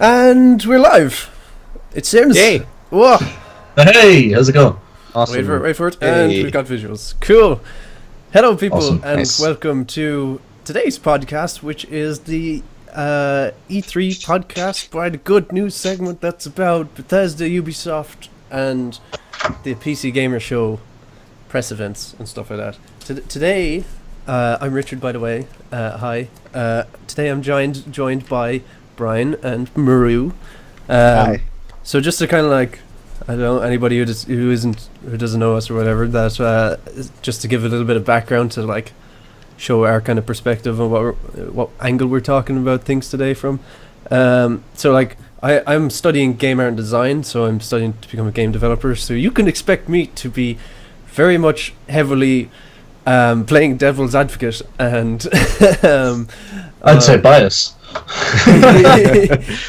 And we're live. It seems. Yay. Whoa. Hey, how's it going? Awesome. Wait for it. Hey. And we've got visuals. Cool. Hello, people, Awesome. and Nice. welcome to today's podcast, which is the E3 podcast by the Good News segment that's about Bethesda Ubisoft and the PC Gamer Show press events and stuff like that. Today, I'm Richard, by the way. Hi. Today I'm joined by Brian and Muru. Hi. So just to kind of like, I don't know, anybody who doesn't know us or whatever, that just to give a little bit of background to like show our kind of perspective on what angle we're talking about things today from. So like I'm studying game art and design, so I'm studying to become a game developer. So you can expect me to be very much heavily playing devil's advocate and I'd say bias.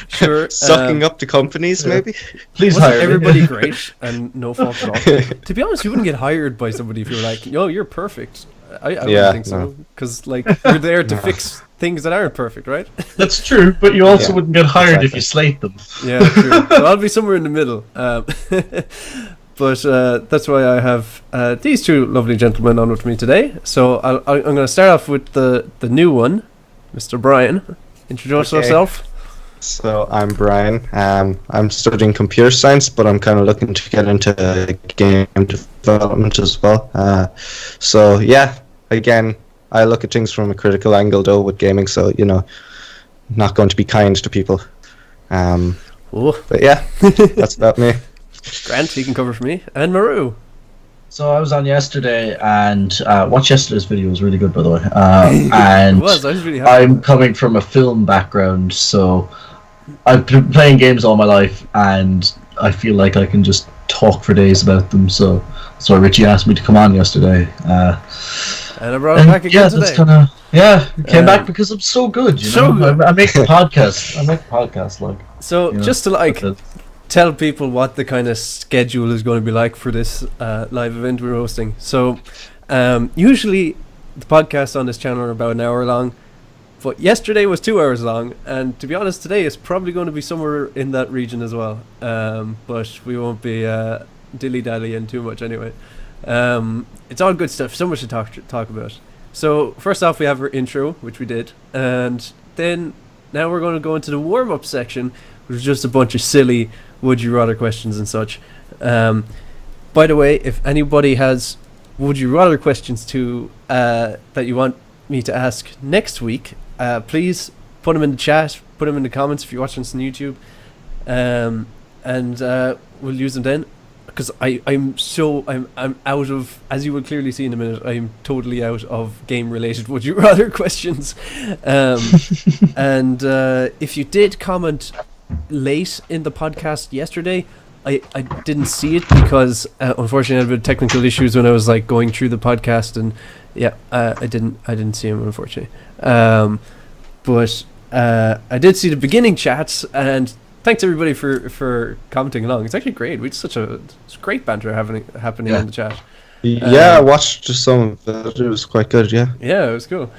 Sure. Sucking up to companies, maybe? Please Wasn't hire me. everybody great and no fault at all? To be honest, you wouldn't get hired by somebody if you were like, "Yo, you're perfect." I Yeah, wouldn't think so, no. because like you're there to fix things that aren't perfect, right? That's true, but you also Yeah, wouldn't get hired if exactly. you slate them. Yeah, true. So I'll be somewhere in the middle. But that's why I have these two lovely gentlemen on with me today. So I'm going to start off with the new one, Mr. Brian. Introduce Okay. yourself. So I'm Brian. I'm studying computer science, but I'm kind of looking to get into game development as well. So yeah, again, I look at things from a critical angle though with gaming. So not going to be kind to people. Oh, But yeah, that's about me. Grant, he can cover for me. And Maru. So I was on yesterday and watched yesterday's video. It was really good, by the way. And It was. I was really happy. I'm coming from a film background, so I've been playing games all my life, and I feel like I can just talk for days about them. So that's why Richie asked me to come on yesterday. And I brought him back again yeah, today. that's kind of I came back Um, because I'm so good. You so know? good. I make a podcast. I make a podcast, like. So you know, just to like that's it. tell people what the kind of schedule is going to be like for this live event we're hosting. So usually the podcasts on this channel are about an hour long, but yesterday was 2 hours long, and to be honest, today is probably going to be somewhere in that region as well. But we won't be dilly-dallying too much anyway. It's all good stuff, so much to talk about. So first off, we have our intro, which we did, and then now we're going to go into the warm-up section, which is just a bunch of silly would you rather questions and such. By the way, if anybody has would you rather questions that you want me to ask next week, please put them in the chat, put them in the comments if you're watching this on YouTube, and we'll use them then. Because I'm out of, as you will clearly see in a minute, I'm totally out of game related would you rather questions. And if you did comment late in the podcast yesterday, I didn't see it because unfortunately I had a bit of technical issues when I was like going through the podcast, and yeah, I didn't see him, unfortunately. But I did see the beginning chats, and thanks everybody for commenting along. It's actually great. It's great banter happening in the chat. Yeah, I watched some of it. It was quite good. Yeah. Yeah, it was cool.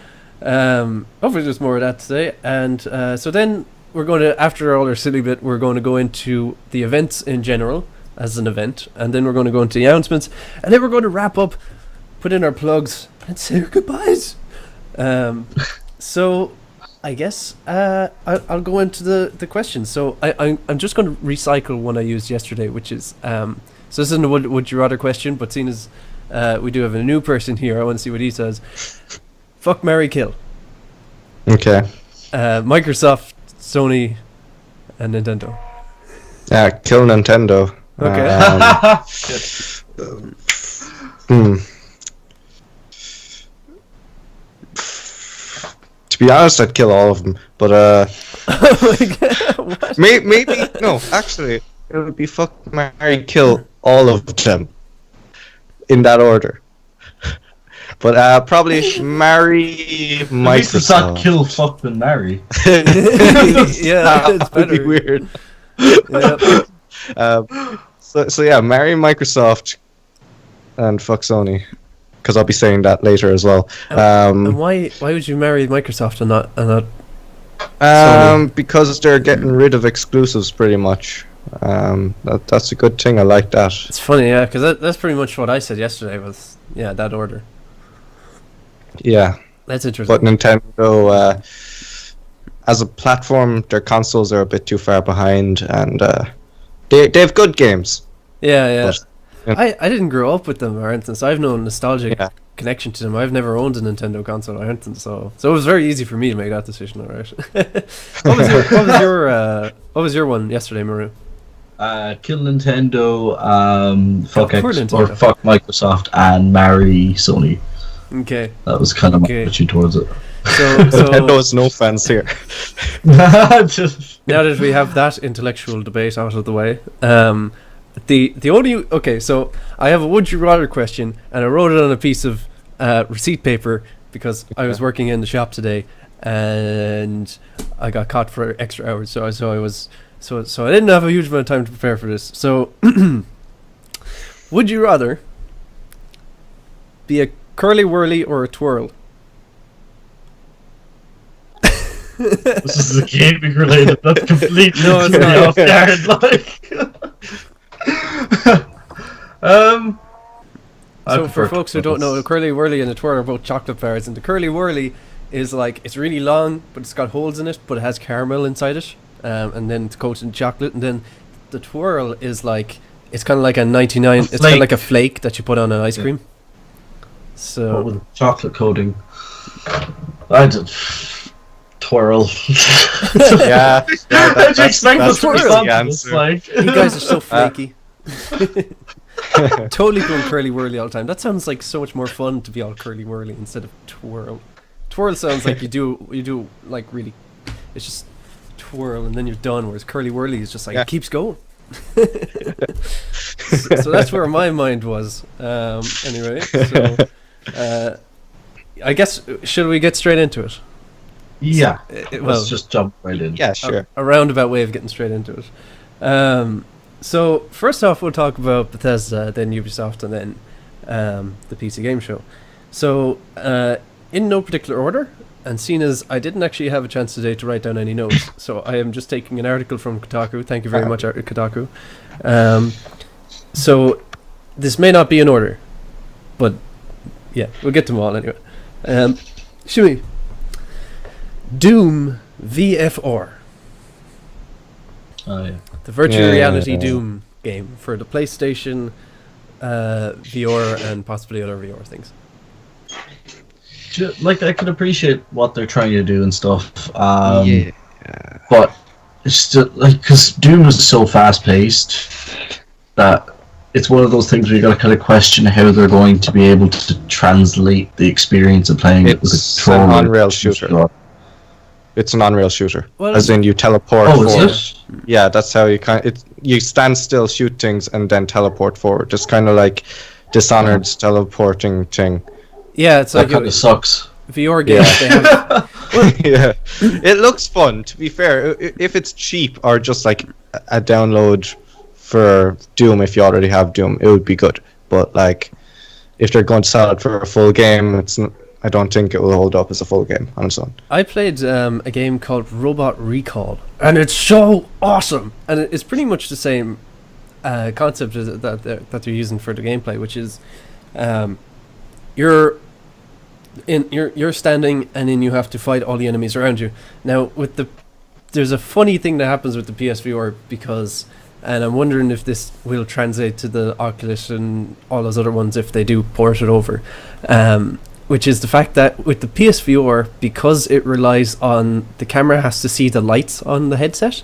Hopefully there's more of that today. And so then we're going to, after all our silly bit, we're going to go into the events in general as an event, and then we're going to go into the announcements, and then we're going to wrap up, put in our plugs, and say our goodbyes. So I guess I'll go into the questions. So I'm just going to recycle one I used yesterday, which is so this isn't a would you rather question, but seeing as we do have a new person here, I want to see what he says. Fuck, marry, kill. Okay. Microsoft, Sony, and Nintendo. Yeah, kill Nintendo. Okay. To be honest, I'd kill all of them, but Oh my God, what? maybe no. Actually, it would be fuck, marry, kill all of them in that order. But probably marry At least it's not Microsoft. kill, fuck, then marry. Yeah, it's That would be better. weird. Yeah. So yeah, marry Microsoft and fuck Sony, because I'll be saying that later as well. And why would you marry Microsoft and not Because they're getting rid of exclusives pretty much. That's a good thing. I like that. It's funny, yeah, because that's pretty much what I said yesterday. Was that order. Yeah, that's interesting. But Nintendo, as a platform, their consoles are a bit too far behind, and they have good games. Yeah. But, I didn't grow up with them or anything, so I have no nostalgic connection to them. I've never owned a Nintendo console or anything, so it was very easy for me to make that decision. All right. What was your one yesterday, Muru? Kill Nintendo, fuck Nintendo. Or fuck Microsoft, and marry Sony. Okay. That was kind of my attitude towards it. So Nintendo has no fans here. Now that we have that intellectual debate out of the way, the only so I have a would you rather question, and I wrote it on a piece of receipt paper because I was working in the shop today and I got caught for extra hours, so I didn't have a huge amount of time to prepare for this. So would you rather be a curly whirly or a twirl? This is a gaming related. That's completely no, it's not off guard. So for folks who don't know, a curly whirly and a twirl are both chocolate bars, and the curly whirly is like it's really long, but it's got holes in it, but it has caramel inside it, and then it's coated in chocolate. And then the twirl is like it's kind of like a 99. It's kind of like a flake that you put on an ice cream. So with chocolate coating, I did. Twirl. Yeah, How'd you expect that's the answer. Like? You guys are so flaky. Totally going curly whirly all the time. That sounds like so much more fun to be all curly whirly instead of twirl. Twirl sounds like you do like really. It's just twirl and then you're done. Whereas curly whirly is just like it keeps going. So that's where my mind was. Anyway, so I guess should we get straight into it? Yeah, Well, let's just jump right in. Yeah, sure. A roundabout way of getting straight into it. So first off, we'll talk about Bethesda, then Ubisoft, and then the PC Game Show. So in no particular order, and seeing as I didn't actually have a chance today to write down any notes, so I am just taking an article from Kotaku. Thank you very much, Kotaku. So this may not be in order, but yeah, we'll get to them all anyway. Shumi. Doom VFR. Oh yeah. The virtual reality Doom game for the PlayStation, VR, and possibly other VR things. Like I can appreciate what they're trying to do and stuff. But it's still like because Doom is so fast paced that it's one of those things where you got to kind of question how they're going to be able to translate the experience of playing it with a controller. It's an on-rail shooter. It's an on-rail shooter, as in you teleport forward. Is it? Yeah, that's how you stand still, shoot things, and then teleport forward. Just kind of like Dishonored's teleporting thing. Yeah, it's that like kind of sucks. VR games. They have Yeah, it looks fun. To be fair, if it's cheap or just like a download for Doom, if you already have Doom, it would be good. But like, if they're going to sell it for a full game, I don't think it will hold up as a full game on its own. I played a game called Robot Recall, and it's so awesome. And it's pretty much the same concept that they're using for the gameplay, which is you're standing, and then you have to fight all the enemies around you. Now, there's a funny thing that happens with the PSVR because, and I'm wondering if this will translate to the Oculus and all those other ones if they do port it over. Which is the fact that with the PSVR, because it relies on the camera has to see the lights on the headset,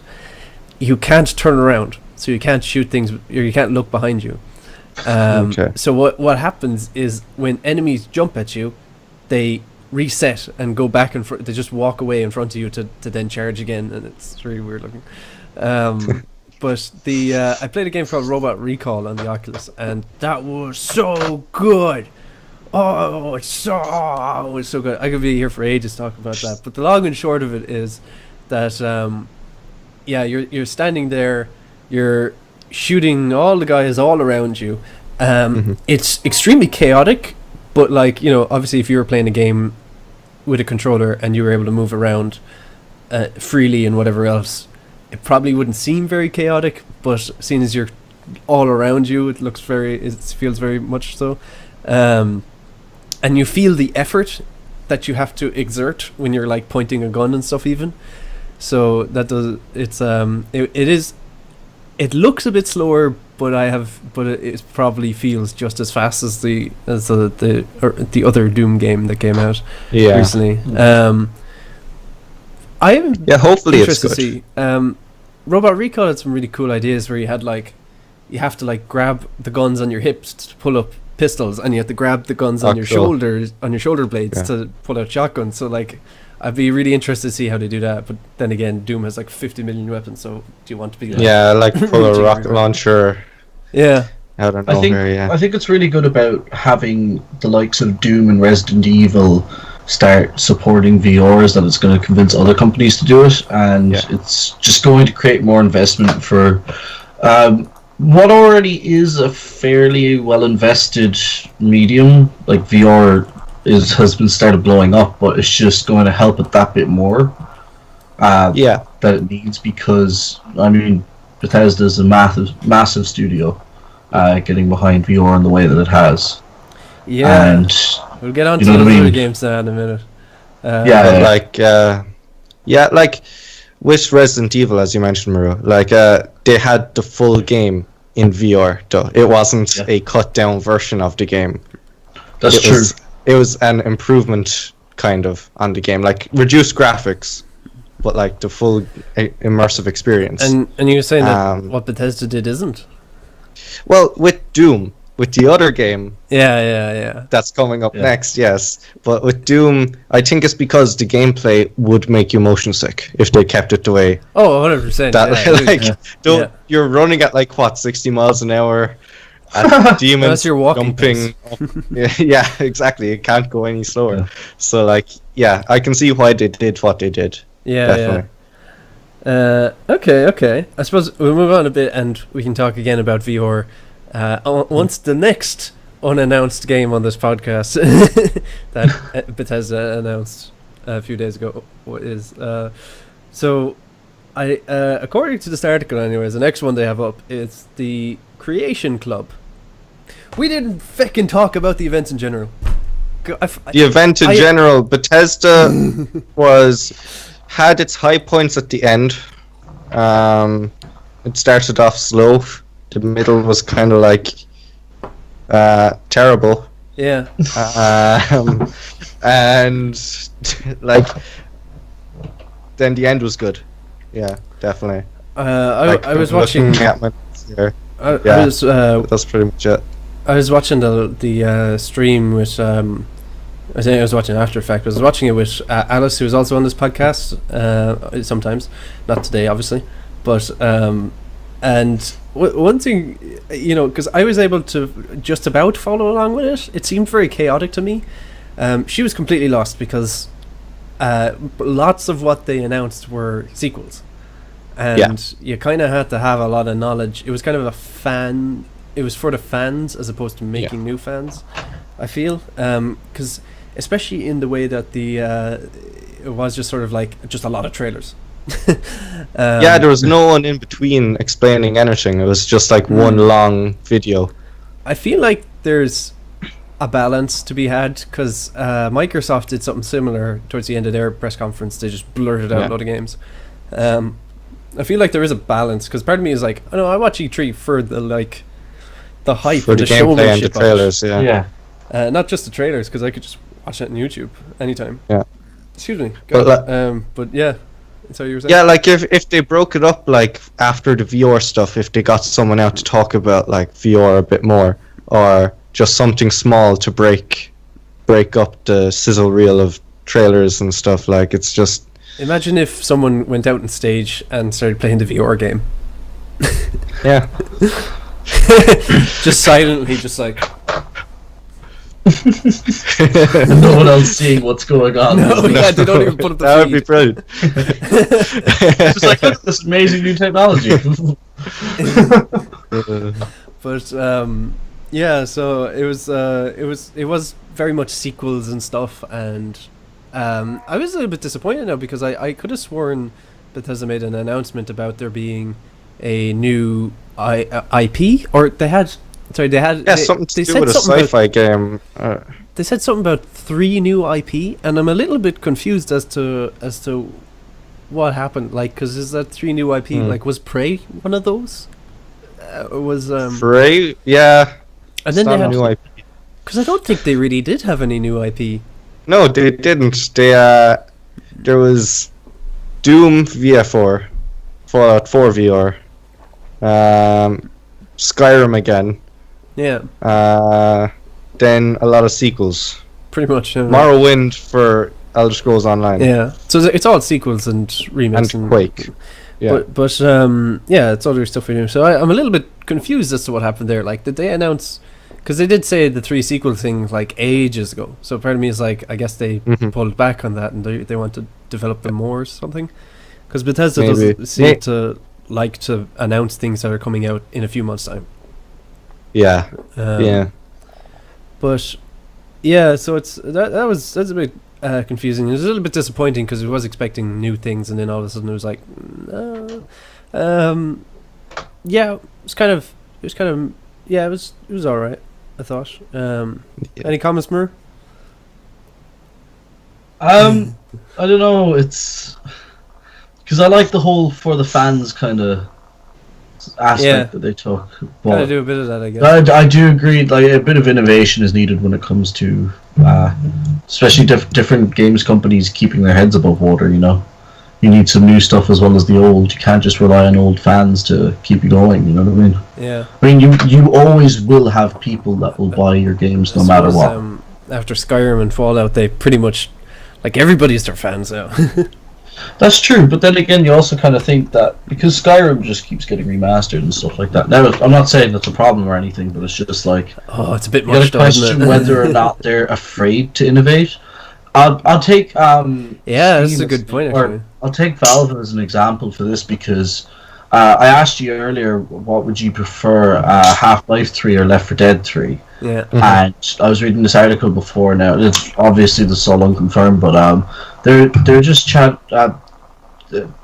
you can't turn around, so you can't shoot things, or you can't look behind you. So what happens is when enemies jump at you, they reset and go back and they just walk away in front of you to then charge again, and it's really weird looking. But I played a game called Robot Recall on the Oculus, and that was so good. Oh, it's so good. I could be here for ages talking about that. But the long and short of it is that, you're standing there, you're shooting all the guys all around you. It's extremely chaotic, but like, obviously if you were playing a game with a controller and you were able to move around, freely and whatever else, it probably wouldn't seem very chaotic. But seeing as you're all around you, it feels very much so, and you feel the effort that you have to exert when you're like pointing a gun and stuff even. So that does it looks a bit slower, but it probably feels just as fast as the other Doom game that came out recently. Hopefully it's good. To see. Robot Recall had some really cool ideas where you had like, you have to like grab the guns on your hips to pull up pistols, and you have to grab the guns on your shoulders, on your shoulder blades to pull out shotguns. So like, I'd be really interested to see how they do that. But then again, Doom has like 50 million weapons, so do you want to be like, pull a rocket launcher? Yeah. I don't know. I think it's really good about having the likes of Doom and Resident Evil start supporting VRs, that it's going to convince other companies to do it, and it's just going to create more investment for what already is a fairly well invested medium. Like VR has been started blowing up, but it's just going to help it that bit more. That it needs, because I mean, Bethesda is a massive studio, getting behind VR in the way that it has. Yeah, and we'll get on to the other games now in a minute. Like with Resident Evil, as you mentioned, Muru, like they had the full game in VR. Though it wasn't a cut down version of the game. That's true. It was an improvement kind of on the game, like reduced graphics, but like the full immersive experience. And you were saying that what Bethesda did isn't? Well, with Doom, with the other game, that's coming up next, yes. But with Doom, I think it's because the gameplay would make you motion sick if they kept it the way. Oh, 100%. You're running at like 60 miles an hour. At demons you're walking jumping up. Yeah, exactly. It can't go any slower. Yeah. So like, I can see why they did what they did. Definitely. Okay. I suppose we'll move on a bit and we can talk again about VR once the next unannounced game on this podcast that Bethesda announced a few days ago is. So, according to this article, anyways, the next one they have up is the Creation Club. We didn't fucking talk about the event in general. The event in general, Bethesda had its high points at the end. It started off slow. The middle was kind of like terrible. Yeah. And like then the end was good. Yeah, definitely. I was watching. That's pretty much it. I was watching the stream with I think I was watching After Effects. I was watching it with Alice, who is also on this podcast sometimes, not today obviously, but and one thing, because I was able to just about follow along with it. It seemed very chaotic to me. She was completely lost because lots of what they announced were sequels, and you kind of had to have a lot of knowledge. It was kind of it was for the fans as opposed to making new fans, I feel, because especially in the way that it was just sort of like just a lot of trailers. There was no one in between explaining anything. It was just like one long video. I feel like there's a balance to be had, because Microsoft did something similar towards the end of their press conference. They just blurted out a lot of games. I feel like there is a balance, because part of me is like, I know I watch E3 for the hype for and the the gameplay and the trailers. Not just the trailers, because I could just watch it on YouTube anytime. Excuse me. But yeah, that's how you were saying. Yeah, like if they broke it up, like after the VR stuff, if they got someone out to talk about like VR a bit more, or just something small to break up the sizzle reel of trailers and stuff, like it's just. Imagine if someone went out on stage and started playing the VR game. Yeah. Just silently, just like. No one else seeing what's going on. They don't even put up the That would be brilliant. It's just like, look at this amazing new technology. But so it was very much sequels and stuff, and I was a little bit disappointed now because I could have sworn Bethesda made an announcement about there being a new IP, or they had. Sorry, they had. Yeah, something to do with a sci-fi game. They said something about 3 new IP, and I'm a little bit confused as to what happened. Like, because is that 3 new IP? Like, was Prey one of those? Was Prey? Yeah. And then they had new IP. Because I don't think they really did have any new IP. No, they didn't. There was Doom VR4, Fallout 4 VR, Skyrim again. Yeah. Then a lot of sequels. Pretty much. Morrowind for Elder Scrolls Online. Yeah. So it's all sequels and remakes and Quake. Yeah. But yeah, it's other stuff we do. So I'm a little bit confused as to what happened there. Like, did they announce? Because they did say the 3 sequel thing like ages ago. So part of me is like, I guess they pulled back on that and they want to develop them more or something. Because Bethesda doesn't seem to like to announce things that are coming out in a few months' time. Yeah. But yeah, so that's a bit confusing. It was a little bit disappointing because I was expecting new things, and then all of a sudden it was like, yeah, it was all right. I thought. Any comments, Muru? I don't know. It's because I like the whole for the fans kind of aspect that they took. Gotta do a bit of that, I guess. I do agree. Like, a bit of innovation is needed when it comes to, especially different games companies keeping their heads above water. You know, you need some new stuff as well as the old. You can't just rely on old fans to keep you going. You know what I mean? Yeah. I mean, you always will have people that will buy your games no matter what. After Skyrim and Fallout, they pretty much, like, everybody's their fans now. That's true, but then again, you also kind of think that because Skyrim just keeps getting remastered and stuff like that. Now, I'm not saying that's a problem or anything, but it's just like, it's a bit you much. Got to question whether or not they're afraid to innovate. I'll take that's a good point. Actually, I'll take Valve as an example for this because I asked you earlier, what would you prefer, Half-Life 3 or Left 4 Dead 3? Yeah. And I was reading this article before. Now, it's obviously this is all unconfirmed, but they're just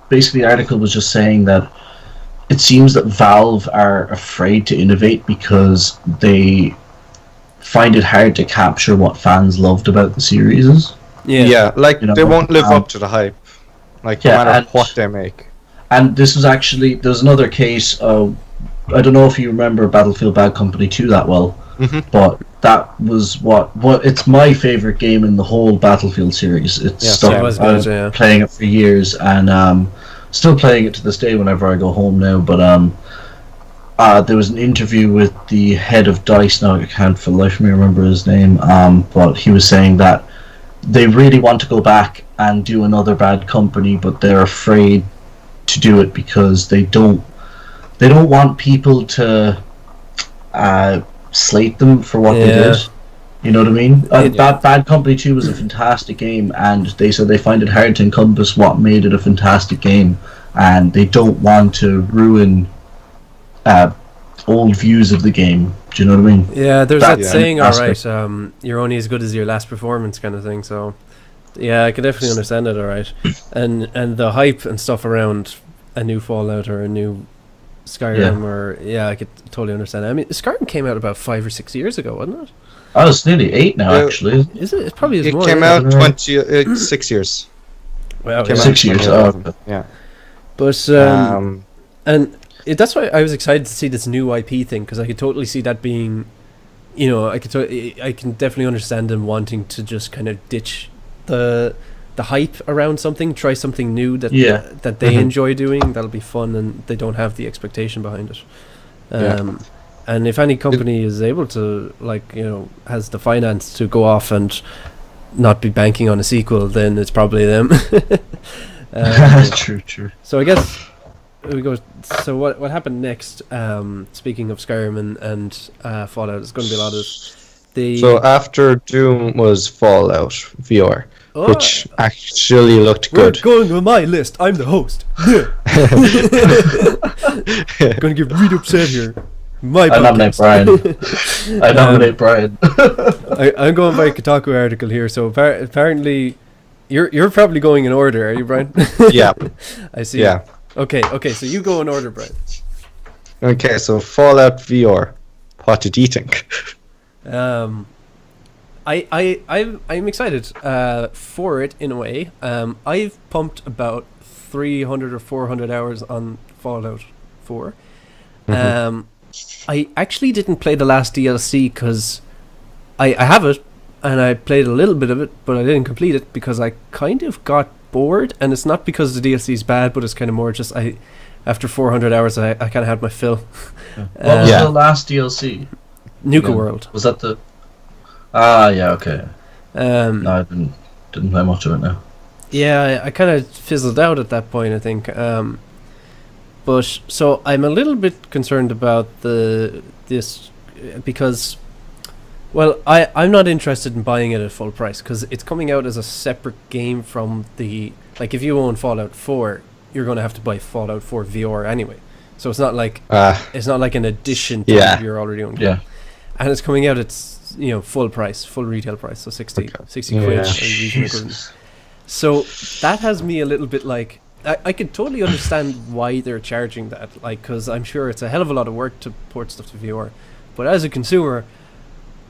basically the article was just saying that it seems that Valve are afraid to innovate because they find it hard to capture what fans loved about the series. Yeah, like, you know, they won't live up to the hype, like, no matter what they make. And this was actually, there's another case of, I don't know if you remember Battlefield Bad Company 2 that well, but that was it's my favorite game in the whole Battlefield series. It's stuff I've been playing it for years, and still playing it to this day whenever I go home now. But there was an interview with the head of DICE. Now I can't for the life of me remember his name, but he was saying that they really want to go back and do another Bad Company, but they're afraid to do it because they don't want people to slate them for what they did. You know what I mean? That Bad Company 2 was a fantastic game, and they said they find it hard to encompass what made it a fantastic game, and they don't want to ruin old views of the game. Do you know what I mean? Yeah, there's that saying, alright, you're only as good as your last performance kind of thing, so yeah, I could definitely understand it, alright. And the hype and stuff around a new Fallout or a new Skyrim I could totally understand. I mean, Skyrim came out about 5 or 6 years ago, wasn't it? Oh, it's nearly 8 now, actually. Is it? It probably is more. It came out 6 years. Well, 6 years. Yeah. But and that's why I was excited to see this new IP thing, because I could totally see that being, you know, I can definitely understand them wanting to just kind of ditch the hype around something, try something new that they enjoy doing. That'll be fun, and they don't have the expectation behind it. And if any company is able to, like, you know, has the finance to go off and not be banking on a sequel, then it's probably them. True. So I guess we go. So what happened next? Speaking of Skyrim and Fallout, it's going to be a lot of So after Doom was Fallout VR. Which actually looked good. We're going with my list. I'm the host. Going to get really upset here. I nominate Brian. I'm going by a Kotaku article here. So apparently, You're probably going in order, are you, Brian? Yeah. I see. Yeah. Okay. So you go in order, Brian. Okay, so Fallout VR. What did you think? I'm excited for it in a way. I've pumped about 300 or 400 hours on Fallout 4. I actually didn't play the last DLC because I have it and I played a little bit of it, but I didn't complete it because I kind of got bored. And it's not because the DLC is bad, but it's kind of more just after 400 hours I kind of had my fill. What was the last DLC? Nuka World. Was that the? Ah, yeah, okay. No, I didn't play much of it now. Yeah, I kind of fizzled out at that point, I think. But so I'm a little bit concerned about this because, well, I'm not interested in buying it at full price because it's coming out as a separate game from the, like, if you own Fallout 4, you're going to have to buy Fallout 4 VR anyway. So it's not like an addition to your already owned game. Yeah. And it's coming out, it's, full price, full retail price, so 60 quid. So that has me a little bit like, I could totally understand why they're charging that, like, because I'm sure it's a hell of a lot of work to port stuff to VR. But as a consumer,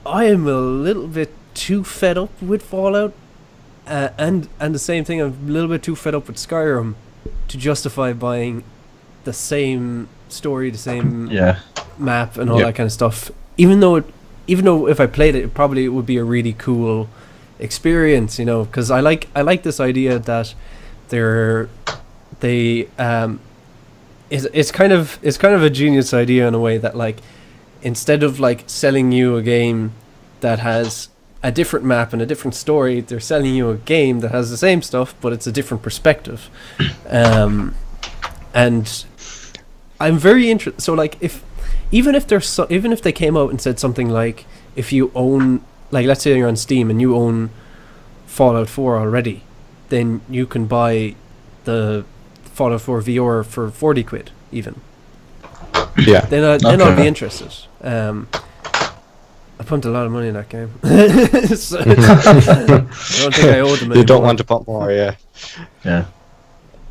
I am a little bit too fed up with Fallout, and the same thing, I'm a little bit too fed up with Skyrim to justify buying the same story, the same map, and all that kind of stuff. Even though if I played it, it would be a really cool experience, because I like this idea that it's kind of a genius idea in a way that, like, instead of like selling you a game that has a different map and a different story, they're selling you a game that has the same stuff but it's a different perspective. And I'm very interested. So, like, even if they came out and said something like, if you own, like, let's say you're on Steam and you own Fallout 4 already, then you can buy the Fallout 4 VR for 40 quid even. Yeah. Then I'll be interested. I pumped a lot of money in that game. So, I don't think I owe them anymore. You don't want to pump more, yeah. Yeah.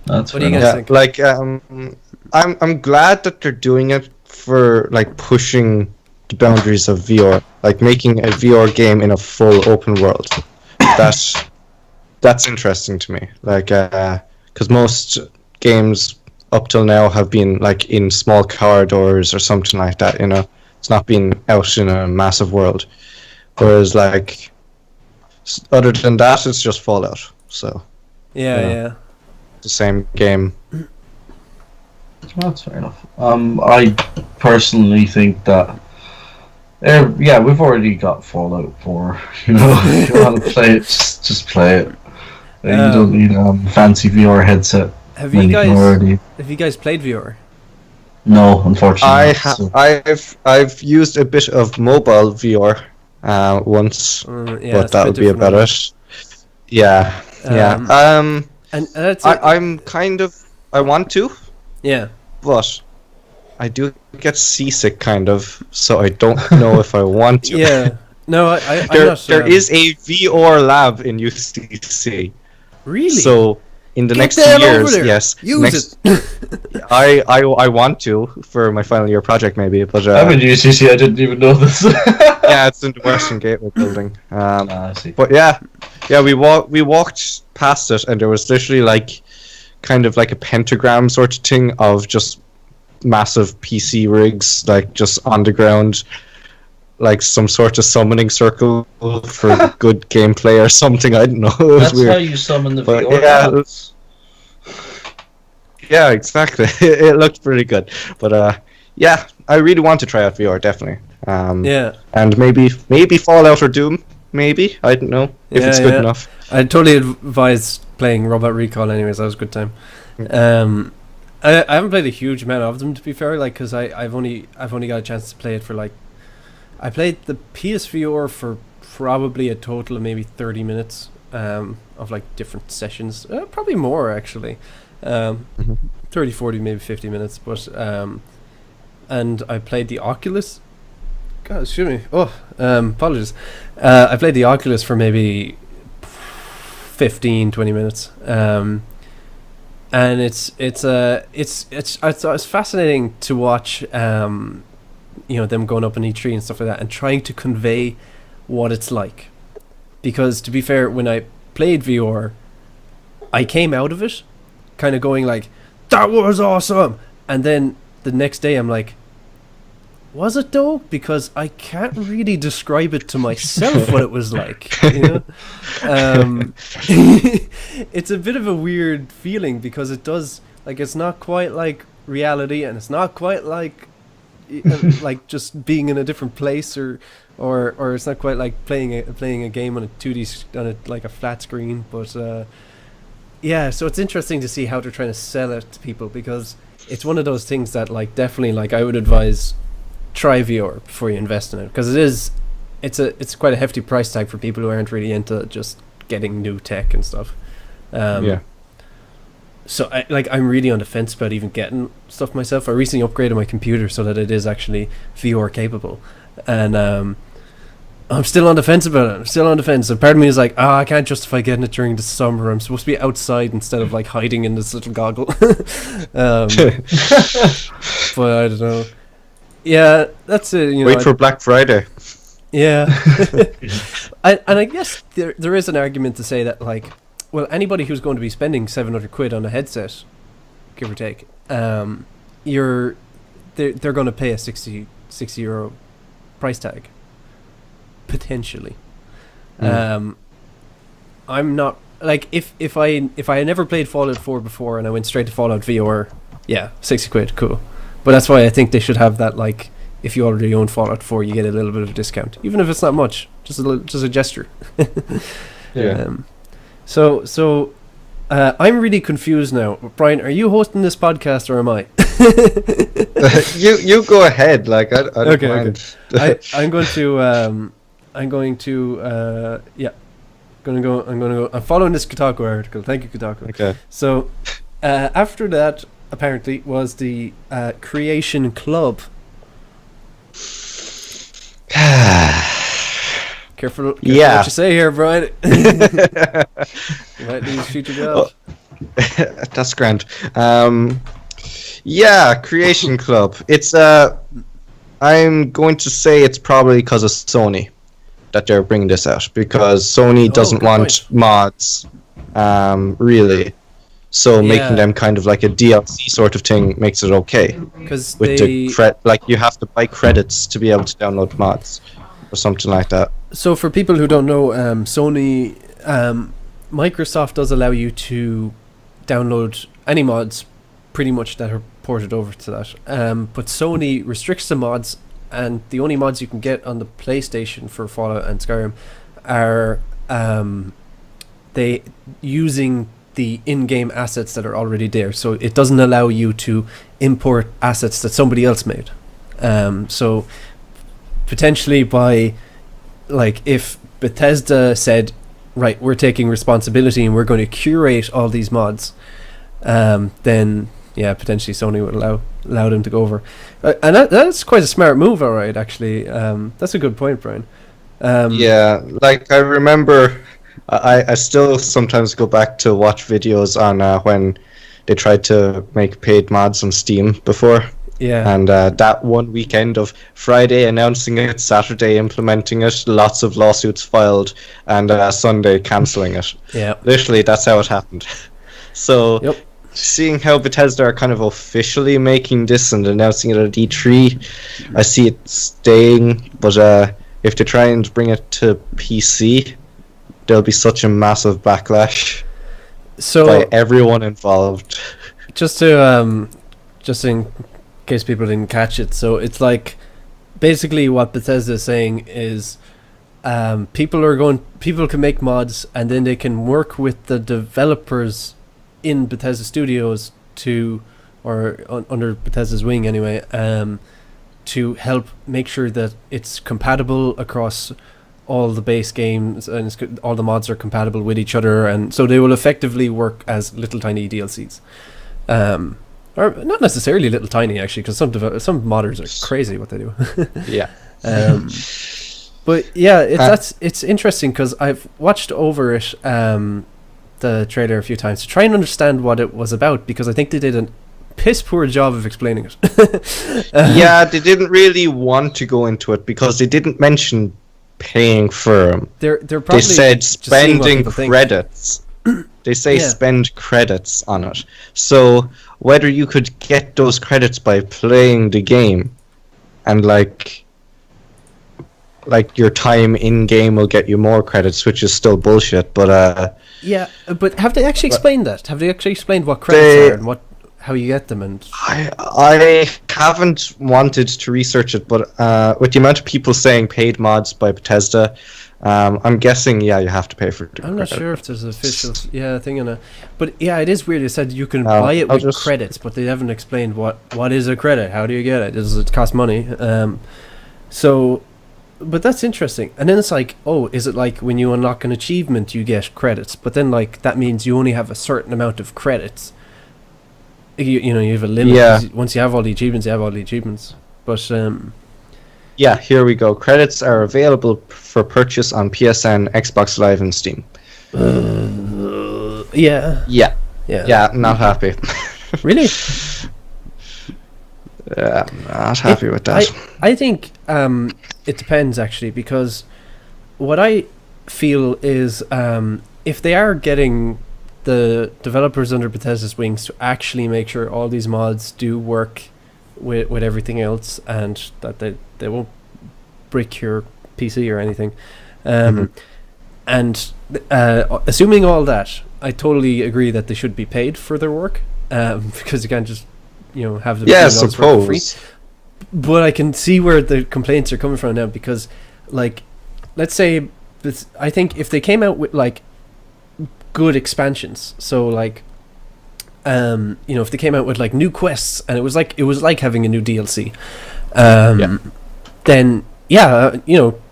That's what do you guys think? Like, I'm glad that they're doing it for, like, pushing the boundaries of VR, like making a VR game in a full open world. That's interesting to me. Like, because most games up till now have been like in small corridors or something like that. It's not been out in a massive world. Whereas, like, other than that, it's just Fallout. So yeah, the same game. That's fair enough. I personally think that, we've already got Fallout 4. If you want to play it, just play it. You don't need a fancy VR headset. Have you guys played VR? No, unfortunately. I've used a bit of mobile VR once, but that would be about it. Yeah. And I'm kind of, I want to. Yeah. But I do get seasick, kind of, so I don't know if I want to. Yeah. No, there is a VR lab in UCC. Really? So in the next 2 years, yes. Use it. I want to for my final year project, maybe. But I'm in UCC. I didn't even know this. Yeah, it's in the Western Gateway building. I see. But we walked past it, and there was literally like, kind of like a pentagram sort of thing of just massive PC rigs, like, just on the ground, like some sort of summoning circle for good gameplay or something. I don't know. It was That's weird. how you summon the But VR. yeah, exactly. It looked pretty good. But I really want to try out VR, definitely. And maybe Fallout or Doom. Maybe, I don't know if it's good enough. I totally advise playing Robot Recall. Anyways, that was a good time. I haven't played a huge amount of them, to be fair, like, because I've only got a chance to play it for, like, I played the PSVR for probably a total of maybe 30 minutes of, like, different sessions, probably more actually, 30, 40, maybe 50 minutes. But and I played the Oculus. God, excuse me. Apologies. I played the Oculus for maybe 15-20 minutes. And it's fascinating to watch, them going up in each tree and stuff like that, and trying to convey what it's like. Because to be fair, when I played VR, I came out of it kind of going like, that was awesome, and then the next day I'm like, was it though? Because I can't really describe it to myself what it was like. It's a bit of a weird feeling, because it does, like, it's not quite like reality, and it's not quite like like just being in a different place, or it's not quite like playing a game on a 2D like a flat screen. But so it's interesting to see how they're trying to sell it to people, because it's one of those things that, like, definitely, like, I would advise try VR before you invest in it, because it's quite a hefty price tag for people who aren't really into just getting new tech and stuff. So I'm really on the fence about even getting stuff myself. I recently upgraded my computer so that it is actually VR capable, and I'm still on the fence about it. And part of me is like, I can't justify getting it during the summer. I'm supposed to be outside instead of like hiding in this little goggle. But I don't know. Yeah, that's it. Wait for Black Friday. Yeah. And I guess there is an argument to say that, like, well, anybody who's going to be spending 700 quid on a headset, give or take, they're going to pay a 60 euro price tag, potentially. I'm not, like, if I had never played Fallout 4 before and I went straight to Fallout VR, 60 quid, cool. But that's why I think they should have that, like, if you already own Fallout 4, you get a little bit of a discount, even if it's not much, just a gesture. So I'm really confused now. Brian, are you hosting this podcast or am I? You go ahead. Like, I don't mind. I'm going to go. I'm following this Kotaku article. Thank you, Kotaku. Okay. So after that, apparently, was the Creation Club. Careful what you say here, Brian. You might lose future jobs. That's grand. Creation Club. It's I'm going to say it's probably because of Sony that they're bringing this out, because Sony doesn't want mods, really. So making them kind of like a DLC sort of thing makes it okay. Because you have to buy credits to be able to download mods or something like that. So for people who don't know, Sony, Microsoft does allow you to download any mods pretty much that are ported over to that. But Sony restricts the mods, and the only mods you can get on the PlayStation for Fallout and Skyrim are they using the in-game assets that are already there. So it doesn't allow you to import assets that somebody else made. So potentially by, like, if Bethesda said, right, we're taking responsibility and we're going to curate all these mods, then potentially Sony would allow them to go over. And that's quite a smart move, alright, actually. That's a good point, Brian. Like, I remember I still sometimes go back to watch videos on when they tried to make paid mods on Steam before. Yeah. And that one weekend of Friday announcing it, Saturday implementing it, lots of lawsuits filed, and Sunday cancelling it. Yeah. Literally, that's how it happened. So, seeing how Bethesda are kind of officially making this and announcing it at E3, I see it staying, but if they try and bring it to PC, there'll be such a massive backlash by everyone involved. Just to just in case people didn't catch it, so it's like basically what Bethesda is saying is people can make mods, and then they can work with the developers in Bethesda Studios under Bethesda's wing anyway, to help make sure that it's compatible across all the base games, and all the mods are compatible with each other, and so they will effectively work as little tiny DLCs, or not necessarily little tiny, actually, because some modders are crazy what they do. But it's interesting because I've watched over it, the trailer a few times to try and understand what it was about, because I think they did a piss poor job of explaining it. Yeah, they didn't really want to go into it because they didn't mention paying for them. They're probably They said just seeing what spending people think. credits. They say Yeah. spend credits on it. So whether you could get those credits by playing the game, and like your time in game will get you more credits, which is still bullshit. But Yeah, but have they actually explained that? Have they actually explained what credits are and how you get them? And I haven't wanted to research it, but with the amount of people saying paid mods by Bethesda, I'm guessing you have to pay for it. I'm not sure if there's an official thing in it. But yeah, it is weird. They said you can buy it with credits, but they haven't explained what is a credit. How do you get it? Does it cost money? But that's interesting. And then it's like, oh, is it like when you unlock an achievement you get credits, but then like that means you only have a certain amount of credits. You know, you have a limit. Yeah. Once you have all the achievements, you have all the achievements. But yeah, here we go. Credits are available for purchase on PSN, Xbox Live, and Steam. Yeah, not happy. Really? Yeah, not happy with that. I think it depends, actually, because what I feel is if they are getting the developers under Bethesda's wings to actually make sure all these mods do work with everything else, and that they won't brick your PC or anything, and assuming all that, I totally agree that they should be paid for their work, because you can't just have them Yeah, doing all this work for free. suppose. But I can see where the complaints are coming from now, because like, let's say I think if they came out with like good expansions, so like if they came out with like new quests, and it was like having a new DLC, then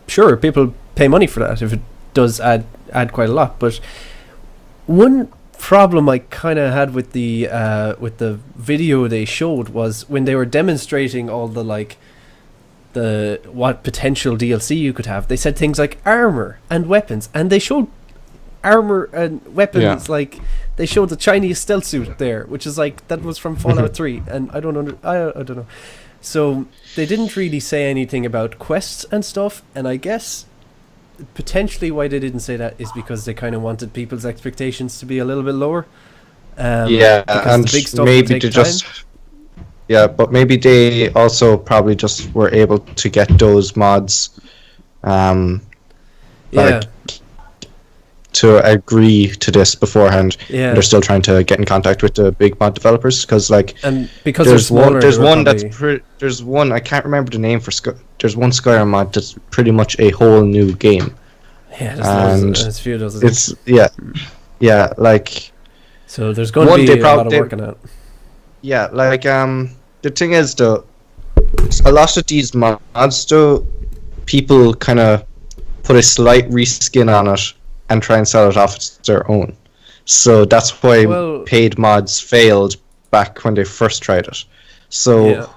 sure, people pay money for that if it does add quite a lot. But one problem I kind of had with the video they showed was when they were demonstrating all the what potential DLC you could have. They said things like armor and weapons, and they showed armor and weapons. Like they showed the Chinese stealth suit there, which is like that was from Fallout 3, and I don't know. So they didn't really say anything about quests and stuff, and I guess potentially why they didn't say that is because they kind of wanted people's expectations to be a little bit lower. And the big stuff maybe they just but maybe they also probably just were able to get those mods to agree to this beforehand. Yeah, they're still trying to get in contact with the big mod developers, because because there's one I can't remember the name for there's one Skyrim mod that's pretty much a whole new game. Yeah, there's a few dozen. It's like, so there's going to be a lot of work on it. Yeah, like the thing is though, a lot of these mods though, people kind of put a slight reskin on it and try and sell it off as their own. So that's why paid mods failed back when they first tried it. So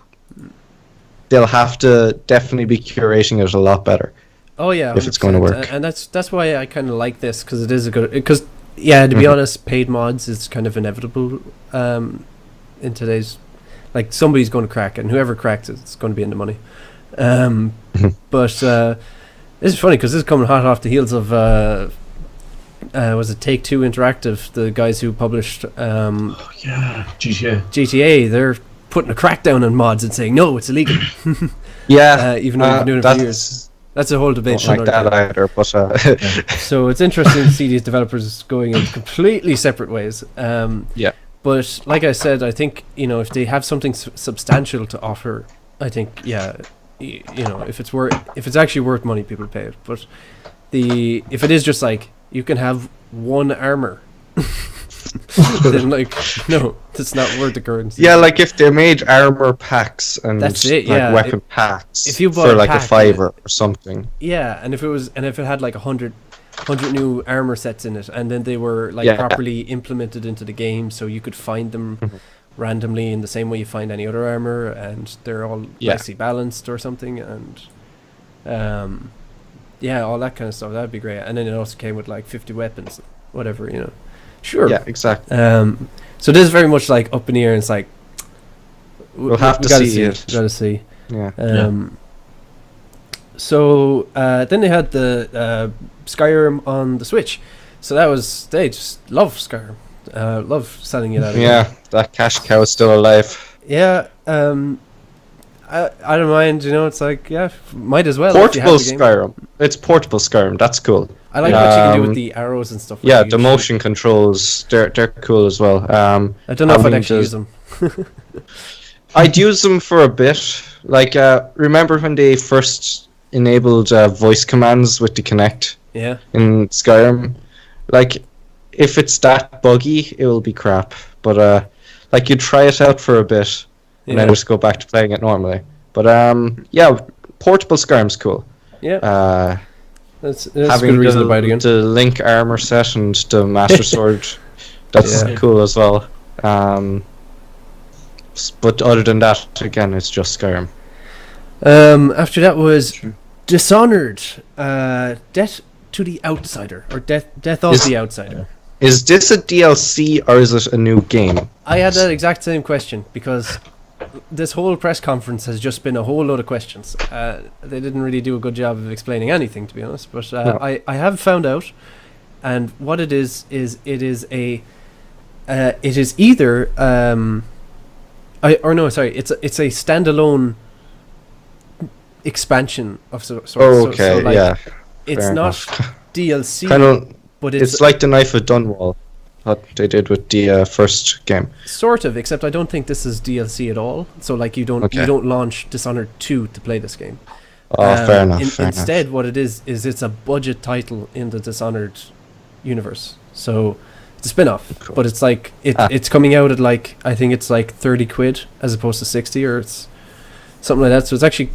they'll have to definitely be curating it a lot better. Oh yeah, if it's going to work. And that's why I kind of like this, because it is a good. Because to be honest, paid mods is kind of inevitable in today's. Like, somebody's going to crack it, and whoever cracks it, it's going to be in the money. But this is funny because this is coming hot off the heels of was it Take-Two Interactive, the guys who published GTA. They're putting a crackdown on mods and saying no, it's illegal. Even though they've been doing it for years. That's a whole debate. Don't like that either, but so it's interesting to see these developers going in completely separate ways. But like I said, I think if they have something substantial to offer, I think if it's actually worth money, people pay it. But if it is just like you can have one armor, then no, that's not worth the currency. Yeah, like if they made armor packs and that's it, weapon packs if you bought for like a $5 or something. Yeah, and if it had like 100 new armor sets in it, and then they were properly implemented into the game, so you could find them randomly in the same way you find any other armor, and they're all nicely balanced or something, and all that kind of stuff. That'd be great. And then it also came with like 50 weapons, whatever, Sure. Yeah, exactly. So this is very much like up in the air. And it's like We'll have to gotta see it. Gotta see. Yeah. So then they had the Skyrim on the Switch. So they just love Skyrim. Love selling it out. Yeah, that cash cow is still alive. Yeah. I don't mind. It's like might as well. Portable Skyrim. It's portable Skyrim. That's cool. I like what you can do with the arrows and stuff. Yeah, the motion controls. They're cool as well. I don't know if I'd actually use them. I'd use them for a bit. Like, remember when they first enabled voice commands with the Kinect? Yeah. In Skyrim, like, if it's that buggy, it will be crap. But like, you try it out for a bit, and then just go back to playing it normally. But yeah, portable Skyrim's cool. Yeah. That's having a good reason to buy it again. The Link armor set and the Master Sword, that's cool as well. But other than that, again, it's just Skyrim. After that was Dishonored, Death to the Outsider, or Death of the Outsider. Is this a DLC or is it a new game? I had that exact same question, because this whole press conference has just been a whole load of questions. They didn't really do a good job of explaining anything, to be honest. But No. I have found out, and what it is it is either it's a standalone expansion of sorts. Oh, okay, so like, yeah. It's Fair not enough. DLC, but it's like the Knife of Dunwall, what they did with the first game. Sort of, except I don't think this is DLC at all. So like you don't launch Dishonored 2 to play this game. Oh, fair enough. Instead, what it is it's a budget title in the Dishonored universe. So it's a spin-off, Cool. but it's like it's coming out at like, I think it's like 30 quid as opposed to 60, or it's something like that. So it's actually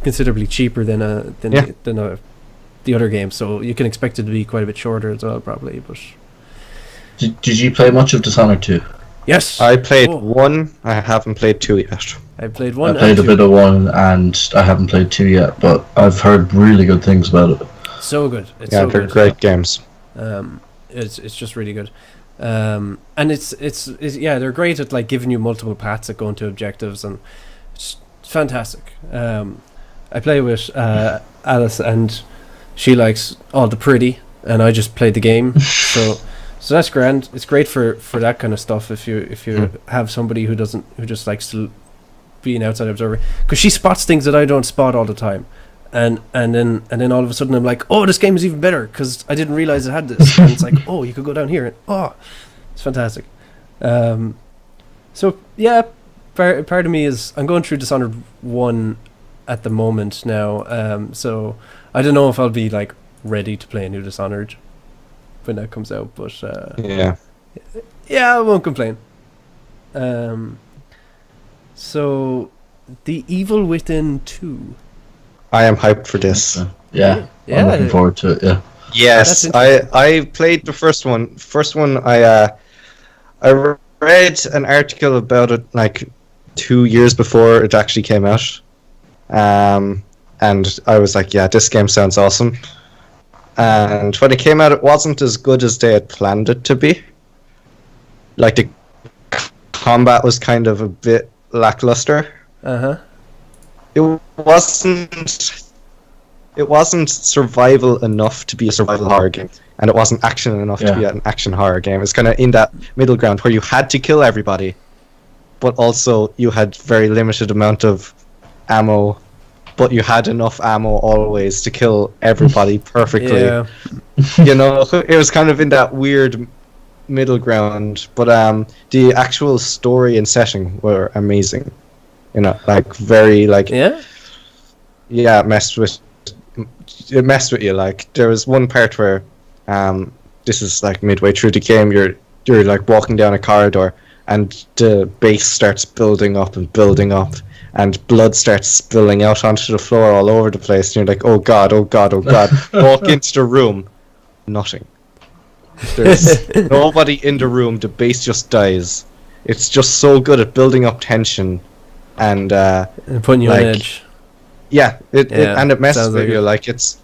considerably cheaper than the other game. So you can expect it to be quite a bit shorter as well, probably. But Did you play much of Dishonored 2? yes, I played 1. I haven't played 2 yet. I played 1. I played a bit of 1, and I haven't played 2 yet, but I've heard really good things about it. So good. It's Yeah, so they're good. great games. It's just really good. And it's they're great at like giving you multiple paths that go into objectives, and it's fantastic. I play with Alice, and she likes all the pretty, and I just play the game. so that's grand. It's great for that kind of stuff if you have somebody who just likes to be an outside observer, because she spots things that I don't spot all the time. And then all of a sudden I'm like, oh, this game is even better because I didn't realize it had this. And it's like, oh, you could go down here, and it's fantastic. So yeah, part of me is I'm going through Dishonored 1 at the moment now. So I don't know if I'll be like ready to play a new Dishonored when that comes out, but yeah, I won't complain. So The Evil Within 2. I am hyped for this. Yeah. I'm looking forward to it. Yeah. Yes, I played the first one. I read an article about it like 2 years before it actually came out, and I was like, yeah, this game sounds awesome. And when it came out, it wasn't as good as they had planned it to be. Like, the combat was kind of a bit lackluster. It wasn't survival enough to be a survival horror game, and it wasn't action enough to be an action horror game. It's kind of in that middle ground where you had to kill everybody, but also you had very limited amount of ammo, but you had enough ammo always to kill everybody perfectly. Yeah. It was kind of in that weird middle ground, but the actual story and setting were amazing. Like very like it messed with you. Like, there was one part where this is like midway through the game, you're like walking down a corridor, and the base starts building up, and blood starts spilling out onto the floor all over the place, and you're like, oh god. Walk into the room, nothing. There's nobody in the room, the base just dies. It's just so good at building up tension and putting you on edge. Yeah, it messes with you. Like, it's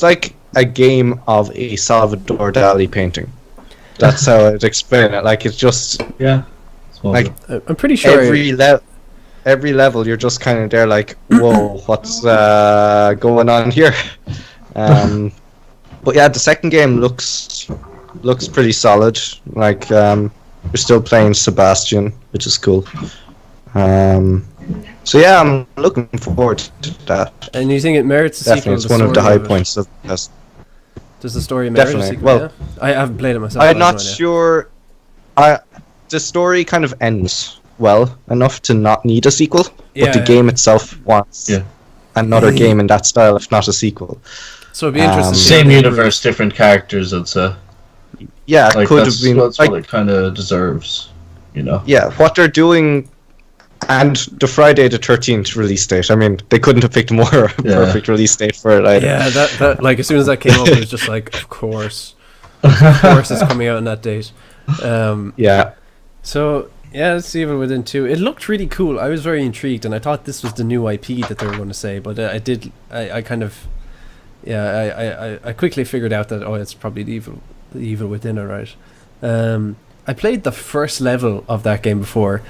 like a game of a Salvador Dali painting. That's how I'd explain it. Like, it's just like I'm pretty sure every level you're just kind of there like, whoa, what's going on here? But yeah, the second game looks pretty solid. Like, we're still playing Sebastian, which is cool. So yeah, I'm looking forward to that. And you think it merits a sequel? It's one of the high points of this. Does the story merit a sequel? Well, yeah? I haven't played it myself. I'm not sure. The story kind of ends well enough to not need a sequel, but the game itself wants another game in that style, if not a sequel. So it'd be interesting. Same universe, different characters. It's yeah, it could have been. That's what it kind of deserves, you know. Yeah, what they're doing, and the Friday the 13th release date. I mean, they couldn't have picked a more perfect release date for it either. Yeah, that like as soon as that came up, it was just like, of course it's coming out on that date. Yeah. So yeah, it's Evil Within 2. It looked really cool. I was very intrigued, and I thought this was the new IP that they were going to say, but I kind of, I quickly figured out that it's probably the Evil Within, alright. I played the first level of that game before,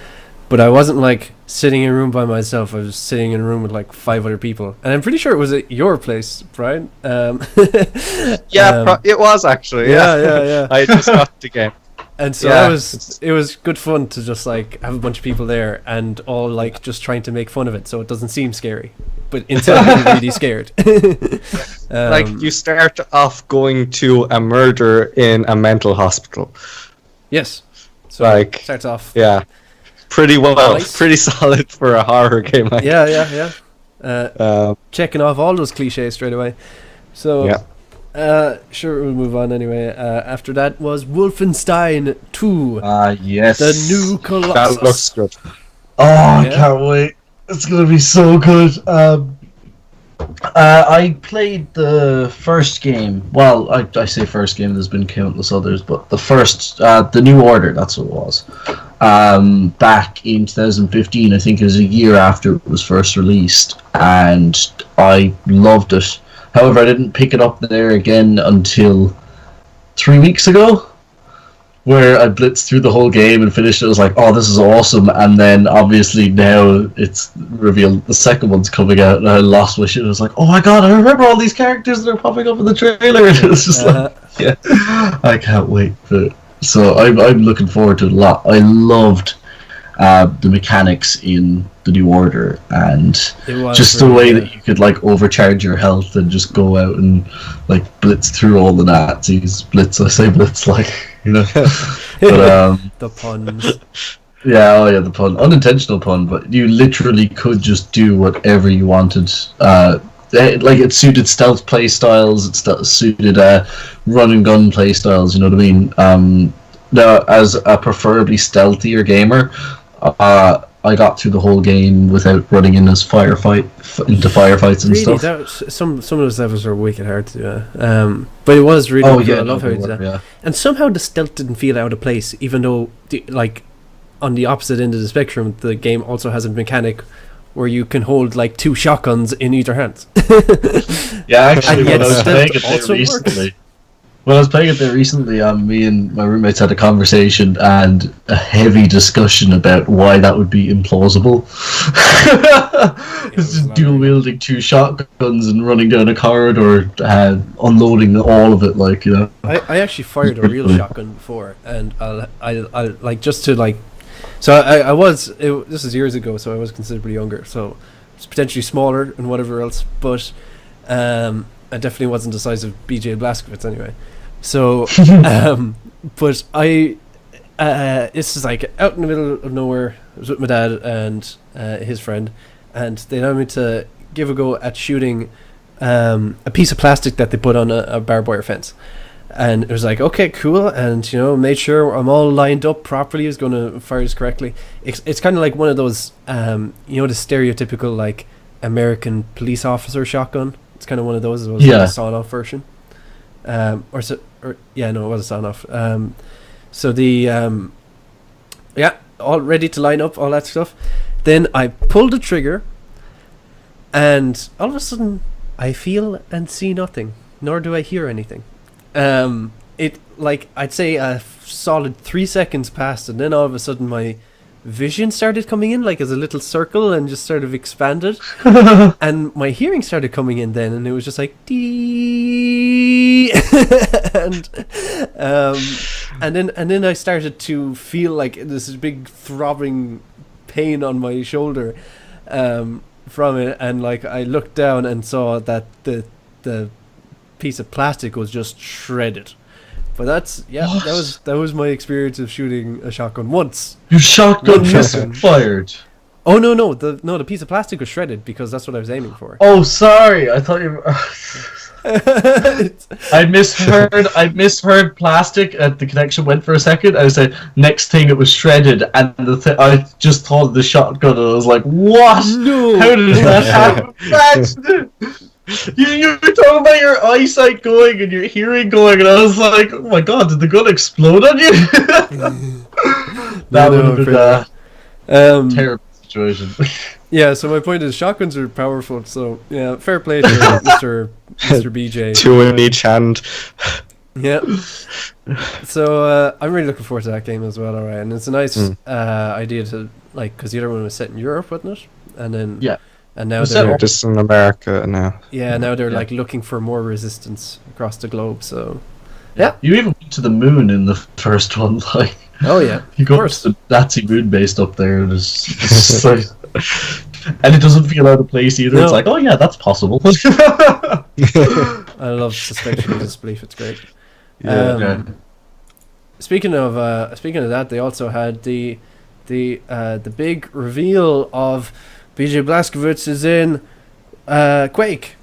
but I wasn't like sitting in a room by myself. I was sitting in a room with like 5 other people, and I'm pretty sure it was at your place, Brian. It was actually. Yeah. I just got the game. And so it was good fun to just like have a bunch of people there and all like just trying to make fun of it so it doesn't seem scary, but inside I'm really scared. Like, you start off going to a murder in a mental hospital. Yes. So like, starts off. Yeah. Pretty well, nice. Pretty solid for a horror game. Like. Yeah. Checking off all those cliches straight away. So. Yeah. Sure, we'll move on anyway. After that was Wolfenstein 2. Yes. The new Colossus. That looks good. I can't wait. It's going to be so good. I played the first game. Well, I say first game, there's been countless others, but the first, The New Order, that's what it was. Back in 2015, I think it was a year after it was first released, and I loved it. However, I didn't pick it up there again until 3 weeks ago, where I blitzed through the whole game and finished it. I was like, oh, this is awesome. And then, obviously, now it's revealed the second one's coming out, and I lost my shit. I was like, oh my god, I remember all these characters that are popping up in the trailer. And it's just like, I can't wait for it. So I'm looking forward to it a lot. I loved the mechanics in The New Order, and just the way that you could like overcharge your health and just go out and like blitz through all the Nazis. I say blitz, like, you know. But the puns. The pun, unintentional pun, but you literally could just do whatever you wanted. Like, it suited stealth play styles, it suited run and gun play styles. You know what I mean? Now, as a preferably stealthier gamer, I got through the whole game without running into firefights and really, stuff. That was, some of those levels are wicked hard to do. But it was really cool. I love how you did that. Yeah. And somehow the stealth didn't feel out of place, even though, like, on the opposite end of the spectrum, the game also has a mechanic where you can hold like 2 shotguns in either hand. Yeah, actually, when I was playing it there recently, me and my roommates had a conversation and a heavy discussion about why that would be implausible. It's just dual wielding 2 shotguns and running down a corridor, unloading all of it, like, you know. I actually fired a real shotgun before, and I like, just to like. So this is years ago, so I was considerably younger, so it's potentially smaller and whatever else, but I definitely wasn't the size of BJ Blazkowicz anyway. So, but this is like out in the middle of nowhere. I was with my dad and his friend, and they allowed me to give a go at shooting a piece of plastic that they put on a barbed wire fence. And it was like, okay, cool, and made sure I'm all lined up properly. I was going to fire this correctly. It's kind of like one of those, the stereotypical like American police officer shotgun. It's kind of one of those. It was like a sawn-off version, it was a sawn-off. So the all ready to line up, all that stuff. Then I pulled the trigger, and all of a sudden I feel and see nothing, nor do I hear anything. It, like, I'd say a solid 3 seconds passed, and then all of a sudden my vision started coming in like as a little circle and just sort of expanded. And my hearing started coming in then, and it was just like dee. and then I started to feel like this big throbbing pain on my shoulder from it, and like I looked down and saw that the piece of plastic was just shredded. But that was my experience of shooting a shotgun once. Your shotgun misfired. Oh no, the piece of plastic was shredded because that's what I was aiming for. Oh, sorry, I thought you were... I misheard plastic, and the connection went for a second. I said next thing it was shredded, and I just thought the shotgun, and I was like, "What? No. How did that happen?" You were talking about your eyesight going and your hearing going, and I was like, "Oh my god, did the gun explode on you?" That would have been a terrible situation. Yeah, so my point is shotguns are powerful, so yeah, fair play to Mr. BJ. Two in each hand. Yeah. So I'm really looking forward to that game as well, alright, and it's a nice idea to, like, because the other one was set in Europe, wasn't it? And then and now they're just in America now. Yeah, now they're like looking for more resistance across the globe, so yeah. You even went to the moon in the first one, like. Oh yeah, you go to the Nazi moon base up there, and it's like, and it doesn't feel out of place either. No. It's like, oh yeah, that's possible. I love suspension of disbelief. It's great. Speaking of that, they also had the big reveal of BJ Blazkowicz is in Quake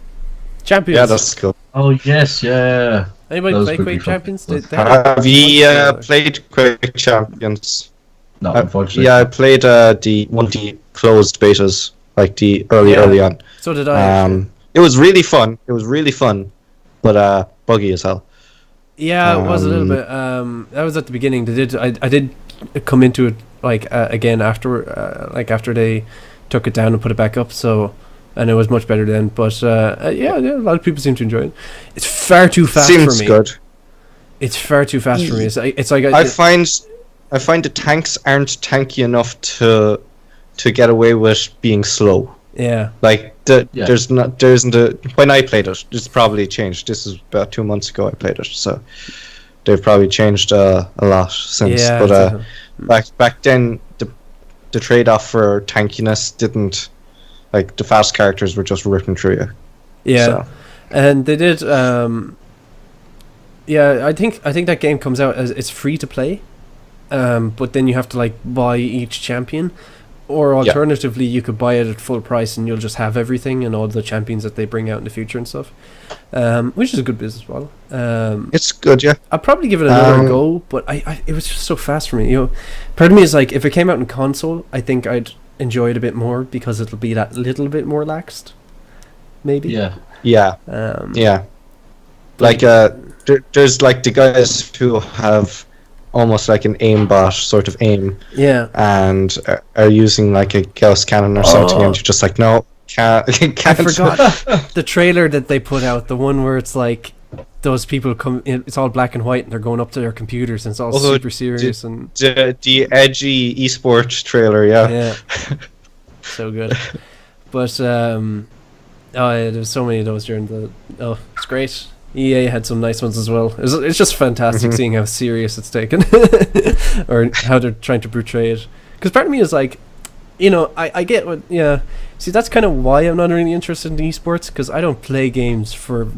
Champions. Yeah, that's cool. Oh yes, yeah. Anybody play Quake Champions? Have you played Quake Champions? No, unfortunately. Yeah, I played one of the closed betas, like the early on. So did I. It was really fun. But buggy as hell. Yeah, it was a little bit. That was at the beginning. I did come into it like again after they took it down and put it back up. So. And it was much better then, but yeah, a lot of people seem to enjoy it. It's far too fast for me. Seems good. It's far too fast for me. It's like I find the tanks aren't tanky enough to get away with being slow. Yeah. Like there isn't when I played it. It's probably changed. This is about 2 months ago I played it, so they've probably changed a lot since. Yeah, but back then the trade-off for tankiness didn't. Like the fast characters were just ripping through you. Yeah, so. And they did. Yeah, I think that game comes out as it's free to play, but then you have to like buy each champion, or alternatively you could buy it at full price and you'll just have everything and all the champions that they bring out in the future and stuff, which is a good business model. It's good, yeah. I'll probably give it another go, but it was just so fast for me. Part of me is like, if it came out in console, I think I'd enjoy it a bit more because it'll be that little bit more laxed, maybe. Yeah. Like there's like the guys who have almost like an aimbot sort of aim. Yeah. And are using like a Gauss cannon or something, and you're just like, no, can't. I forgot the trailer that they put out, the one where it's like those people come in, it's all black and white and they're going up to their computers and it's all super serious and the edgy esport trailer. Yeah. So good. But there's so many of those during it's great. EA had some nice ones as well. It's just fantastic seeing how serious it's taken or how they're trying to portray it, because part of me is like, I get what, see, that's kind of why I'm not really interested in esports, because I don't play games for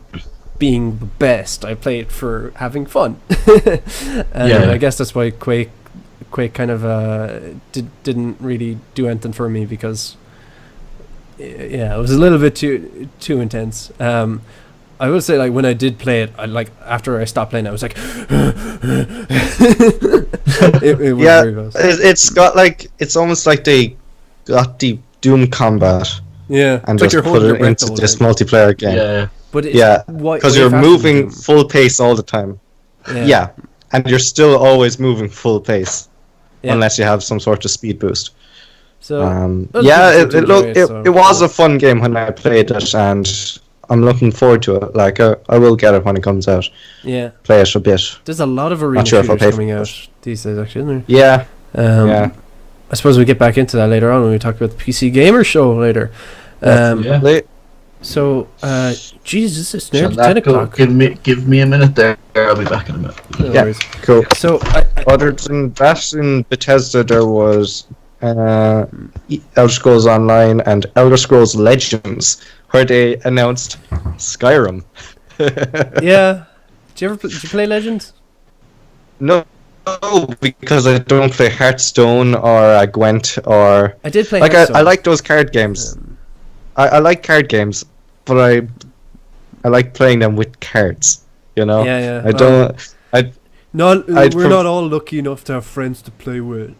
being the best. I play it for having fun. And I guess that's why Quake kind of didn't really do anything for me, because it was a little bit too intense. I will say, like, when I did play it, after I stopped playing, I was like, it was very fast. It's got like, it's almost like they got the Doom combat, and just put it into this multiplayer game. Yeah, but because you're moving full pace all the time. Yeah, and you're still always moving full pace, unless you have some sort of speed boost. So it was a fun game when I played it, and I'm looking forward to it. Like I will get it when it comes out. Yeah. Play it a bit. There's a lot of arena Not sure if I'll shooters pay coming for out these days, actually, isn't Yeah. there? Yeah. I suppose we'll get back into that later on when we talk about the PC Gamer Show later. So, Jesus, it's nearly 10 o'clock. Give me a minute there. I'll be back in a minute. No Yeah, worries. cool. So, Other than that, in Bethesda, there was Elder Scrolls Online and Elder Scrolls Legends, where they announced Skyrim. yeah. Did you play Legends? No, because I don't play Hearthstone or Gwent or... I did play like Hearthstone. I like those card games. I like card games, but I like playing them with cards. You know. Yeah. I don't. We're not all lucky enough to have friends to play with.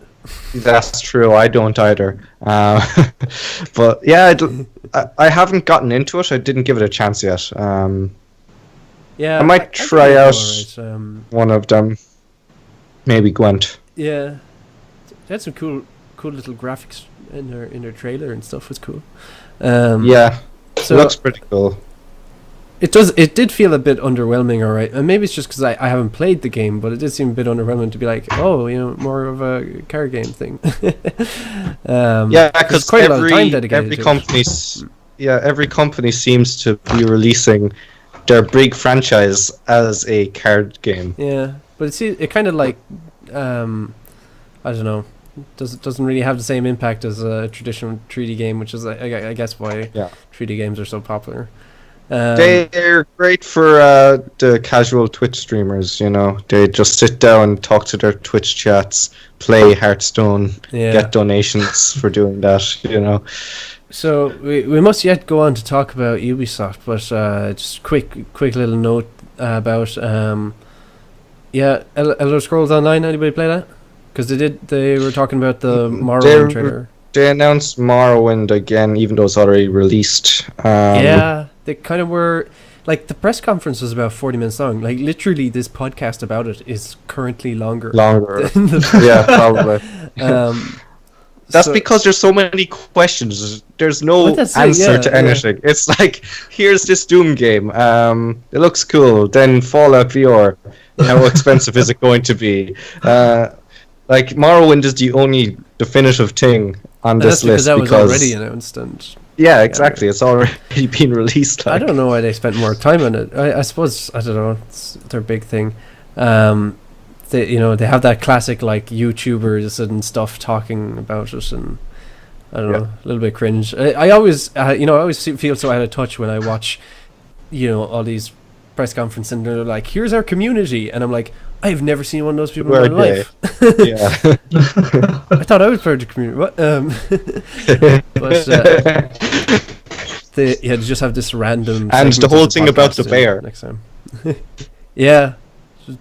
That's true. I don't either. But yeah, I haven't gotten into it. I didn't give it a chance yet. Yeah, I might try out right. one of them. Maybe Gwent. Yeah, they had some cool little graphics in their trailer and stuff. Was cool. Yeah, so it looks pretty cool. It did feel a bit underwhelming, alright, and maybe it's just because I haven't played the game, but it did seem a bit underwhelming to be like, oh, more of a card game thing. Yeah, because quite a lot of time dedicated every company seems to be releasing their big franchise as a card game. Yeah, but it kind of like, I don't know, doesn't really have the same impact as a traditional 3D game, which is I guess why 3D games are so popular. They're great for the casual Twitch streamers, They just sit down, talk to their Twitch chats, play Hearthstone, get donations for doing that, So we must yet go on to talk about Ubisoft, but just quick little note about Elder Scrolls Online. Anybody play that? Because they were talking about the Morrowind trailer. They announced Morrowind again, even though it's already released. They kind of were, like, the press conference was about 40 minutes long. Like, literally, this podcast about it is currently longer. Yeah, probably. That's because there's so many questions. There's no answer to anything. It's like, here's this Doom game. It looks cool. Then Fallout VR. How expensive is it going to be? Like, Morrowind is the only definitive thing on this list. That was already announced. Yeah, exactly. It's already been released. I don't know why they spent more time on it. I suppose, I don't know, it's their big thing. They have that classic, like, YouTubers and stuff talking about it, and I don't know, a little bit cringe. I always feel so out of touch when I watch, all these press conferences and they're like, here's our community, and I'm like, I've never seen one of those people in my life. Yeah. I thought I was part of the community. But they just have this random. And the whole thing about the bear. Next time. Yeah. A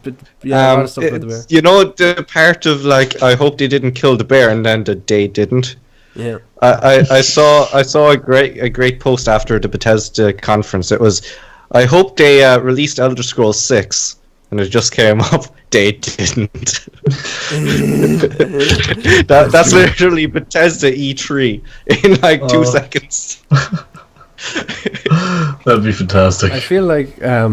lot of stuff about the bear. The part of, like, I hope they didn't kill the bear, and then they didn't. Yeah. I saw a great post after the Bethesda conference. It was, I hope they released Elder Scrolls 6. And it just came up, they didn't. That's literally Bethesda E3 in like 2 seconds. That'd be fantastic. I feel like I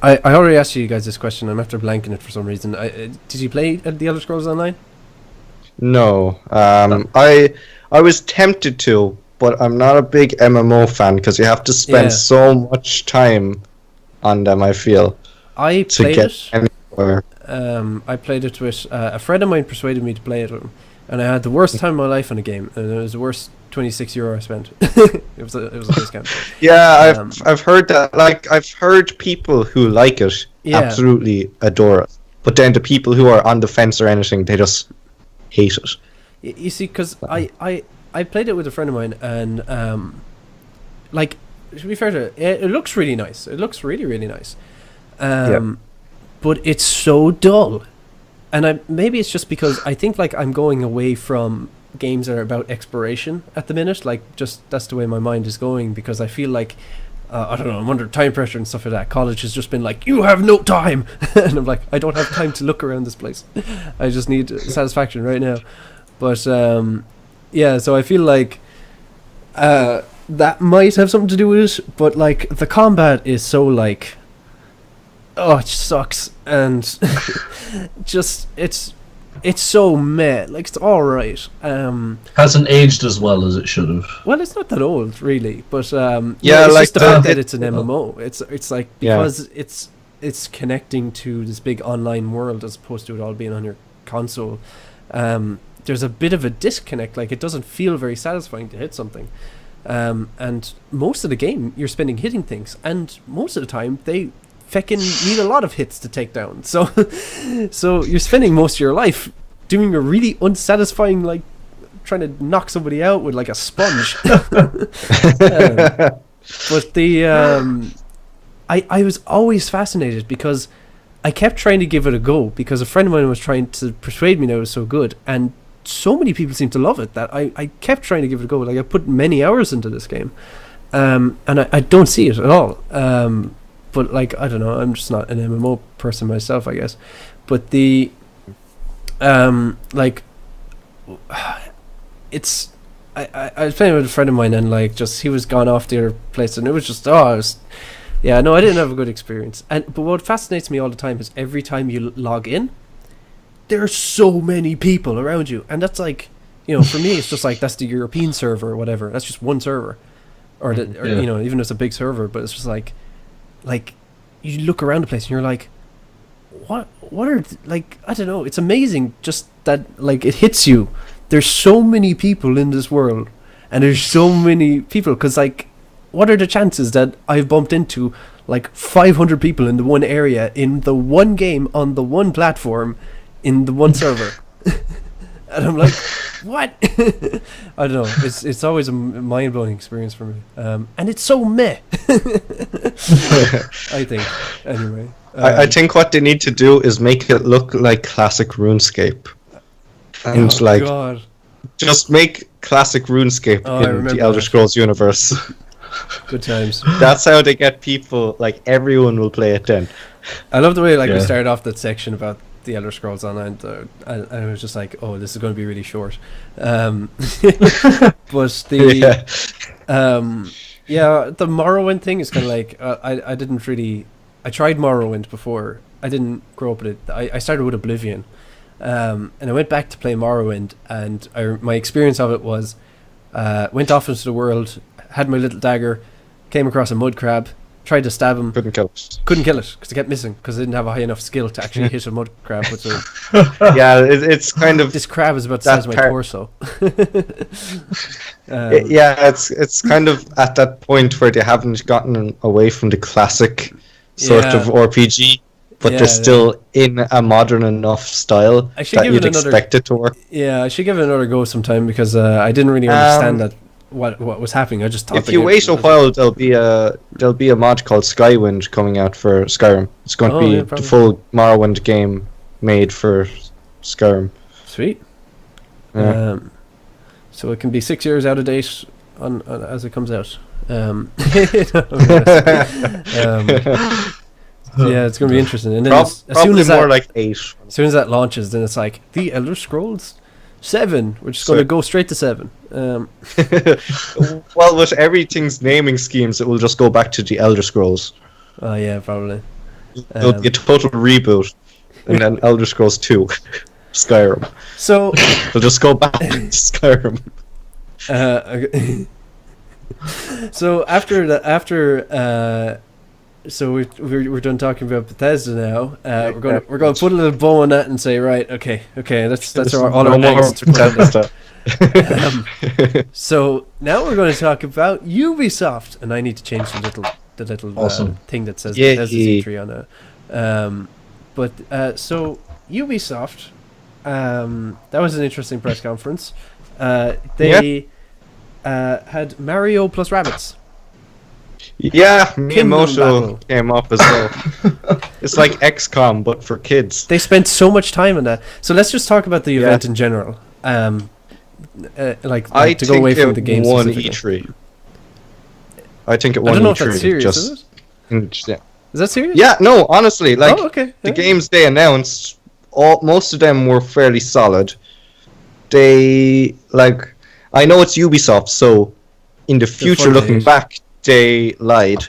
already asked you guys this question. I'm after blanking it for some reason. Did you play the Elder Scrolls Online? No. I was tempted to, but I'm not a big MMO fan because you have to spend so much time on them, I feel. I played it. Anywhere. I played it with a friend of mine persuaded me to play it with him, and I had the worst time of my life on a game, and it was the worst €26 I spent. it was a discount. Yeah, I've heard that. Like, I've heard people who like it absolutely adore it, but then the people who are on the fence or anything, they just hate it. You see, because I played it with a friend of mine, and like, to be fair to it, it looks really nice. It looks really, really nice. But it's so dull. And maybe it's just because I think, like, I'm going away from games that are about exploration at the minute. Like, just that's the way my mind is going, because I feel like, I don't know, I'm under time pressure and stuff like that. College has just been like, you have no time. And I'm like, I don't have time to look around this place. I just need satisfaction right now. But, so I feel like, that might have something to do with it, but like the combat is so like, oh, it sucks, and just it's so meh. Like it's all right. Hasn't aged as well as it should have. Well, it's not that old, really, but Yeah, it's like just the fact that it's an MMO. It's like because it's connecting to this big online world as opposed to it all being on your console. There's a bit of a disconnect. Like it doesn't feel very satisfying to hit something. And most of the game you're spending hitting things, and most of the time they feckin' need a lot of hits to take down. So so you're spending most of your life doing a really unsatisfying, like trying to knock somebody out with like a sponge. But the I was always fascinated because I kept trying to give it a go because a friend of mine was trying to persuade me that it was so good, and so many people seem to love it that I kept trying to give it a go. Like I put many hours into this game, and I don't see it at all. But like I don't know, I'm just not an MMO person myself, I guess. But the like it's I was playing with a friend of mine, and like just he was gone off the other place, and it was just yeah, no, I didn't have a good experience. But what fascinates me all the time is every time you log in, there are so many people around you, and that's like, you know, for me it's just like that's the European server or whatever. That's just one server, or you know, even if it's a big server, but it's just like you look around the place and you're like, what are like, I don't know. It's amazing just that like it hits you. There's so many people in this world, and there's so many people because like, what are the chances that I've bumped into like 500 people in the one area in the one game on the one platform in the one server? And I'm like, what? I don't know. It's always a mind-blowing experience for me, and it's so meh. I think anyway. I think what they need to do is make it look like classic RuneScape, and God. just make classic RuneScape in the Elder Scrolls universe. Good times. That's how they get people. Like everyone will play it then. I love the way we started off that section about the Elder Scrolls Online. I was just like, oh, this is going to be really short. But the the Morrowind thing is kind of like I didn't really. I tried Morrowind before. I didn't grow up with it. I started with Oblivion, and I went back to play Morrowind, and my experience of it was went off into the world, had my little dagger, came across a mud crab, tried to stab him. Couldn't kill it because it kept missing because I didn't have a high enough skill to actually hit a mud crab. Yeah, it's kind of this crab is about the size of my torso. It's kind of at that point where they haven't gotten away from the classic sort of RPG, but they're still in a modern enough style that you'd expect it to work. Yeah, I should give it another go sometime because I didn't really understand that what was happening. I just thought if you wait a while, there'll be a mod called Skywind coming out for Skyrim. It's going to be the full Morrowind game made for Skyrim. Sweet. Yeah. So it can be 6 years out of date on as it comes out. Yeah, it's going to be interesting. And then as soon as more like 8. As soon as that launches, then it's like the Elder Scrolls 7, which is going to go straight to 7. Well, with everything's naming schemes, it will just go back to the Elder Scrolls. Oh yeah, probably. It'll be a total reboot, and then Elder Scrolls 2, Skyrim. So they'll just go back to Skyrim. Okay. So so we're done talking about Bethesda now. We're going to put a little bow on that and say, right, okay, that's all our next. So now we're going to talk about Ubisoft, and I need to change the little awesome. Thing that says Bethesda C3 on it. So Ubisoft, that was an interesting press conference. They had Mario plus rabbits. Yeah, Miyamoto came up as well. It's like XCOM, but for kids. They spent so much time on that. So let's just talk about the event in general. To go away from the game specifically. E3. I think it won E3. I don't know if that's serious, is it? Yeah. Is that serious? Yeah, no, honestly, the games they announced, most of them were fairly solid. I know it's Ubisoft, so in the future, fun looking days. back, they lied.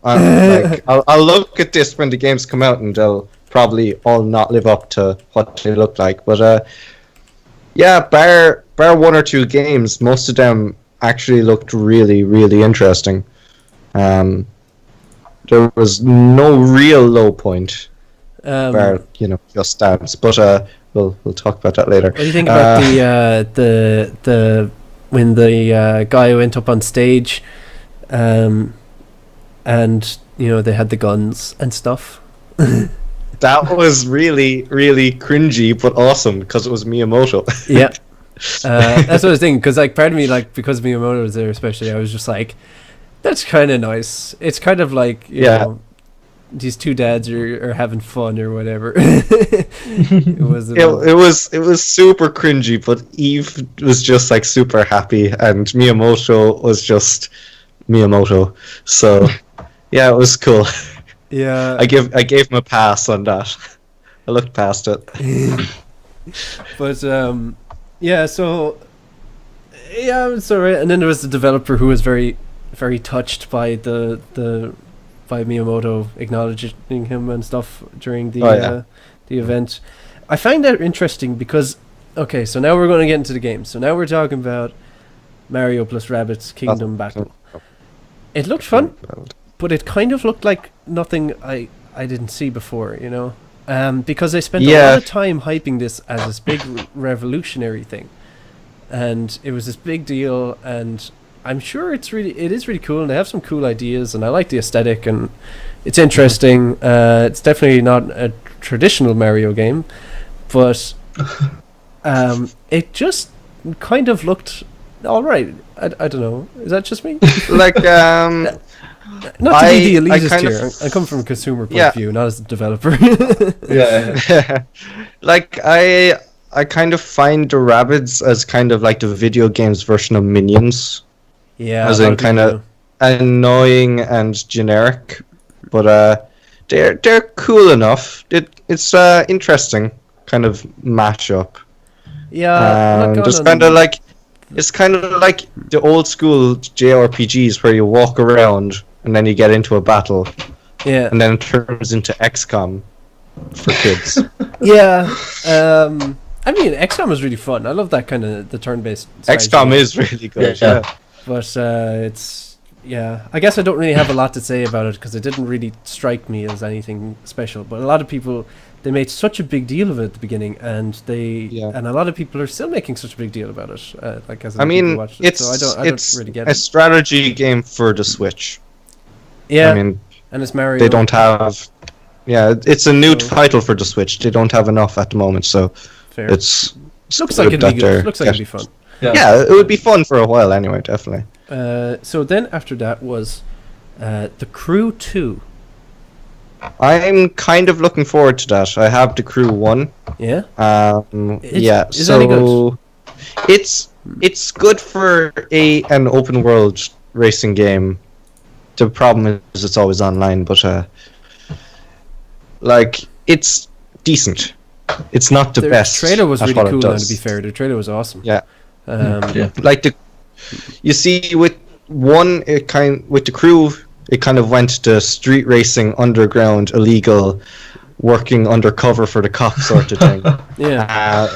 Like, I'll look at this when the games come out, and they'll probably all not live up to what they look like. But yeah, bar one or two games, most of them actually looked really, really interesting. There was no real low point, bar Just Dance. But we'll talk about that later. What do you think about the when the guy went up on stage, and they had the guns and stuff? That was really, really cringy, but awesome because it was Miyamoto. Yeah, that's what I was thinking. Because like part of me, like because Miyamoto was there, especially, I was just like, that's kind of nice. It's kind of like you know, these two dads are having fun or whatever. It was super cringy, but Eve was just like super happy, and Miyamoto was just Miyamoto. So yeah, it was cool. Yeah, I gave him a pass on that. I looked past it. But yeah, so yeah, it's alright. And then there was the developer who was very, very touched by by Miyamoto acknowledging him and stuff during the event. I find that interesting because okay, so now we're going to get into the game. So now we're talking about Mario plus Rabbids Kingdom Battle. It looked fun, but it kind of looked like nothing I didn't see before, because they spent a lot of time hyping this as this big revolutionary thing, and it was this big deal, and I'm sure it is really cool, and they have some cool ideas, and I like the aesthetic, and it's interesting. It's definitely not a traditional Mario game, but it just kind of looked all right. I don't know. Is that just me? Like not to be the elitist here. I come from a consumer point of view, not as a developer. Like I kind of find the Rabbids as kind of like the video games version of Minions. Yeah, as in kind of annoying and generic, but they're cool enough. It's interesting kind of mashup. Yeah, just kind of like it's kind of like the old school JRPGs where you walk around and then you get into a battle. Yeah, and then it turns into XCOM for kids. Yeah, I mean XCOM was really fun. I love that kind of the turn-based. XCOM is really good. Yeah. But it's I guess I don't really have a lot to say about it because it didn't really strike me as anything special. But a lot of people, they made such a big deal of it at the beginning, and and a lot of people are still making such a big deal about it. Like as it's so I don't really get a it. strategy game for the Switch. Yeah, I mean, and it's Mario. They don't have. Yeah, it's a new title for the Switch. They don't have enough at the moment, so fair. It's looks like it'd be good. Looks like it'd be fun. Yeah, it would be fun for a while anyway, definitely. So then after that was The Crew 2. I'm kind of looking forward to that. I have The Crew 1. Yeah? Is any good? It's good for an open world racing game. The problem is it's always online, but it's decent. It's not the best. The trailer was really cool, now, to be fair. The trailer was awesome. Yeah. Like you see with one, with The Crew, it kind of went to street racing, underground, illegal, working undercover for the cops sort of thing. Yeah.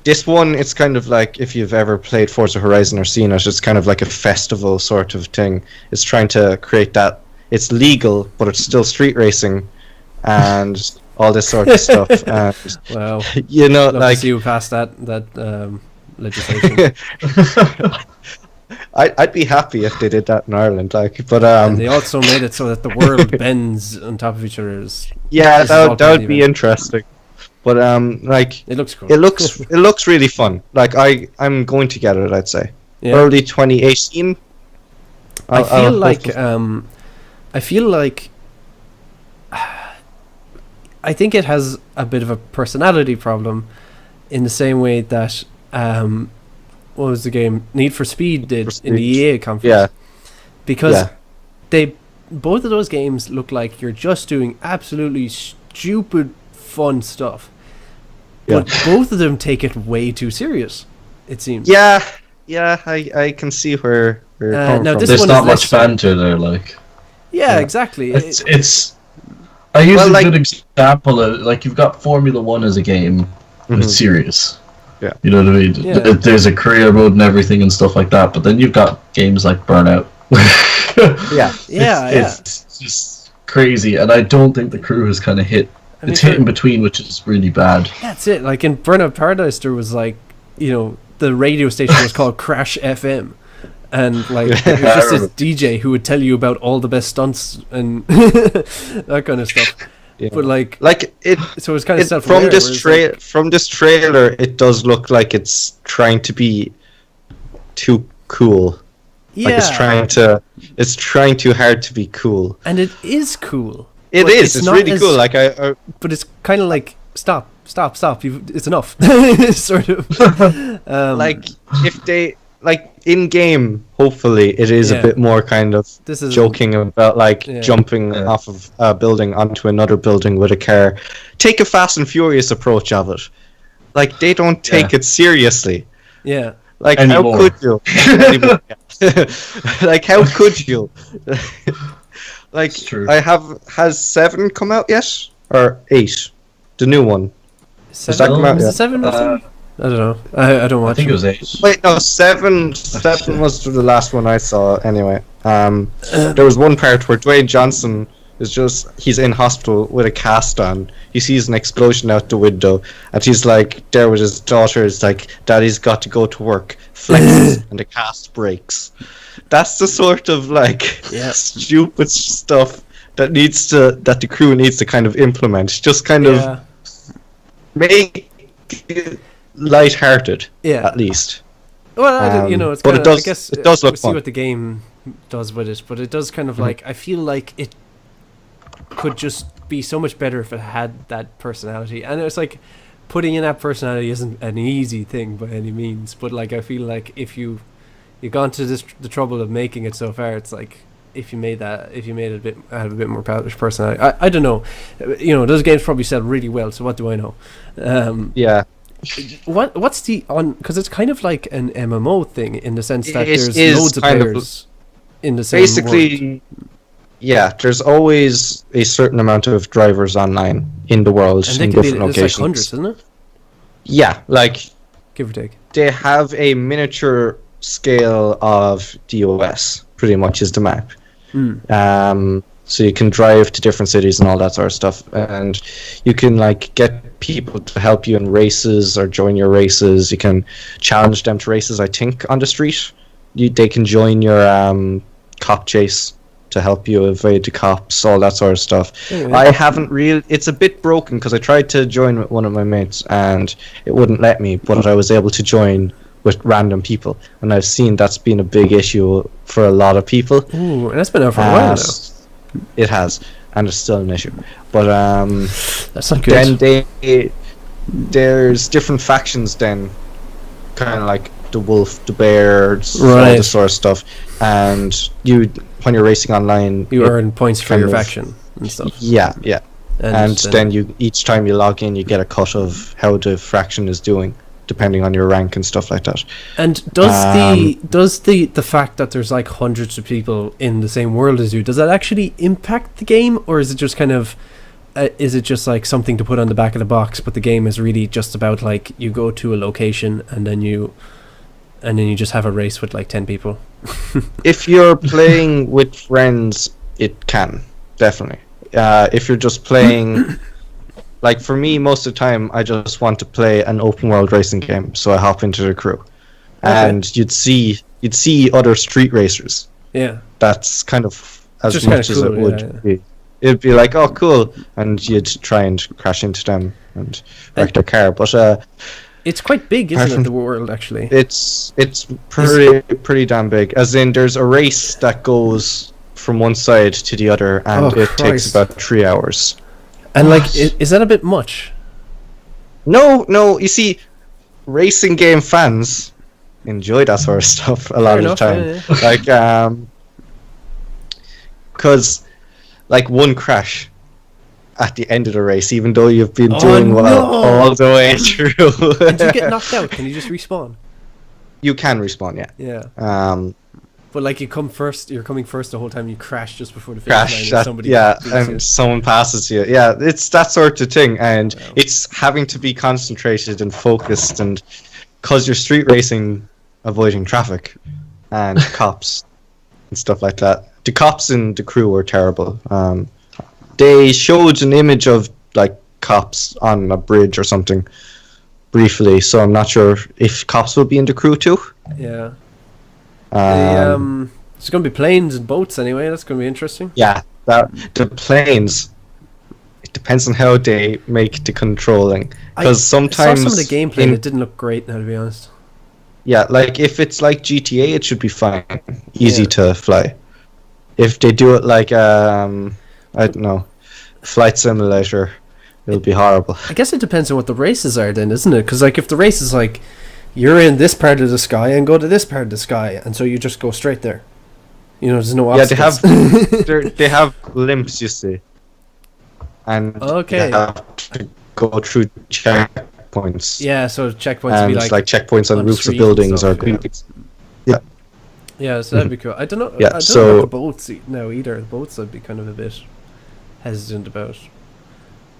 This one, it's kind of like, if you've ever played Forza Horizon or seen it, it's kind of like a festival sort of thing. It's trying to create that. It's legal, but it's still street racing, and all this sort of stuff. Wow. Like, to see you pass that legislation. I'd be happy if they did that in Ireland, but and they also made it so that the world bends on top of each other's. Yeah, that would be interesting. But it looks cool. It looks really fun. Like I'm going to get it, I'd say. Yeah. Early 2018. I feel like I think it has a bit of a personality problem, in the same way that what was the game Need for Speed did in the EA conference. Yeah. Because both of those games look like you're just doing absolutely stupid fun stuff. But both of them take it way too serious, it seems. Yeah, yeah, I can see where you're coming now from. this There's one not is much less so. banter there, like. Yeah, Yeah. exactly. It's I use Well, a like- good example of, like, you've got Formula 1 as a game, and Mhm. it's serious. Yeah. You know what I mean? Yeah. There's a career mode and everything and stuff like that, but then you've got games like Burnout. Yeah. It's just crazy, and I don't think the crew has kind of hit. I mean, It's hit in between, which is really bad. That's it. Like in Burnout Paradise, there was like, the radio station was called Crash FM, and like it was just this DJ who would tell you about all the best stunts and that kind of stuff. Yeah. But like it so it's kind of self from this trailer, it does look like it's trying to be too cool. yeah, Like it's trying too hard to be cool. and it is cool. It But is. It's not really as- cool. Like I But it's kind of like stop. It's enough, sort of. like if they like in game. Hopefully, it is Yeah. a bit more kind of This is joking about like Yeah. jumping off of a building onto another building with a car. Take a Fast and Furious approach of it. Like they don't take it seriously. Yeah, Like Anymore. how could you? Anymore, yeah. Like how could you? Like It's true. has 7 come out yet or 8? The new one. seven. that come out Was yet? it 7 or something? I don't know. I don't watch. I think it was 8. Wait, no, 7. 7 was the last one I saw. Anyway, there was one part where Dwayne Johnson he's in hospital with a cast on. He sees an explosion out the window, and he's like there with his daughter. It's like, Daddy's got to go to work. Flexes, and the cast breaks. That's the sort of like Yeah. stupid stuff that the crew needs to kind of implement. Just kind Yeah. of make it light-hearted, Yeah. at least. Well, it's but kind it of. does- I guess it does look we'll see fun. what the game does with it, but it does kind of like. I feel like it could just be so much better if it had that personality, and it's like putting in that personality isn't an easy thing by any means. But like, I feel like if you've gone to the trouble of making it so far, it's like if you made it a bit more personality. I don't know. Those games probably sell really well. So what do I know? Yeah. What's the on? Because it's kind of like an MMO thing in the sense that It there's is loads of kind of- players in the same world. Basically, yeah, there's always a certain amount of drivers online in the world And they in can be different it's locations. like hundreds, isn't it? Yeah, like Give or take. they have a miniature scale of DOS, pretty much is the map. So you can drive to different cities and all that sort of stuff, and you can like get people to help you in races or join your races. You can challenge them to races, I think, on the street. They can join your cop chase to help you evade the cops, all that sort of stuff. Yeah. I haven't really. It's a bit broken because I tried to join with one of my mates and it wouldn't let me, but I was able to join with random people, and I've seen that's been a big issue for a lot of people. Ooh, and that's been out for a while now. It has, and it's still an issue. But That's not good. then there's different factions then, kind of like the wolf, the bears, all Right. this sort of stuff. And when you're racing online, You it earn points for kind your of- faction and stuff. Yeah, yeah. And then each time you log in, you get a cut of how the faction is doing, depending on your rank and stuff like that. And does the fact that there's like hundreds of people in the same world as you, does that actually impact the game, or is it just kind of is it just like something to put on the back of the box, but the game is really just about like you go to a location and then you just have a race with like 10 people? If you're playing with friends, it can, definitely. If you're just playing, like for me, most of the time, I just want to play an open world racing game, so I hop into the crew, and you'd see other street racers. Yeah. That's kind of as Just much kinda as cool, it would yeah, yeah. be. It'd be like, oh, cool, and you'd try and crash into them and wreck their car. But It's quite big, Apart isn't from- it, the world actually? it's pretty damn big. As in, there's a race that goes from one side to the other, and Oh, it takes Christ. about 3 hours. And like is that a bit much? No, you see, racing game fans enjoy that sort of stuff a lot of the time. Like, because, like, one crash at the end of the race, even though you've been doing well no. all the way through. And do you get knocked out? Can you just respawn? You can respawn, yeah. Yeah. But like you're coming first the whole time. You crash just before the finish line. And somebody beats you. Someone passes you. Yeah, it's that sort of thing, and it's having to be concentrated and focused, and because you're street racing, avoiding traffic and cops and stuff like that. The cops in the crew were terrible. They showed an image of like cops on a bridge or something briefly, so I'm not sure if cops will be in the crew too. Yeah. There's going to be planes and boats anyway. That's going to be interesting. Yeah, the planes. It depends on how they make the controlling. Because sometimes I saw some of the gameplay and it didn't look great. Now, to be honest. Yeah, like if it's like GTA, it should be fine, easy to fly. If they do it like I don't know, Flight Simulator, it'll be horrible. I guess it depends on what the races are, then, isn't it? Because like if the race is like, you're in this part of the sky and go to this part of the sky, and so you just go straight there. You know, there's no obstacles. Yeah, they have limps, you see, and they have to go through checkpoints. Yeah, so checkpoints and would be like checkpoints on roofs of buildings or buildings. Yeah, so that'd be cool. I don't know. Yeah, I don't know about the boats now either. The boats I'd be kind of a bit hesitant about.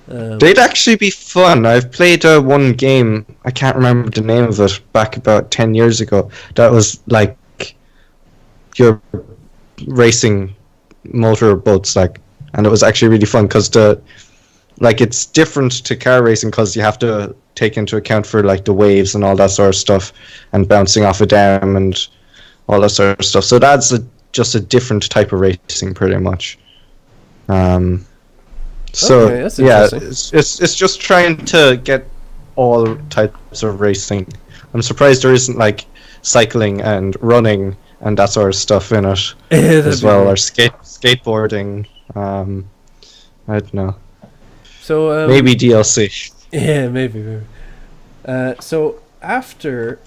They'd actually be fun. I've played one game, I can't remember the name of it, back about 10 years ago. That was like you're racing motor boats, like, and it was actually really fun because it's different to car racing because you have to take into account for like the waves and all that sort of stuff and bouncing off a dam and all that sort of stuff. So that's just a different type of racing, pretty much. So okay, yeah, it's just trying to get all types of racing. I'm surprised there isn't like cycling and running and that sort of stuff in it as well, or skateboarding. I don't know. So maybe DLC. Yeah, maybe. So after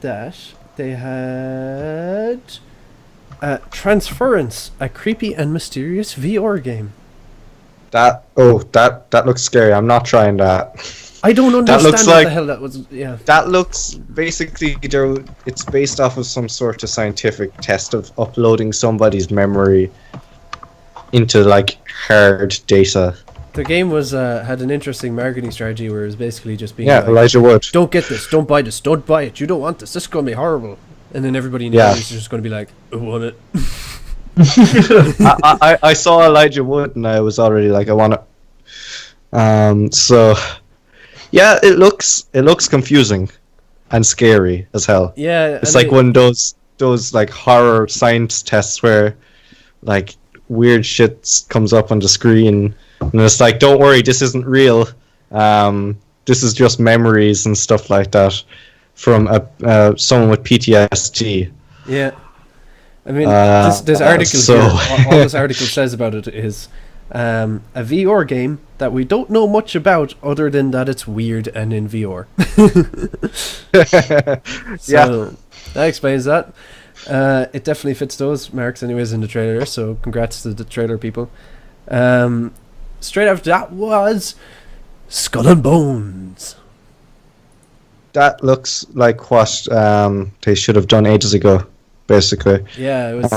that, they had Transference, a creepy and mysterious VR game. That looks scary. I'm not trying that. I don't understand what the hell that was. Yeah. That looks basically it's based off of some sort of scientific test of uploading somebody's memory into like hard data. The game was had an interesting marketing strategy where it was basically just being like, Elijah Wood. Don't get this, don't buy this, don't buy it, you don't want this is going to be horrible. And then everybody in the audience is just going to be like, I want it. I saw Elijah Wood and I was already like, I want it. So yeah, it looks confusing and scary as hell. Yeah, it's like one of those like horror science tests where like weird shit comes up on the screen and it's like, don't worry, this isn't real. This is just memories and stuff like that from someone with PTSD. Yeah. I mean, this article here, all this article says about it is a VR game that we don't know much about other than that it's weird and in VR. So that explains that. It definitely fits those marks anyways in the trailer, so congrats to the trailer people. Straight after that was Skull and Bones. That looks like what they should have done ages ago. Basically, yeah, it was the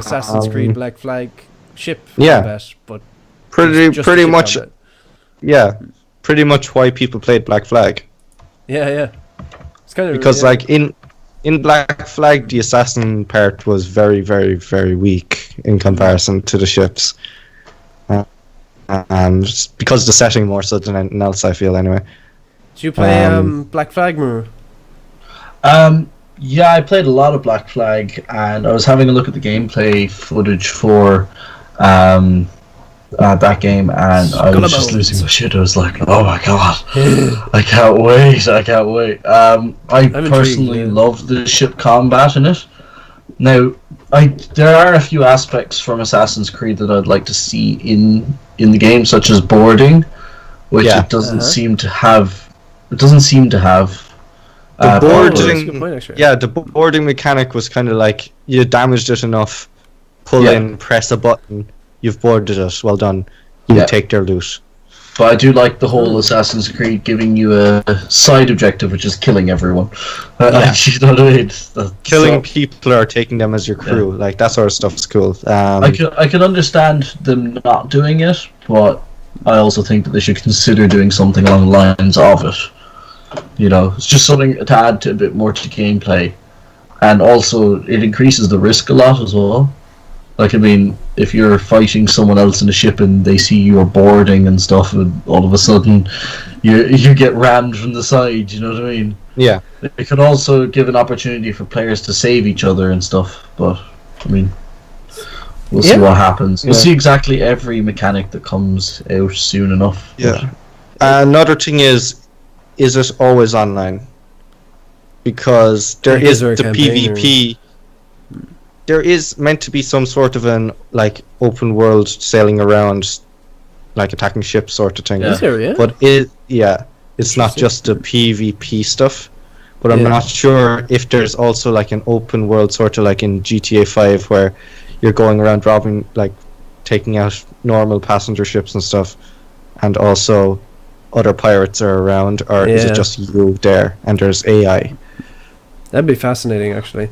Assassin's Creed Black Flag ship combat, but pretty much, yeah, pretty much why people played Black Flag. Yeah, it's kind of because like in Black Flag, the assassin part was very, very, very weak in comparison to the ships, because the setting more so than anything else, I feel anyway. Did you play Black Flag, Muru? Yeah, I played a lot of Black Flag, and I was having a look at the gameplay footage for that game, and I was just losing my shit. I was like, oh my god, I can't wait. I personally love the ship combat in it. Now, there are a few aspects from Assassin's Creed that I'd like to see in the game, such as boarding, which it doesn't seem to have. It doesn't seem to have. The boarding, the boarding mechanic was kind of like you damaged it enough, pull in, press a button, you've boarded it. Well done. You take their loot. But I do like the whole Assassin's Creed giving you a side objective, which is killing everyone. You know what I mean? Killing people or taking them as your crew, like that sort of stuff is cool. I can understand them not doing it, but I also think that they should consider doing something along the lines of it. You know, it's just something to add to a bit more to gameplay, and also it increases the risk a lot as well. Like, I mean, if you're fighting someone else in a ship and they see you're boarding and stuff, and all of a sudden you get rammed from the side, you know what I mean? Yeah. It could also give an opportunity for players to save each other and stuff, but, I mean, we'll see what happens. We'll see exactly every mechanic that comes out soon enough. Yeah. Another thing is it always online? Because there is the PvP... There is meant to be some sort of an like open world sailing around, like attacking ships sort of thing. Is there, yeah? But it's not just the PvP stuff. But I'm not sure if there's also like an open world sort of like in GTA 5 where you're going around robbing, like taking out normal passenger ships and stuff, and also other pirates are around, or is it just you there and there's AI? That'd be fascinating, actually.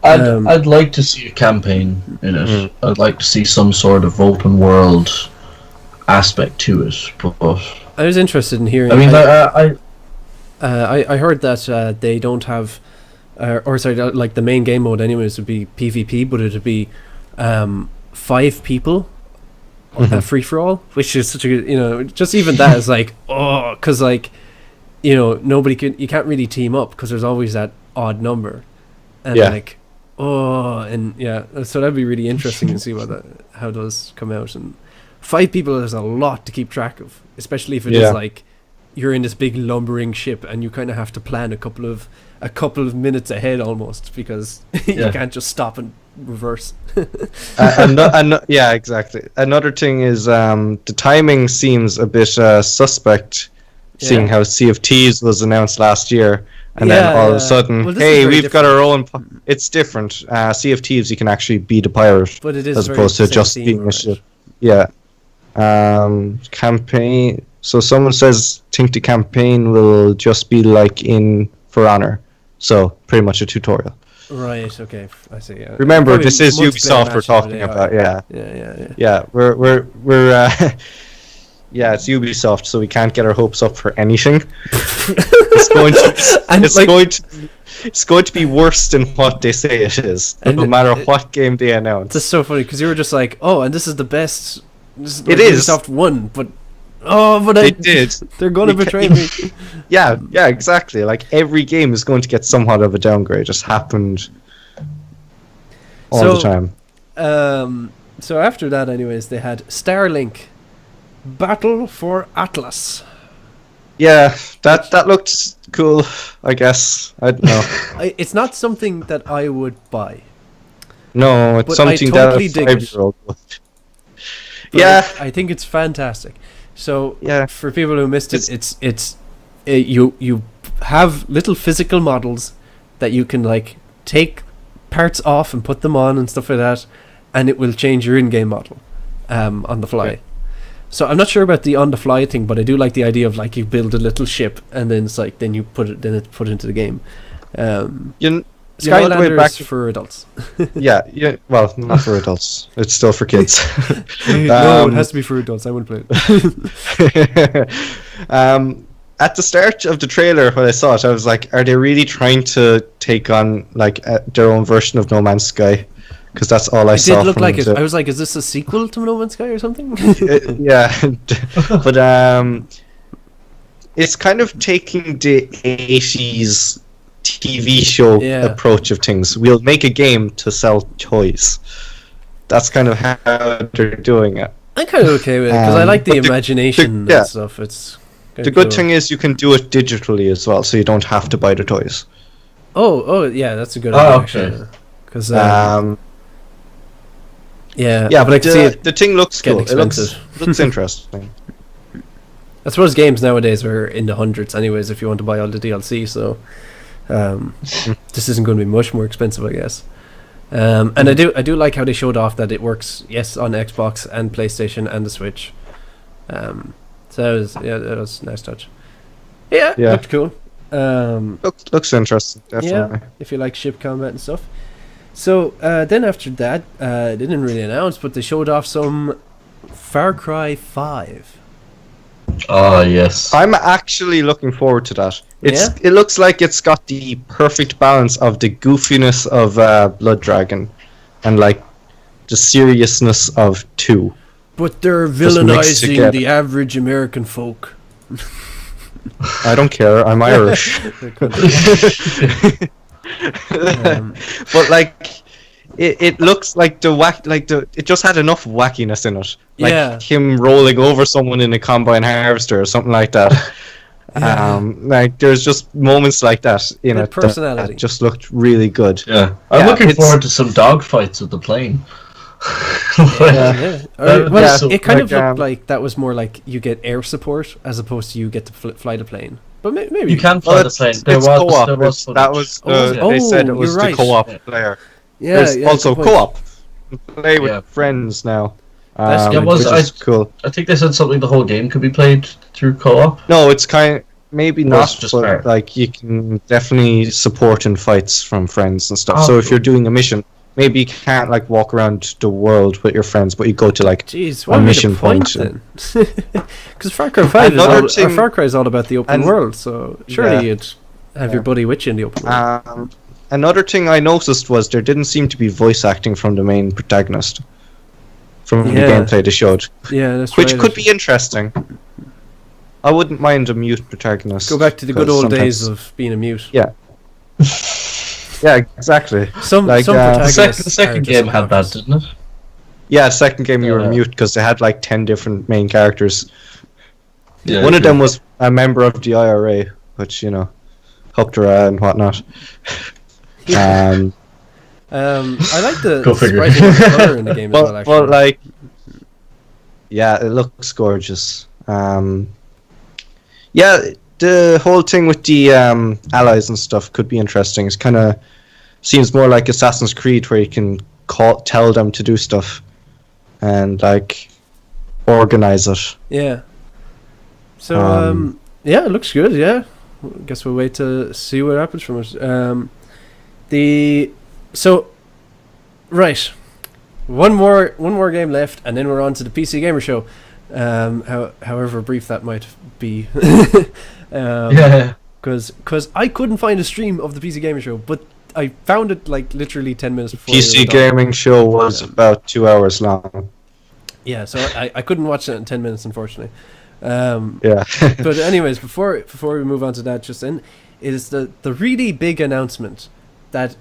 I'd like to see a campaign in it. I'd like to see some sort of open world aspect to it. But I was interested in hearing. I mean, I heard that they don't have, like the main game mode anyways would be PvP, but it'd be 5 people free for all, which is such a just even that is like because like you can't really team up because there's always that odd number, and so that'd be really interesting to see how those come out. And 5 people is a lot to keep track of, especially if it is like you're in this big lumbering ship and you kind of have to plan a couple of minutes ahead almost, because you can't just stop and reverse. Yeah, exactly. Another thing is the timing seems a bit suspect, seeing how Sea of Thieves was announced last year. And then all of a sudden, we've got our own... It's different. Sea of Thieves, you can actually be the pirate, but it is as opposed to just being a ship. Yeah. Campaign... So someone says, think the campaign will just be like in For Honor. So, pretty much a tutorial. Right, okay. I see, yeah. Remember, this is Ubisoft we're talking about, Yeah, we're yeah, it's Ubisoft, so we can't get our hopes up for anything. It's going to be worse than what they say it is, no matter what game they announce. It's so funny because you were just like, and this is the best. It is Ubisoft won, but they did. They're going to betray me. Yeah, exactly. Like every game is going to get somewhat of a downgrade. It just happened all the time. So after that, anyways, they had Starlink. Battle for Atlas. Yeah, that looked cool, I guess. I don't know. It's not something that I would buy. No, it's something that a 5-year-old would. Yeah. I think it's fantastic. So, for people who missed it, you have little physical models that you can like take parts off and put them on and stuff like that, and it will change your in-game model on the fly. Okay. So I'm not sure about the on-the-fly thing, but I do like the idea of like you build a little ship and then it's like then it's put into the game. Skylanders for adults. yeah. Well, not for adults. It's still for kids. No, it has to be for adults. I wouldn't play it. At the start of the trailer, when I saw it, I was like, "Are they really trying to take on like their own version of No Man's Sky?" Because that's all I saw. It did look like it. I was like, is this a sequel to No Man's Sky or something? Yeah. But it's kind of taking the 80s TV show approach of things. We'll make a game to sell toys. That's kind of how they're doing it. I'm kind of okay with it, because I like the imagination and stuff. It's the good thing is you can do it digitally as well, so you don't have to buy the toys. Oh, yeah, that's a good idea, actually. Because... but I can see it. The thing looks cool. It looks interesting. I suppose games nowadays are in the hundreds, anyways. If you want to buy all the DLC, so this isn't going to be much more expensive, I guess. And I do like how they showed off that it works, on Xbox and PlayStation and the Switch. So that was a nice touch. Yeah, looked cool. Looks interesting, definitely. Yeah, if you like ship combat and stuff. So then after that, they didn't really announce, but they showed off some Far Cry 5. Oh, yes. I'm actually looking forward to that. It looks like it's got the perfect balance of the goofiness of Blood Dragon and like the seriousness of 2. But they're villainizing the average American folk. I don't care. I'm Irish. But like, it looks like it just had enough wackiness in it. Like him rolling over someone in a combine harvester or something like that. Like there's just moments like that in it that just looked really good. Yeah, I'm looking forward to some dogfights with the plane. It kind of looked like that was more like you get air support as opposed to you get to fly the plane. But maybe you can fly the plane. There was they said it was the co-op player. Yeah, there's also co-op. Play with friends now. Which is cool. I think they said something the whole game could be played through co-op. No, it's maybe not, but like you can definitely support in fights from friends and stuff. So if you're doing a mission, maybe you can't like walk around the world with your friends, but you go to like a mission point. Because Far Cry 5 Far Cry is all about the open world, so surely you'd have your buddy with you in the open world. Another thing I noticed was there didn't seem to be voice acting from the main protagonist from the gameplay they showed. Yeah, that's which could be interesting. I wouldn't mind a mute protagonist. Go back to the good old days of being a mute. Yeah. Yeah, exactly. The second game had that, didn't it? Yeah, second game you were mute because they had like 10 different main characters. Yeah, one of them was a member of the IRA, which helped her and whatnot. I like the sprite color in the game as well. Actually, well, like, yeah, it looks gorgeous. Yeah, the whole thing with the allies and stuff could be interesting. It's kind of seems more like Assassin's Creed, where you can tell them to do stuff and like organize it. Yeah. So it looks good. Yeah, guess we'll wait to see what happens from it. Right, one more game left, and then we're on to the PC Gamer Show. However brief that might be. Because I couldn't find a stream of the PC Gamer Show, but I found it like literally 10 minutes before. PC Gaming Show was about 2 hours long. Yeah, so I couldn't watch it in 10 minutes, unfortunately. Yeah. But anyways, before we move on to that, just in is the really big announcement that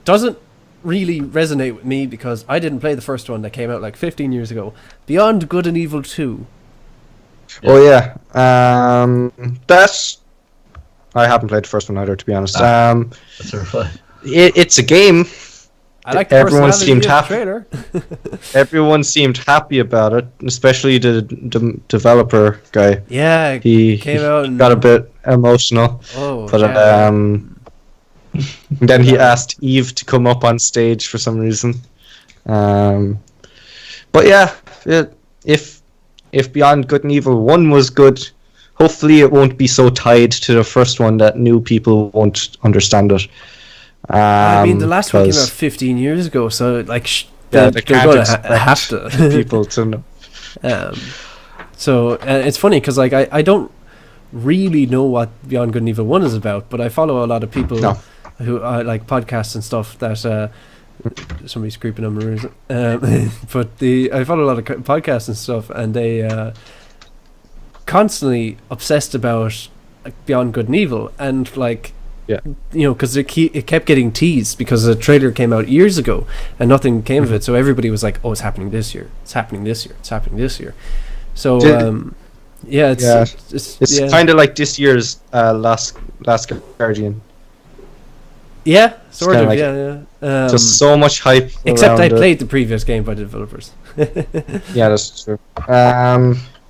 doesn't really resonate with me because I didn't play the first one that came out like 15 years ago. Beyond Good and Evil 2. Oh yeah, I haven't played the first one either, to be honest. That's right. It's a game. I like the everyone seemed happy. Everyone seemed happy about it, especially the developer guy. Yeah, he came out and got a bit emotional. Then he asked Eve to come up on stage for some reason. But yeah, if Beyond Good and Evil 1 was good, hopefully it won't be so tied to the first one that new people won't understand it. I mean, the last one came out 15 years ago, so like they're going to have to people to know. So it's funny because like I don't really know what Beyond Good and Evil 1 is about, but I follow a lot of people who like podcasts and stuff that somebody's creeping on Maru's. But I follow a lot of podcasts and stuff, and they constantly obsessed about like Beyond Good and Evil, and like because it kept getting teased because the trailer came out years ago and nothing came of it, so everybody was like, oh, it's happening this year, it's happening this year, it's happening this year. So it's kind of like this year's Last Guardian. Yeah, sort of, like, just so much hype. Except I played the previous game by the developers. Yeah, that's true.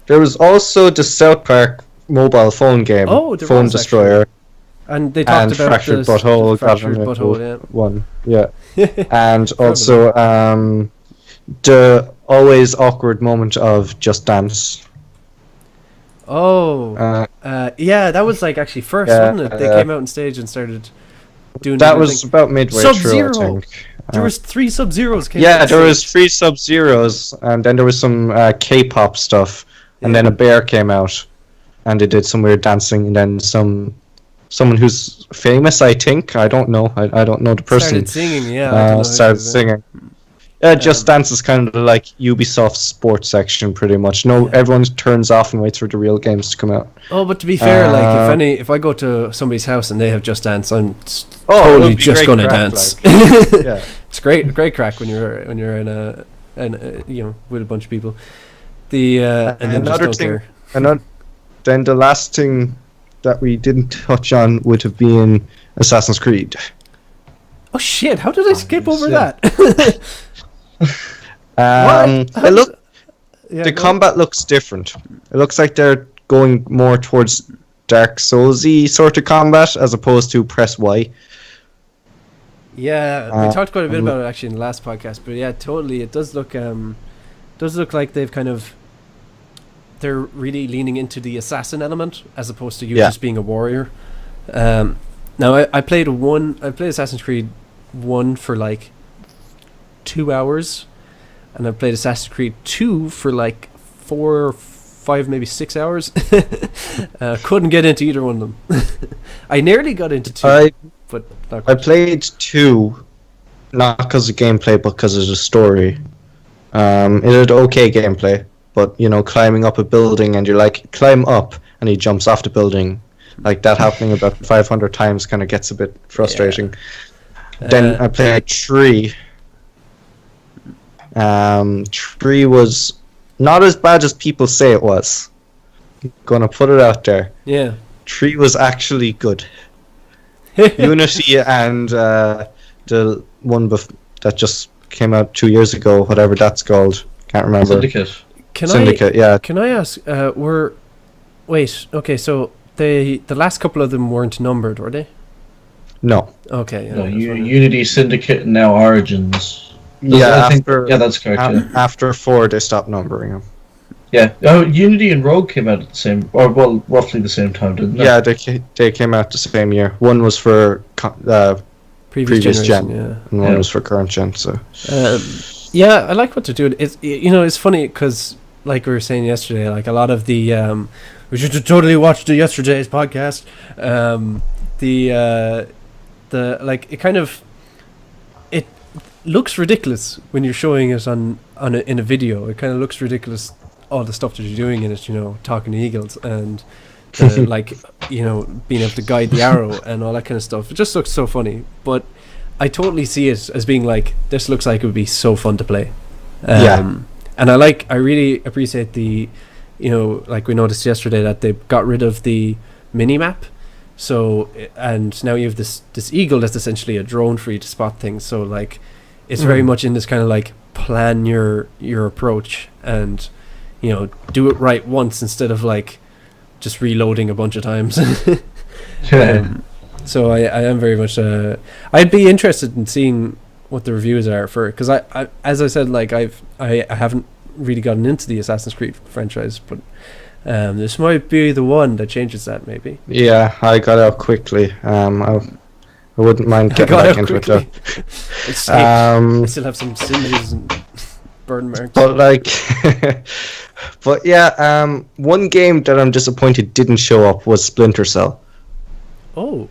There was also the South Park mobile phone game, Phone Destroyer. Actually. And they talked about Fractured Butthole, one. Yeah. And also the always awkward moment of Just Dance. Oh, yeah, that was like actually first, wasn't it? They came out on stage and started doing that was about midway Sub-Zero. through, I think. There was 3 Sub-Zeros came Yeah, out there was 3 Sub-Zeros, and then there was some K-pop stuff, and then a bear came out, and they did some weird dancing, and then someone who's famous, I think. I don't know. I don't know the person. Started singing, yeah. Started singing. Just Dance is kind of like Ubisoft's sports section, pretty much. Everyone turns off and waits for the real games to come out. Oh, but to be fair, like if I go to somebody's house and they have Just Dance, I'm totally just gonna dance. Like. Yeah, it's great crack when you're in a with a bunch of people. And then another thing, then the last thing that we didn't touch on would have been Assassin's Creed. Oh shit! How did I skip over that? The combat looks different. It looks like they're going more towards Dark Souls-y sort of combat as opposed to press Y. Yeah, we talked quite a bit about it actually in the last podcast, but yeah, totally, it does look like they're really leaning into the assassin element as opposed to you just being a warrior. Now I played Assassin's Creed 1 for like 2 hours, and I played Assassin's Creed 2 for like 4, 5, maybe 6 hours. Couldn't get into either one of them. I nearly got into 2, but not I played 2, not because of gameplay, but because of the story. It had okay gameplay, but climbing up a building and you're like, climb up, and he jumps off the building. Like that happening about 500 times kind of gets a bit frustrating. Then I played 3. 3 was not as bad as people say it was. I'm gonna put it out there. Yeah. 3 was actually good. Unity and the one that just came out 2 years ago, whatever that's called, can't remember. Syndicate. Can I ask? Okay, so the last couple of them weren't numbered, were they? No. Okay. Yeah, no, Unity, Syndicate, and now Origins. That's correct. After 4, they stopped numbering them. Yeah. Oh, Unity and Rogue came out at the same, roughly the same time, didn't they? Yeah, they came out the same year. One was for previous gen, and one was for current gen. So. Yeah, I like what they're doing. It's funny because, like we were saying yesterday, like a lot of the we should totally watch yesterday's podcast. It looks ridiculous when you're showing it in a video. It kind of looks ridiculous, all the stuff that you're doing in it, talking to eagles and being able to guide the arrow and all that kind of stuff. It just looks so funny, but I totally see it as being like, this looks like it would be so fun to play. And I really appreciate the, like we noticed yesterday that they got rid of the mini map. So, and now you have this eagle that's essentially a drone for you to spot things. So like, it's very much in this kind of like plan your approach and, do it right once instead of like just reloading a bunch of times. So I am very much, I'd be interested in seeing what the reviews are for it. Cause I as I said, like I haven't really gotten into the Assassin's Creed franchise, but this might be the one that changes that, maybe. Yeah, I got out quickly. I wouldn't mind getting back into it though. I still have some singes and burn marks. But but yeah, one game that I'm disappointed didn't show up was Splinter Cell. Oh.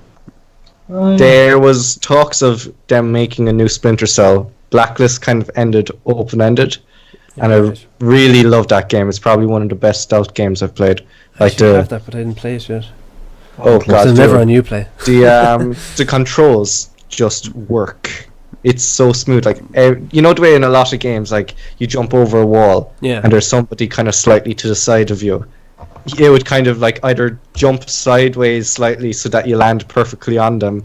There was talks of them making a new Splinter Cell. Blacklist kind of ended open-ended. And I really love that game. It's probably one of the best stealth games I've played. I have that, but I didn't play it yet. Oh god, it's never on Uplay. The controls just work. It's so smooth. Like the way in a lot of games, like you jump over a wall, and there's somebody kind of slightly to the side of you. It would kind of like either jump sideways slightly so that you land perfectly on them,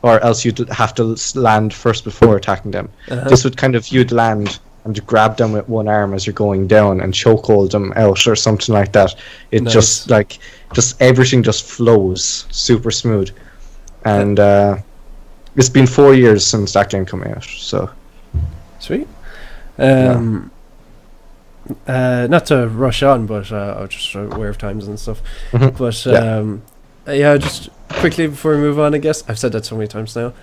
or else you'd have to land first before attacking them. This would kind of, you'd land and grab them with one arm as you're going down and chokehold them out or something like that. It just everything just flows super smooth. And it's been 4 years since that game came out, so sweet. not to rush on, but I was just aware of times and stuff. Mhm. But Yeah. just quickly before we move on, I guess I've said that so many times now.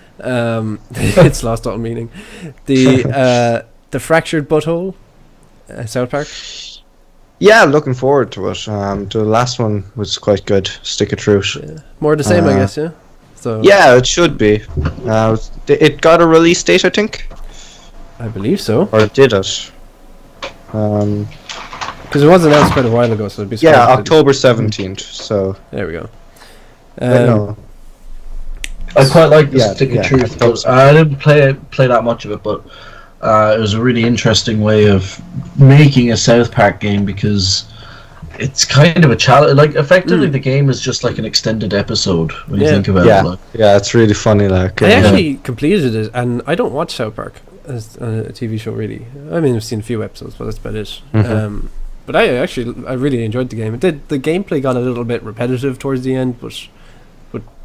It's lost all meaning. The fractured butthole, South Park. Yeah, looking forward to it. The last one was quite good. Stick of truth. Yeah. More the same, I guess. Yeah. So Yeah, it should be. It got a release date, I think, I believe so, or did it? because it was announced quite a while ago. So it'd be Yeah, surprised if it- October 17th. So There we go. no. I quite like the Yeah, Stick of yeah, I Truth. thought But so. I didn't play that much of it, but it was a really interesting way of making a South Park game because it's kind of a challenge. Like, effectively, the game is just like an extended episode when you Yeah. think about Yeah, it. Like. yeah, it's really funny. Like, I actually completed it, and I don't watch South Park as a TV show really. I mean, I've seen a few episodes, but that's about it. Mhm. But I really enjoyed the game. The gameplay got a little bit repetitive towards the end, but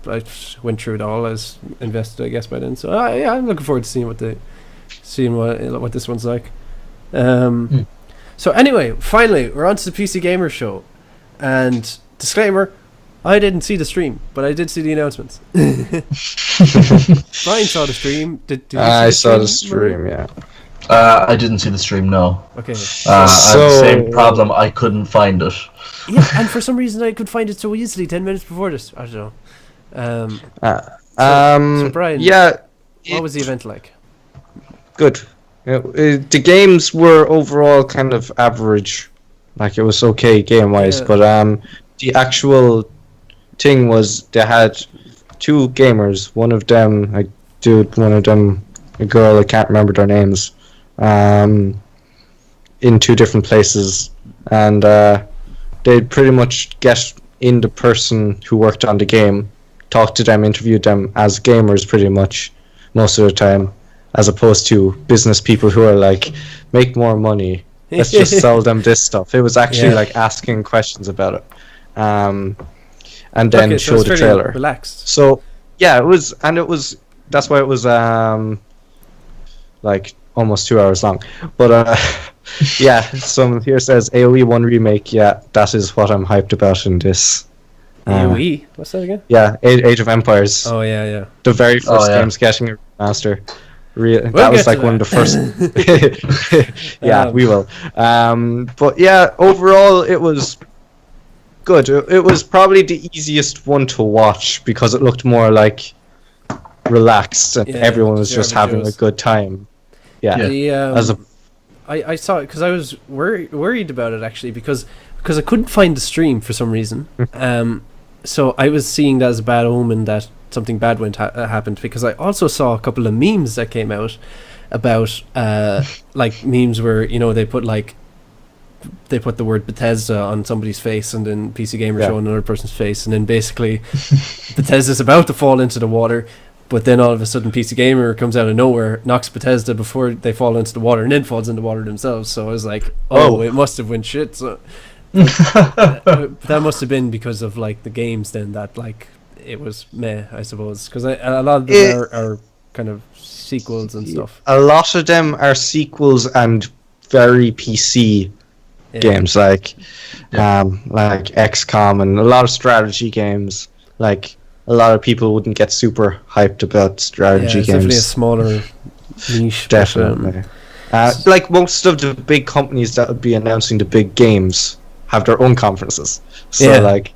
I just went through it all. I was invested, I guess, by then. So yeah, I'm looking forward to seeing what this one's like. So anyway, finally, we're on to the PC Gamer Show, and disclaimer: I didn't see the stream, but I did see the announcements. Brian saw the stream. Did you I see saw the stream. Yeah. I didn't see the stream, no. Okay. I had the same So- problem, I couldn't find it. Yeah, and for some reason I could find it so easily 10 minutes before this. I don't know. So Brian, Yeah. what was the event like? Good. The games were overall kind of average. Like, it was okay game wise, Yeah. but the actual thing was they had two gamers. One of them a dude, one of them a girl. I can't remember their names. In two different places, and they'd pretty much get in the person who worked on the game, talk to them, interviewed them as gamers pretty much most of the time, as opposed to business people who are like, make more money, let's just sell them this stuff. It was actually Yeah. like asking questions about it, and then Okay, so show it's the fairly trailer. relaxed. So yeah, it was, and it was, that's why it was like almost 2 hours long. But yeah, someone here says AoE 1 remake. Yeah, that is what I'm hyped about in this. AoE? What's that again? Yeah, Age of Empires. Oh yeah, yeah. The very first yeah. game's getting a remaster. That We'll was get to like one of the first. that. Yeah, we will. But yeah, overall it was good. It was probably the easiest one to watch because it looked more like relaxed and Yeah, everyone was just Jarvis having a Joe's. good time. Yeah, The, as a I saw it because I was worried about it actually because I couldn't find the stream for some reason. So I was seeing that as a bad omen that something bad happened, because I also saw a couple of memes that came out about like memes where, you know, they put the word Bethesda on somebody's face and then PC Gamer Yeah. showing another person's face, and then basically Bethesda's about to fall into the water, but then all of a sudden PC Gamer comes out of nowhere, knocks Bethesda before they fall into the water, and then falls in the water themselves. So I was like, oh, it must have went shit. So that must have been because of like the games then, that like it was meh, I suppose, because a lot of them are kind of sequels and stuff. a lot of them are sequels and very PC Yeah. games, like XCOM and a lot of strategy games. Like, a lot of people wouldn't get super hyped about strategy It's definitely a games. smaller niche. Definitely. Like most of the big companies that would be announcing the big games have their own conferences. So Yeah. like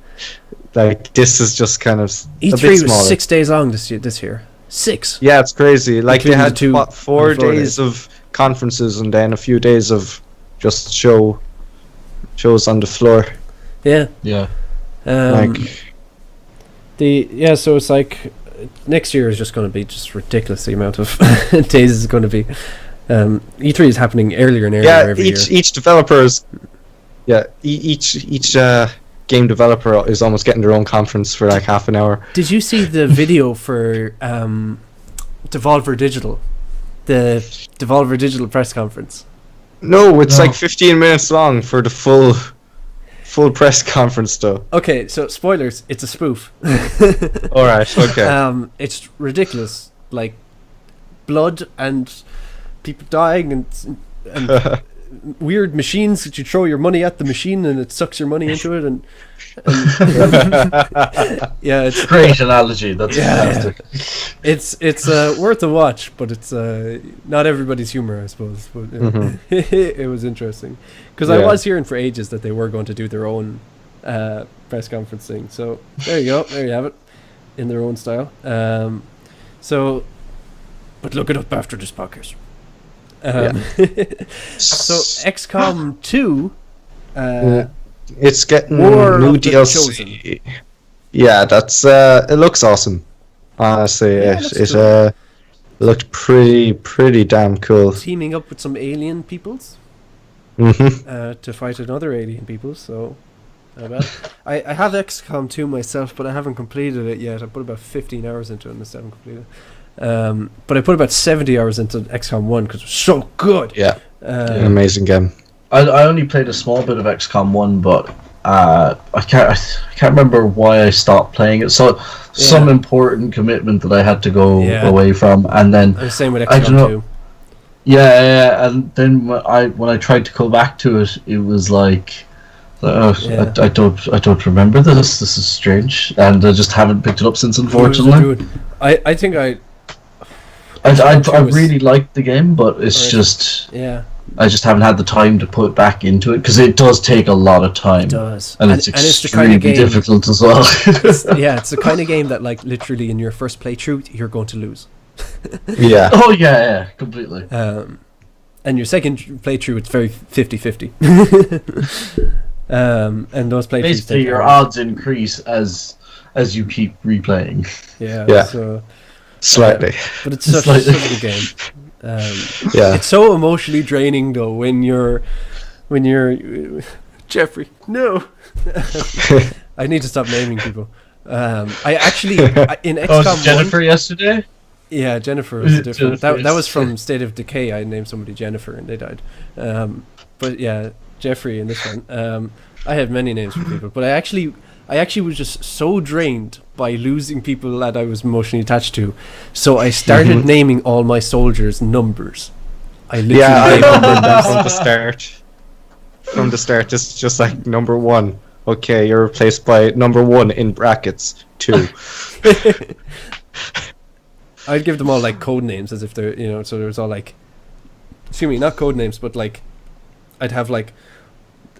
this is just kind of a E3 bit was smaller. 6 days long this year. 6. Yeah, it's crazy. Like, they Including the had two 4 on the floor days of conferences and then a few days of just shows on the floor. Yeah. Yeah. Like, So it's like next year is just going to be just ridiculous, the amount of days is going to be. E3 is happening earlier and earlier every year. each developer is each game developer is almost getting their own conference for like half an hour. Did you see the video for Devolver Digital? The Devolver Digital press conference. No, it's No. like 15 minutes long for the full press conference though. Okay, so spoilers, it's a spoof. All right, okay. It's ridiculous, like blood and people dying and weird machines that you throw your money at the machine and it sucks your money into it, and yeah, it's great analogy. That's fantastic. It's worth a watch, but it's not everybody's humor, I suppose. But it was interesting because I was hearing for ages that they were going to do their own press conference thing. So there you go, there you have it, in their own style. So, but look it up after this podcast. So XCOM 2. It's getting War new of the DLC. Chosen. Yeah, that's it looks awesome. Honestly, it looked pretty damn cool. Teaming up with some alien peoples to fight another alien peoples. So, I have XCOM 2 myself, but I haven't completed it yet. I put about 15 hours into it and I still haven't completed it. But I put about 70 hours into XCOM 1 because it was so good. Yeah, an amazing game. I only played a small bit of XCOM 1, but I can't remember why I stopped playing it. So some important commitment that I had to go away from, and then the same with XCOM 2. Yeah, and then when I tried to go back to it, it was like, I don't remember this. This is strange, and I just haven't picked it up since, unfortunately. I think I really liked the game, but it's just I just haven't had the time to put back into it because it does take a lot of time. It does, and it's extremely difficult as well. It's the kind of game that, like, literally in your first playthrough you're going to lose. Yeah. Oh yeah, completely. And your second playthrough it's very 50-50. And those playthroughs, basically your odds increase as you keep replaying. Yeah. So, slightly. But it's such a good game. It's so emotionally draining though when you're Jeffrey. No, I need to stop naming people. I actually in XCOM Jennifer 1, yesterday. Yeah, Jennifer was different. That was from State of Decay. I named somebody Jennifer and they died. But yeah, Jeffrey in this one. I have many names for people, but I actually was just so drained by losing people that I was emotionally attached to, so I started naming all my soldiers numbers. I literally named them numbers from the start. From the start, it's just like number 1. Okay, you're replaced by number 1 in brackets 2. I'd give them all like code names as if they're, so there was all like, excuse me, not code names, but like I'd have like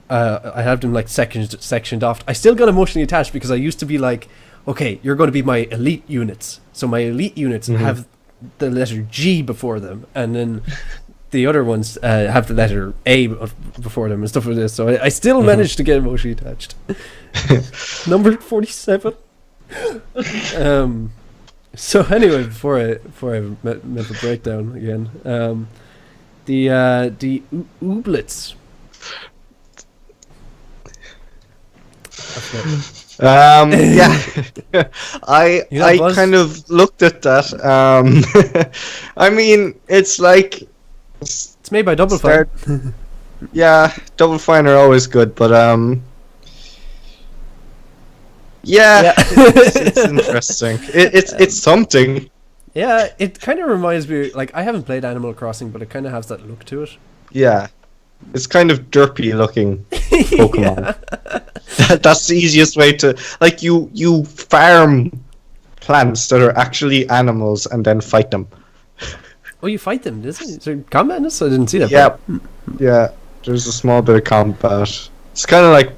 I have them like sectioned off. I still got emotionally attached because I used to be like, okay, you're going to be my elite units. So my elite units have the letter G before them, and then the other ones have the letter A before them and stuff like this. So I still managed to get emotionally attached. Number 47. So anyway, before I mental breakdown again, the Ooblets. I kind of looked at that. I mean, it's like it's made by Double Fine. Yeah, Double Fine are always good, but it's interesting. It's something. Yeah, it kind of reminds me, like, I haven't played Animal Crossing, but it kind of has that look to it. Yeah. It's kind of derpy looking Pokemon. That's the easiest way to, like, you farm plants that are actually animals and then fight them. Oh, you fight them, isn't it? Is there combat in this? I didn't see that. Yeah. Yeah, there's a small bit of combat. It's kind of like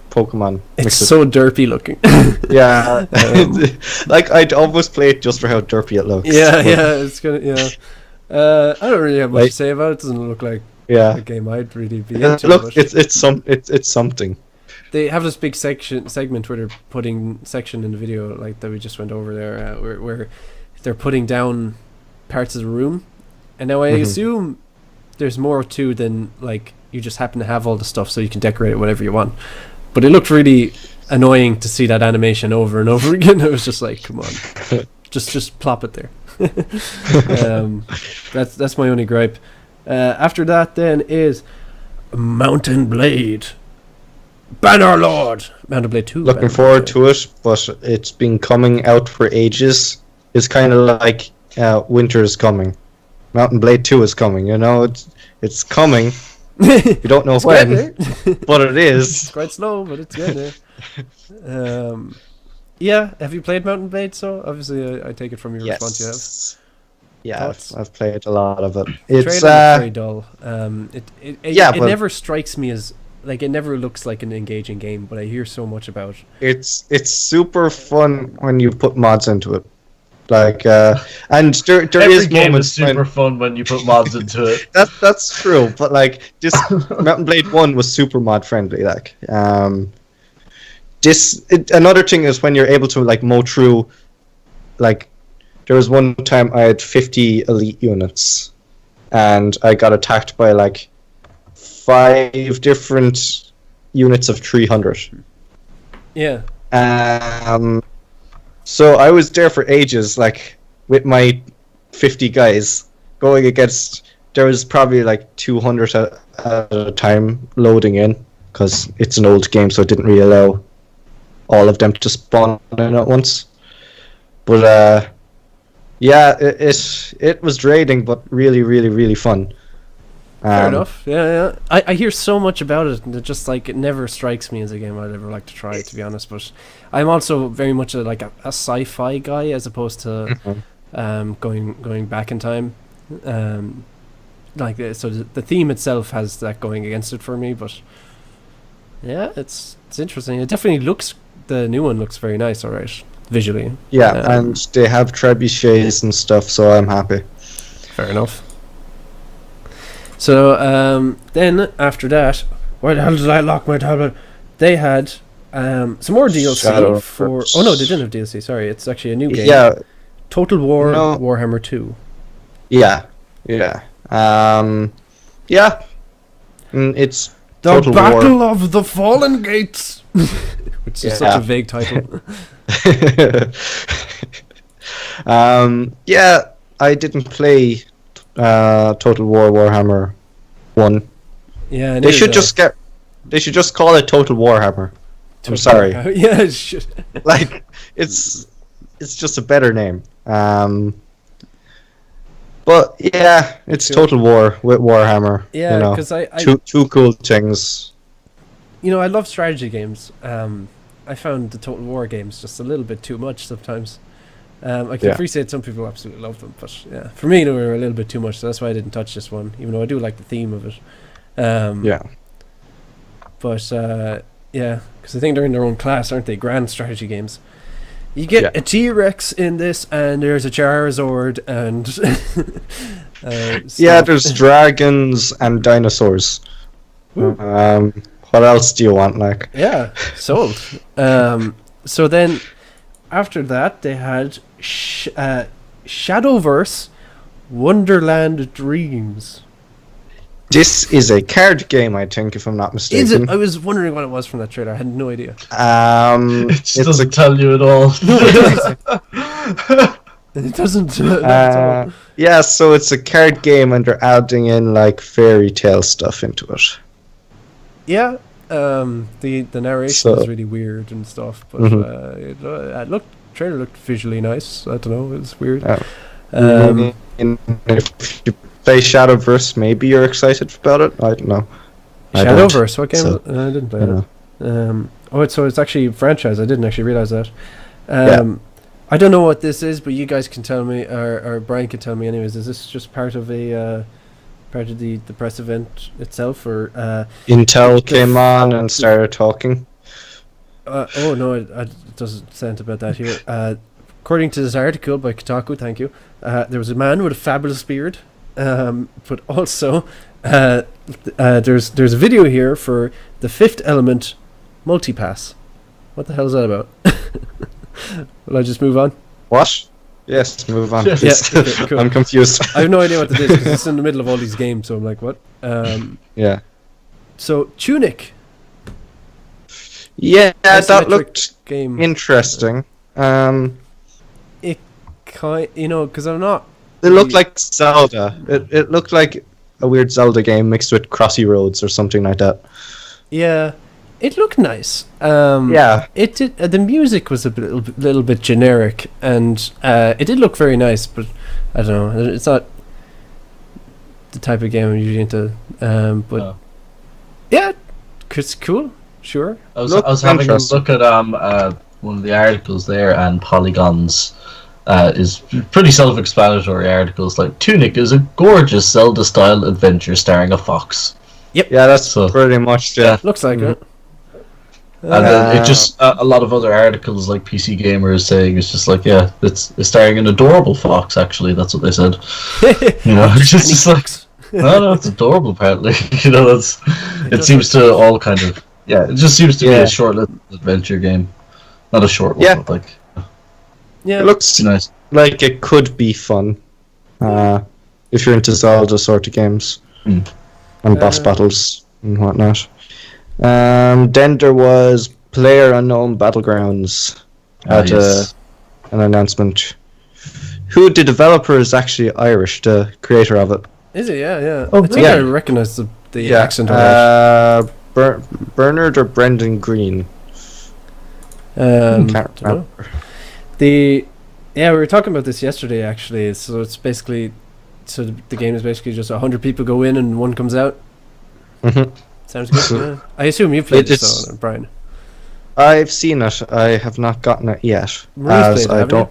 Pokemon. It's so derpy looking. Yeah. Like, I'd almost play it just for how derpy it looks. Yeah, it's gonna, I don't really have much to say about it. It doesn't look like a game I'd really be into. Look, it's something. They have this big segment where they're putting section in the video, like that we just went over there, where they're putting down parts of the room, and now I assume there's more to than like you just happen to have all the stuff so you can decorate it whatever you want. But it looked really annoying to see that animation over and over again. It was just like, come on, just plop it there. That's my only gripe. After that, then is Mountain Blade. Bannerlord! Mountain Blade 2. Looking forward to it, but it's been coming out for ages. It's kind of like winter is coming. Mountain Blade 2 is coming, it's coming, You don't know when, but it is. It's quite slow, but it's getting there. Yeah, have you played Mountain Blade? So obviously, I take it from your response you have. Yeah, I've played a lot of it. It's very dull. It but never strikes me as like it never looks like an engaging game, but I hear so much about. It's super fun when you put mods into it. Like and there Every is game moments is super fun when you put mods into it. That's true, but like this Mountain Blade 1 was super mod friendly. Like another thing is when you're able to like mow through. Like there was one time I had 50 elite units, and I got attacked by like 5 different units of 300. Yeah. So I was there for ages, like with my 50 guys going against. There was probably like 200 at a time loading in because it's an old game, so it didn't really allow all of them to spawn in at once. But yeah, it was draining, but really, really, really fun. Fair enough. Yeah. I hear so much about it, and it never strikes me as a game I'd ever like to try, to be honest. But I'm also very much a sci-fi guy as opposed to going back in time. So the theme itself has that going against it for me. But yeah, it's interesting. It definitely the new one looks very nice, alright, visually. Yeah, and they have trebuchets and stuff, so I'm happy. Fair enough. So then after that, why the hell did I lock my tablet? They had some more DLC for. Oh no, they didn't have DLC. Sorry, it's actually a new game. Yeah, Total War Warhammer 2. Yeah. It's the Total Battle War. of the Fallen Gates, which is such a vague title. Yeah, I didn't play Total War Warhammer 1. Yeah, they should just call it Total Warhammer. I'm sorry. Yeah, it should. Like it's just a better name. But yeah, it's Total War with Warhammer. Yeah, because I two cool things. I love strategy games. I found the Total War games just a little bit too much sometimes. I can appreciate some people absolutely love them, but yeah, for me they were a little bit too much, so that's why I didn't touch this one, even though I do like the theme of it. But yeah, because I think they're in their own class, aren't they? Grand strategy games. You get a T-Rex in this, and there's a Charizard, and there's dragons and dinosaurs. What else do you want? Like, yeah, sold. So then, after that, they had Shadowverse Wonderland Dreams. This is a card game, I think, if I'm not mistaken. Is it? I was wondering what it was from that trailer. I had no idea. It just doesn't tell you at all. No, it doesn't. Yeah, so it's a card game, and they're adding in like fairy tale stuff into it. Yeah, the narration is really weird and stuff, but trailer looked visually nice. I don't know, it was weird. If you play Shadowverse, maybe you're excited about it. I don't know. Shadowverse, what game? I didn't play that. So it's actually a franchise. I didn't actually realize that. I don't know what this is, but you guys can tell me, or Brian can tell me anyways. Is this just part of the press event itself, or Intel came on and started talking? Oh no, it doesn't sound about that here. According to this article by Kotaku, thank you, there was a man with a fabulous beard, but also there's a video here for the Fifth Element Multipass. What the hell is that about? Will I just move on? What? Yes, move on. Yeah, okay, cool. I'm confused. I have no idea what it is because it's in the middle of all these games, so I'm like, what? Yeah. So Twohig. Yeah, that looked game. Interesting. It because I'm not. It looked like Zelda. It looked like a weird Zelda game mixed with Crossy Roads or something like that. Yeah, it looked nice. It did. The music was a little bit generic, and it did look very nice. But I don't know. It's not the type of game I'm usually into. But Yeah, it's cool. Sure. I was having a look at one of the articles there, and Polygons is pretty self-explanatory articles. Like, Tunic is a gorgeous Zelda-style adventure starring a fox. Yep. Yeah, that's pretty much Looks like it. And then it just a lot of other articles like PC Gamer is saying it's just like, yeah, it's starring an adorable fox. Actually, that's what they said. You know, it's just like, no, it's adorable. Apparently, you know, it seems to all kind of it just seems to be a short little adventure game, not a short one. But like, it looks nice. Like it could be fun if you're into Zelda sort of games and boss battles and whatnot. Then there was PlayerUnknown Battlegrounds had an announcement. The developer is actually Irish, the creator of it. Is it? Yeah. Oh, I think I recognize the accent on Bernard or Brendan Green. Can't remember. We were talking about this yesterday actually. So it's basically, the game is basically just 100 people go in and one comes out. Mm-hmm. Sounds good. Yeah. I assume you've played this though, Brian. I've seen it. I have not gotten it yet. Muru's played it,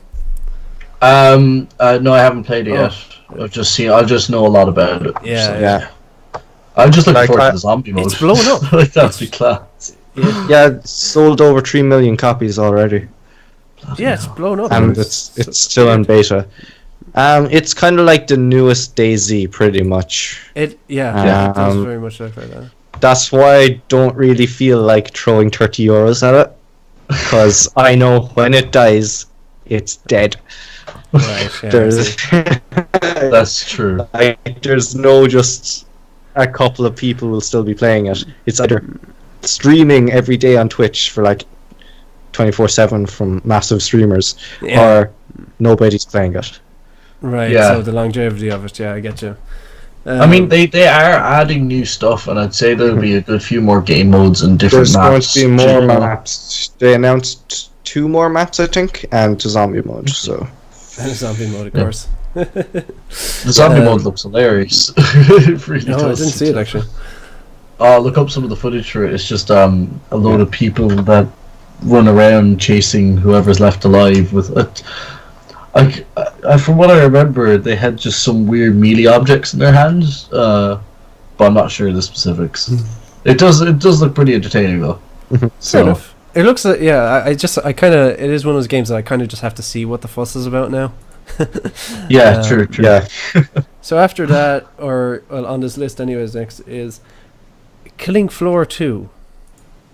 no, I haven't played it yet. I just know a lot about it. Yeah. I'm just looking forward to the zombie mode. It's blowing up. Like, that'd be class. Yeah, it's sold over 3 million copies already. Yeah, it's blown up. And it's still in beta. It's kind of like the newest DayZ, pretty much. It does very much look like that. That's why I don't really feel like throwing €30 at it, because I know when it dies, it's dead. Right. Yeah, that's true. There's no just a couple of people will still be playing it. It's either streaming every day on Twitch for like 24/7 from massive streamers, or nobody's playing it. Right. Yeah. So the longevity of it. Yeah, I get you. I mean, they are adding new stuff, and I'd say there'll be a good few more game modes and different maps. There's going to be more maps. They announced 2 more maps, I think, and the zombie mode. So. And a zombie mode, of course. The zombie mode looks hilarious. It really does. I didn't see it actually. Look up some of the footage for it. It's just a load of people that run around chasing whoever's left alive with it. From what I remember, they had just some weird melee objects in their hands, but I'm not sure the specifics. It does look pretty entertaining though. Fair enough. It looks like it is one of those games that I kind of just have to see what the fuss is about now. Yeah, true. Yeah. So after that, on this list anyways, next is Killing Floor 2.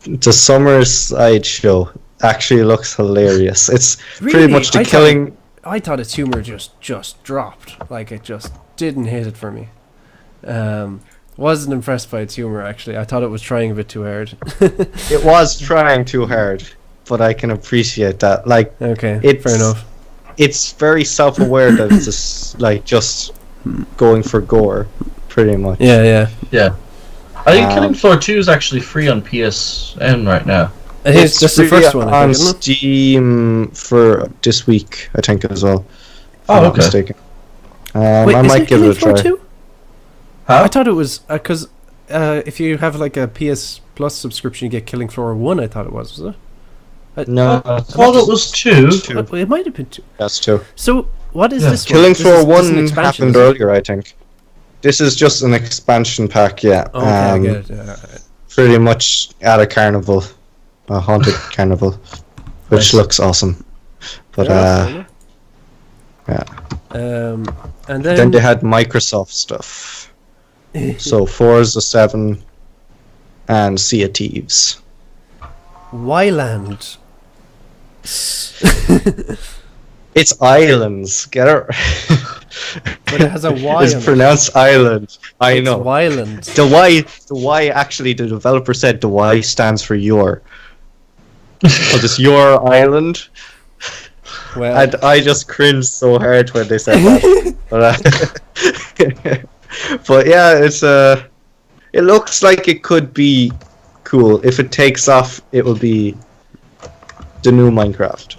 The summer sideshow actually looks hilarious. It's pretty much the killing. I thought its humor just dropped. Like, it just didn't hit it for me. Wasn't impressed by its humor actually. I thought it was trying a bit too hard. It was trying too hard, but I can appreciate that. Like, okay, fair enough. It's very self-aware that it's just going for gore, pretty much. Yeah. I think Killing Floor 2 is actually free on PSN right now. It's just the first one, on Steam for this week, I think, as well. Oh, okay. I'm not mistaken. Wait, I might give it a try. 2? Huh? I thought it was because if you have like a PS Plus subscription, you get Killing Floor 1. I thought it was it? No, I thought it was 2. It might have been 2. That's 2. So what is this? Killing Floor 1 happened happened earlier, I think. This is just an expansion pack, yeah. Okay, I get it. Pretty much at a carnival, a haunted carnival, which looks awesome. But and then they had Microsoft stuff. So Forza 7 and Sea of Thieves. Wyland. It's islands. Get it? But it has a Y. It's pronounced island. I know. Wyland. The Y actually, the developer said the Y stands for your. So it's your island. Well, And I just cringed so hard when they said that. But yeah, it looks like it could be cool. If it takes off, it will be the new Minecraft.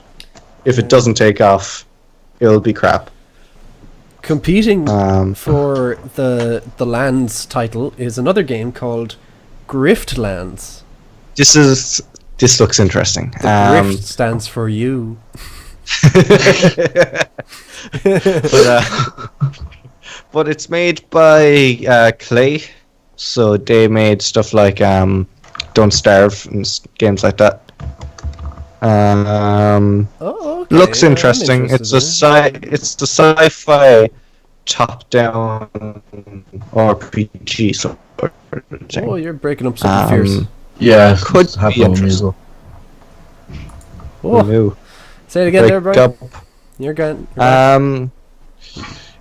If it doesn't take off, it'll be crap. competing for the Lands title is another game called Griftlands. This looks interesting. The Grift stands for you. But it's made by Clay, so they made stuff like Don't Starve and games like that. Okay. Looks interesting. It's the sci-fi top-down RPG sort of thing. Oh, you're breaking up something fierce. Yeah, Could have be interesting. Oh. Say it again, there, Brian. You're going.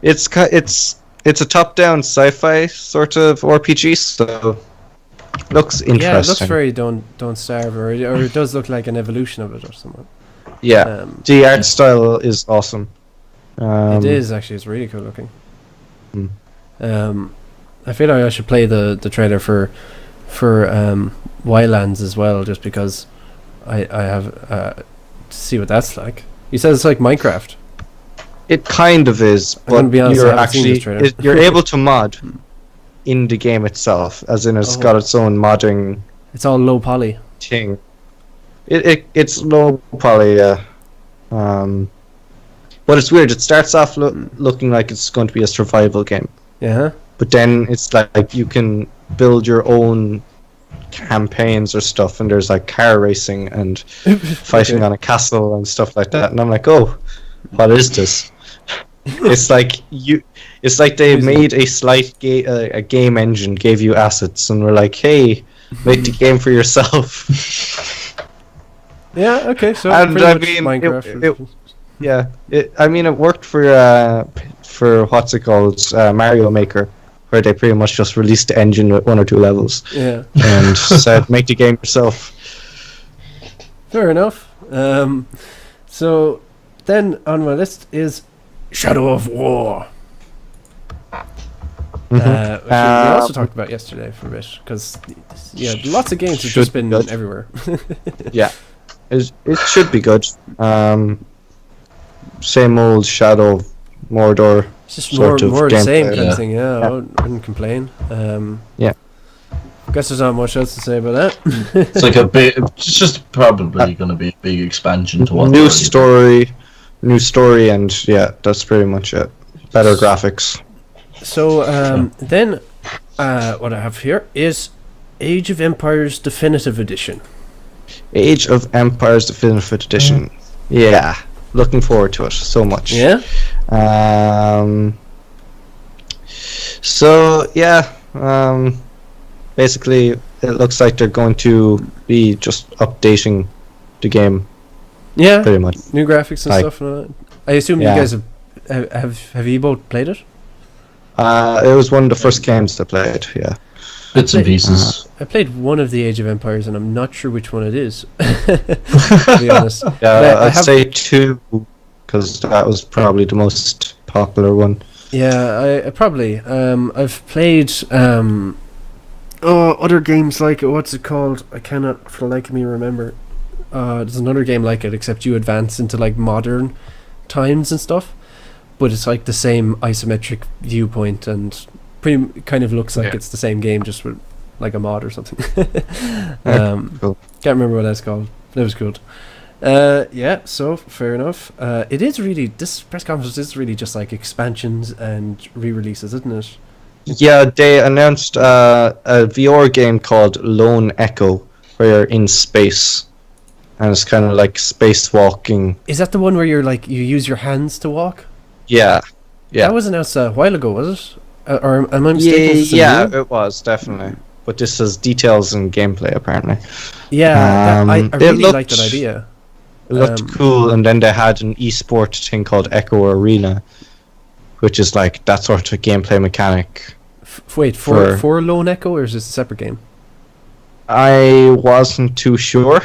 It's a top-down sci-fi sort of RPG, so looks interesting. Yeah, it looks very Don't Starve, or it does look like an evolution of it or something. Yeah, the art style is awesome. It is actually. It's really cool looking. I feel like I should play the trailer for Wildlands as well, just because I have to see what that's like. You said it's like Minecraft. It kind of is, but you're able to mod in the game itself, as in it's got its own modding. It's all low poly thing. It's low poly, yeah. But it's weird. It starts off looking like it's going to be a survival game. Yeah. But then it's like you can build your own campaigns or stuff, and there's like car racing and fighting on a castle and stuff like that. And I'm like, oh, what is this? It's like they made a slight a game engine, gave you assets, and were like, hey, make the game for yourself. Yeah. Okay. So and I mean, Minecraft. It worked for what's it called, Mario Maker, where they pretty much just released the engine with 1 or 2 levels. Yeah. And said, make the game yourself. Fair enough. So then on my list is Shadow of War. Which we also talked about yesterday for a bit, because lots of games have just been everywhere. Yeah, it should be good. Same old Shadow of Mordor. It's just more of the same kind of thing. Yeah, I wouldn't complain. Yeah. Guess there's not much else to say about that. It's like it's just probably going to be a big expansion to what new story, and yeah, that's pretty much it. Better graphics. So then, what I have here is Age of Empires Definitive Edition. Age of Empires Definitive Edition. Yeah, looking forward to it so much. Yeah. So yeah. Basically, it looks like they're going to be just updating the game. Yeah. Pretty much. New graphics and stuff. And I assume you guys have you both played it? It was one of the first games I played. Yeah. Bits and pieces. I played one of the Age of Empires, and I'm not sure which one it is. To be honest. Yeah, I'd say 2, because that was probably the most popular one. Yeah, I probably. I've played other games like it. What's it called? I cannot for the like of me remember. There's another game like it, except you advance into like modern times and stuff, but it's like the same isometric viewpoint, and pretty kind of looks like it's the same game, just with like a mod or something. Cool. Can't remember what that's called. That was good. So fair enough. It is really, this press conference is really just like expansions and re-releases, isn't it? Yeah, they announced a VR game called Lone Echo, where you're in space, and it's kind of like spacewalking. Is that the one where you're like you use your hands to walk? Yeah. That was announced a while ago, was it? Or am I mistaken? Yeah, it was definitely. But this has details and gameplay apparently. Yeah, I really like that idea. It looked cool, and then they had an esport thing called Echo Arena, which is like that sort of gameplay mechanic. Wait, for Lone Echo, or is this a separate game? I wasn't too sure.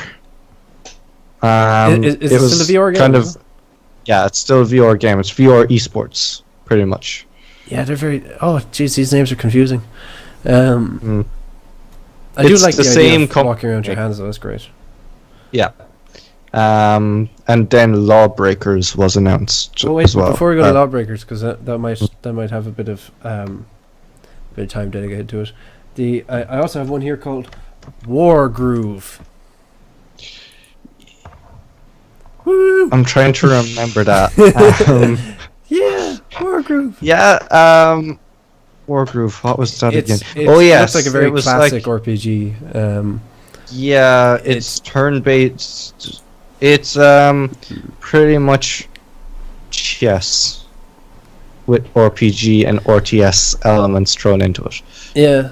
Is it still a VR game? Yeah, it's still a VR game. It's VR esports, pretty much. Yeah, they're very. Oh, jeez, these names are confusing. I do like the idea of walking around your hands, though. That's great. Yeah. And then Lawbreakers was announced as well. Before we go to Lawbreakers, because that might have a bit of time dedicated to it. I also have one here called War Groove. Woo! I'm trying to remember that. Yeah, War Groove. Yeah, War Groove. What was that again? Oh yeah, it's like a very classic RPG. Yeah, it's turn-based. It's pretty much chess with RPG and RTS elements thrown into it. Yeah,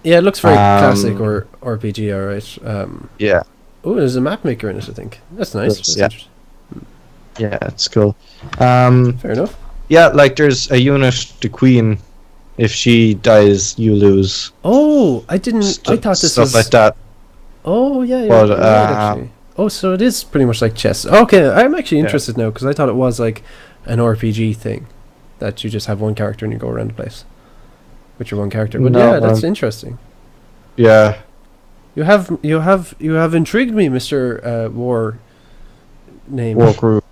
it looks very classic or RPG. All right. Yeah. Oh, there's a map maker in it. I think that's nice. Yeah, it's cool. Fair enough. Yeah, like there's a unit, the queen. If she dies, you lose. Oh, I didn't. I thought this stuff was like that. Oh yeah, But, right, actually. Oh, so it is pretty much like chess. Okay, I'm actually interested now because I thought it was like an RPG thing, that you just have one character and you go around the place with your one character. But No, yeah, that's interesting. Yeah. You have intrigued me, Mr. War name. War Groove.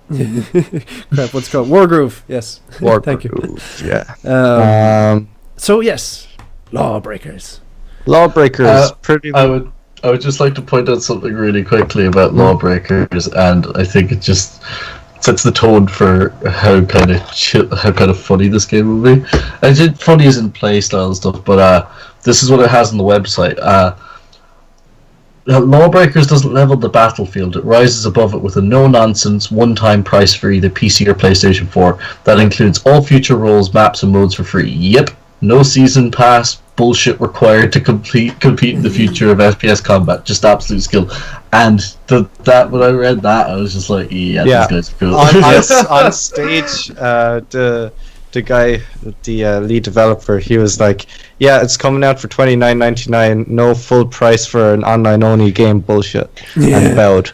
Crap, what's it called? War Groove. Yes. War Thank Groove. Yeah. So yes, Lawbreakers. Lawbreakers. Pretty. I would just like to point out something really quickly about Lawbreakers, and I think it just sets the tone for how kind of funny this game will be. I did funny as in play style and stuff, but this is what it has on the website. Lawbreakers doesn't level the battlefield; it rises above it with a no-nonsense, one-time price for either PC or PlayStation 4 that includes all future roles, maps, and modes for free. Yep, no season pass bullshit required to compete in the future of FPS combat. Just absolute skill. And that when I read that, I was just like, yeah. These guys are cool. On stage, the guy, the lead developer, he was like, yeah, it's coming out for $29.99, no full price for an online only game, bullshit. And bowed.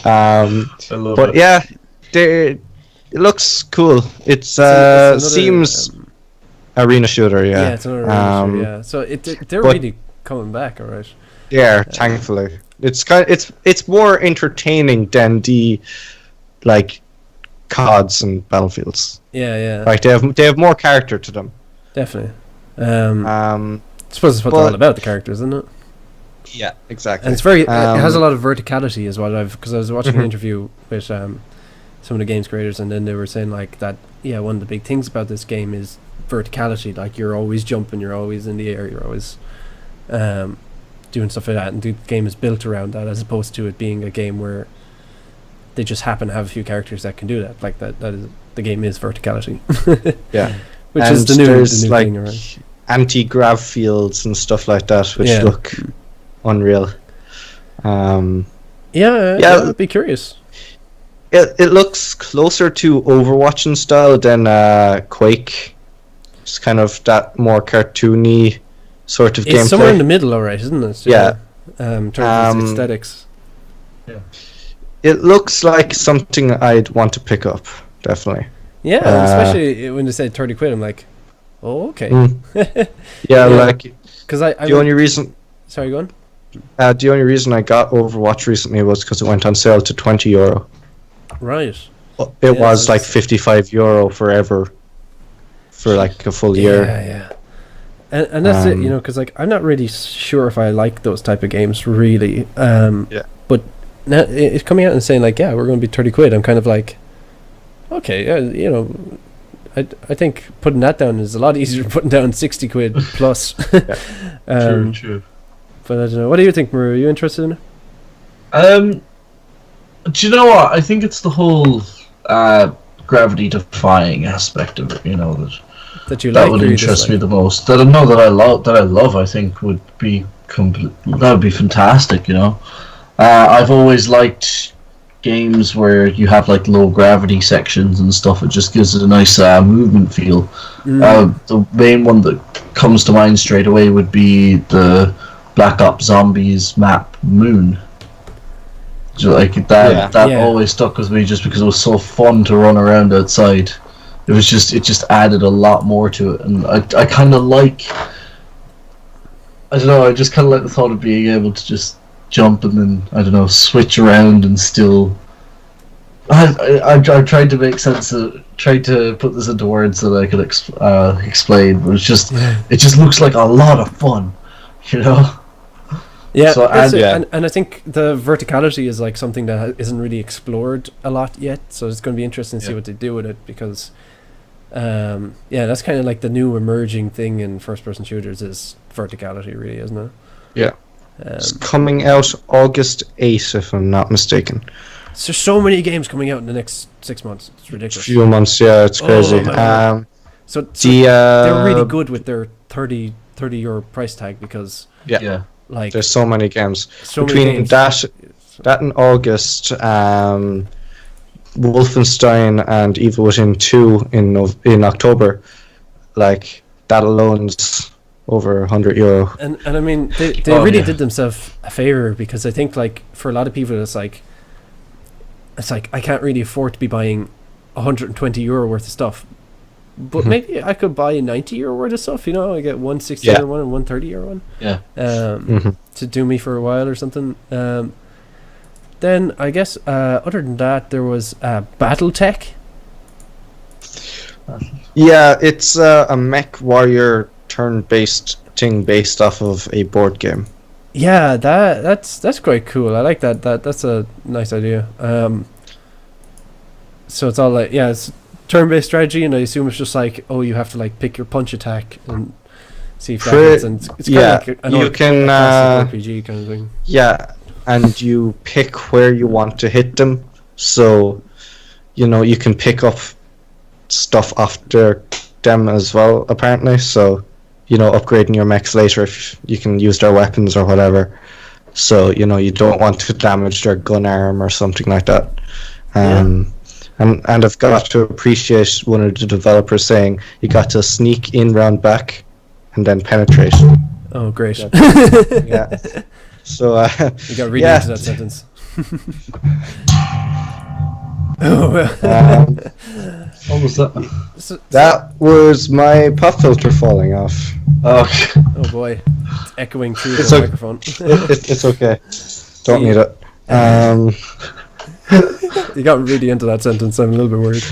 I love but it. yeah, it looks cool. It's seems arena shooter, yeah. Yeah, it's another arena shooter, yeah. So they're really coming back, alright. Yeah, thankfully. It's more entertaining than the like CODs and Battlefields. Yeah. Like they have more character to them. Definitely. I suppose it's what they're all about, the characters, isn't it? Yeah, exactly. And it's very it has a lot of verticality as well. Because I was watching an interview with some of the games creators, and then they were saying like that. Yeah, one of the big things about this game is verticality. Like you're always jumping, you're always in the air, you're always doing stuff like that, and the game is built around that, as opposed to it being a game where they just happen to have a few characters that can do that. Like that is the game is verticality. Yeah, which and is the new like thing around. Anti-grav fields and stuff like that, which look unreal. I'd be curious. It looks closer to Overwatch in style than Quake. It's kind of that more cartoony sort of gameplay. It's somewhere in the middle, alright, isn't it? Yeah. In terms of its aesthetics. Yeah. It looks like something I'd want to pick up, definitely. Yeah, especially when they said 30 quid, I'm like, oh, okay. Yeah, like, because the only reason... Sorry, go on. The only reason I got Overwatch recently was because it went on sale to €20. Right. It was like €55 forever for like a full year. Yeah. And that's it, because like I'm not really sure if I like those type of games really. But now it's coming out and saying like, yeah, we're going to be 30 quid. I'm kind of like, okay, I think putting that down is a lot easier than putting down 60 quid plus. True. But I don't know. What do you think, Muru? Are you interested in it? Do you know what? I think it's the whole gravity defying aspect of it. That you like. That would interest me the most. That I love. I think would be that would be fantastic. I've always liked games where you have like low gravity sections and stuff. It just gives it a nice movement feel. The main one that comes to mind straight away would be the Black Ops Zombies map Moon. Like that always stuck with me just because it was so fun to run around outside. It just added a lot more to it, and I kind of like, I don't know, I just kind of like the thought of being able to just jump and then, I don't know, switch around and still I tried to make sense of, tried to put this into words that I could explain, but it just looks like a lot of fun, you know. Yeah, So, and I think the verticality is like something that isn't really explored a lot yet. So it's going to be interesting to see what they do with it because, that's kind of like the new emerging thing in first-person shooters is verticality, really, isn't it? Yeah. It's coming out August 8th, if I'm not mistaken. So there's so many games coming out in the next 6 months. It's ridiculous. Few months, yeah, it's crazy. So they're really good with their 30 euro price tag because like there's so many games. So Between many games. that in August, Wolfenstein and Evil Within 2 in October, like that alone's over €100. And I mean they really did themselves a favor because I think like for a lot of people it's like I can't really afford to be buying €120 worth of stuff. But maybe I could buy a €90 worth of stuff, you know, I get €160 one and €130 one. Yeah. To do me for a while or something. Then I guess other than that there was Battletech. Yeah, it's a mech warrior turn-based thing based off of a board game. Yeah, that's quite cool. I like that. That's a nice idea. So it's all like it's turn-based strategy, and I assume it's just like you have to like pick your punch attack and see if that hits. And it's kind of like you can RPG kind of thing. Yeah, and you pick where you want to hit them. So, you can pick up stuff after them as well. Apparently, so. Upgrading your mechs later if you can use their weapons or whatever. So, you don't want to damage their gun arm or something like that. And I've got to appreciate one of the developers saying you got to sneak in round back and then penetrate. Oh, great. Yeah. So, you got really into that sentence. Almost that. That was my pop filter falling off. Oh boy, it's echoing through the microphone. It's okay. Don't need it. You got really into that sentence. I'm a little bit worried.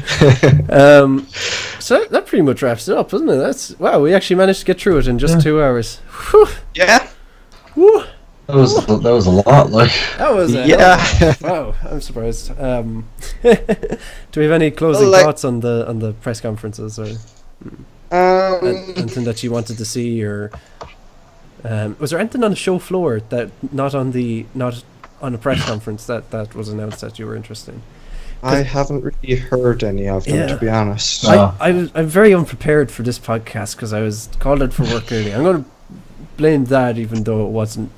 So that pretty much wraps it up, doesn't it? We actually managed to get through it in just 2 hours. Whew. Yeah. Woo. That was a lot, like. That was wow, I'm surprised. Do we have any closing thoughts on the press conferences or anything that you wanted to see, or was there anything on the show floor that not on a press conference that was announced that you were interested in? I haven't really heard any of them, to be honest. I'm very unprepared for this podcast because I was called out for work early. I'm going to blame that, even though it wasn't.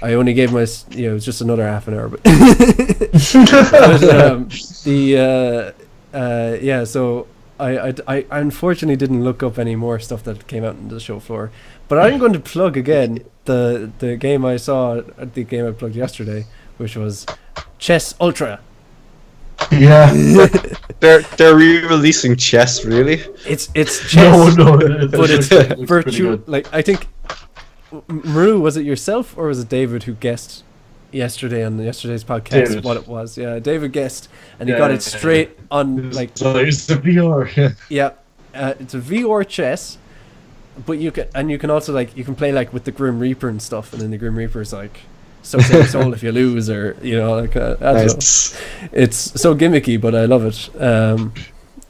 I only gave my it was just another half an hour, but so I unfortunately didn't look up any more stuff that came out on the show floor, but I'm going to plug again the game I saw, the game I plugged yesterday, which was Chess Ultra. Yeah. they're re-releasing Chess, really? It's Chess. No, but it's virtual. Like, I think Muru, was it yourself or was it David who guessed yesterday on yesterday's podcast what it was? Yeah, David guessed, and he got it straight on. Like, so it's the VR. Yeah, it's a VR chess, but you can also you can play like with the Grim Reaper and stuff, and then the Grim Reaper's like sucks in your soul if you lose, or I don't know. It's so gimmicky, but I love it.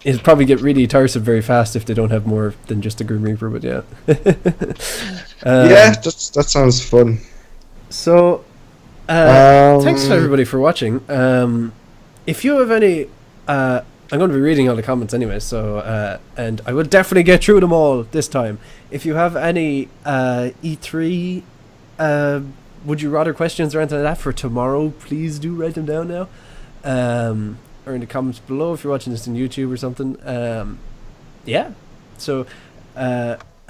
It'll probably get really tiresome very fast if they don't have more than just a Grim Reaper, but yeah. That sounds fun. So, thanks to everybody for watching. If you have any, I'm going to be reading all the comments anyway, so and I will definitely get through them all this time. If you have any E3 would you rather questions or anything like that for tomorrow, please do write them down now. Or in the comments below if you're watching this on YouTube or something. So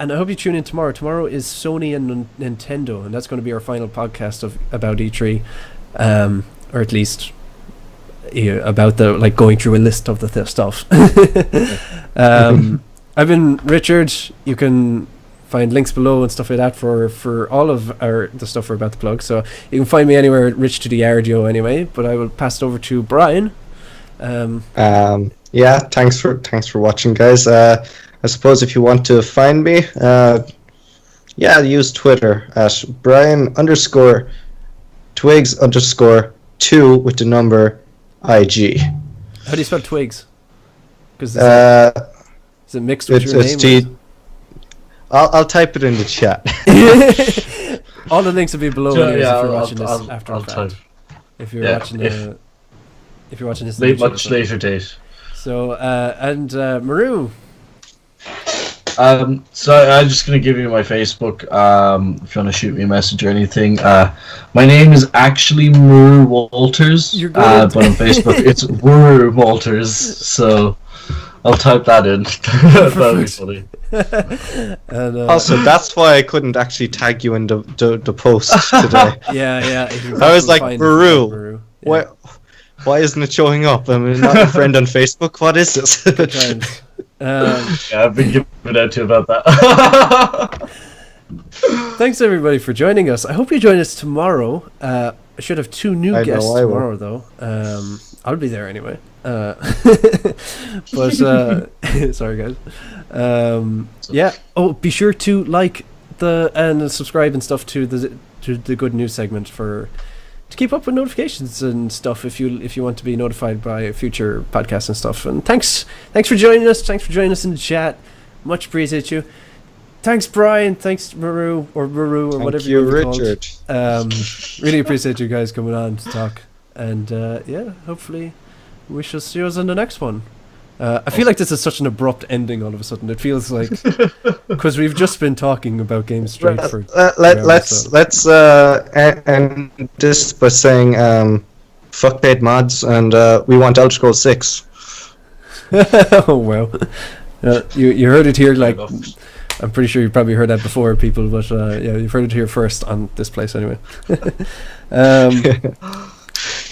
and I hope you tune in tomorrow. Tomorrow is Sony and Nintendo, and that's going to be our final podcast about E3, or at least about the going through a list of the stuff. I've been Richard. You can find links below and stuff like that for all of the stuff we're about to plug. So you can find me anywhere, Rich to the Ardio anyway. But I will pass it over to Brian. Yeah, thanks for watching, guys. I suppose if you want to find me, use Twitter at Brian_Twigs_2 with the number IG. How do you spell Twigs? Because is it mixed with your name? I'll type it in the chat. All the links will be below if you're watching this after I'll the type. fact. If you're watching if you're watching this much later date. So and Muru. So I'm just gonna give you my Facebook. If you wanna shoot me a message or anything. My name is actually Muru Walters. You're good. But on Facebook it's Muru Walters. So I'll type that in. That'll be funny. And, also, that's why I couldn't actually tag you in the post today. Yeah. I was like, Muru. Yeah. Why isn't it showing up? I'm not a friend on Facebook. What is this? Good times. I've been giving out to you about that. Thanks everybody for joining us. I hope you join us tomorrow. I should have 2 new guests tomorrow though. I'll be there anyway. But sorry guys. Be sure to like and subscribe and stuff to the good news segment to keep up with notifications and stuff if you want to be notified by future podcasts and stuff. And thanks for joining us. Thanks for joining us in the chat. Much appreciate you. Thanks Brian. Thanks Muru or whatever you, Richard. Called. Really appreciate you guys coming on to talk. And hopefully we shall see us in the next one. I feel like this is such an abrupt ending all of a sudden. It feels like because we've just been talking about games straight for. Let's end this by saying fuck paid mods and we want Elder Scrolls 6. Oh wow! You heard it here. Like I'm pretty sure you probably heard that before, people. But you've heard it here first on this place anyway.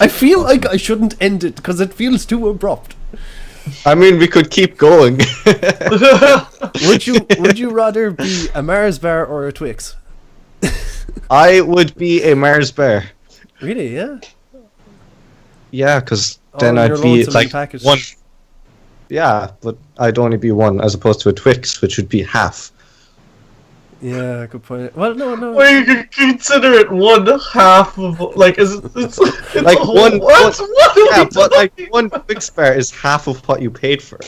I feel like I shouldn't end it because it feels too abrupt. I mean, we could keep going. Would you rather be a Mars bar or a Twix? I would be a Mars bar. Really? Yeah. Yeah, because then I'd be like one. Yeah, but I'd only be one as opposed to a Twix, which would be half. Yeah, good point. Well, no. Well, you could consider it one half of it's like one. But like one Twix bar is half of what you paid for.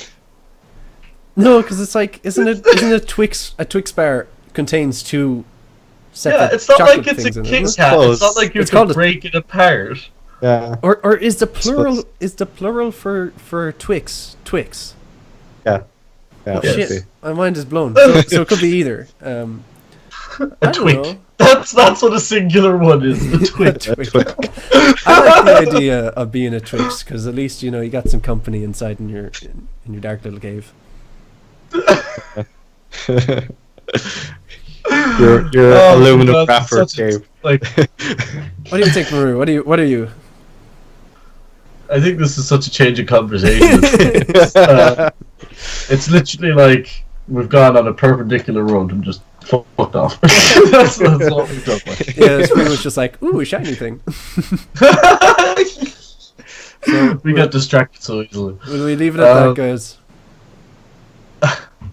No, because it's like, isn't a Twix bar contains 2 separate? Yeah, it's not like it's a Kit Kat. It's not like you can break it apart. Yeah. Or is the plural for Twix? Yeah. Oh, shit. My mind is blown. So it could be either. A twig. That's what a singular one is. A twig. I like the idea of being a Twix because at least you got some company inside in your dark little cave. your aluminum wrapper cave. What do you think, Muru? What are you? I think this is such a change of conversation. It's literally like we've gone on a perpendicular road and just fucked off. that's what we've done. Yeah, it's pretty much just like, ooh, a shiny thing. So we got distracted so easily. Will we leave it at that, guys?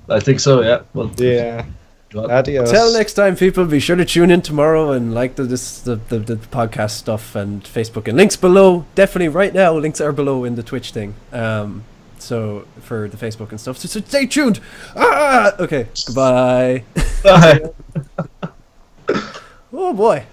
I think so, yeah. Well, yeah. Adios. Till next time, people. Be sure to tune in tomorrow and like the podcast stuff and Facebook and links below. Definitely, right now, links are below in the Twitch thing. So for the Facebook and stuff. So stay tuned. Okay. Goodbye. Bye. Oh boy.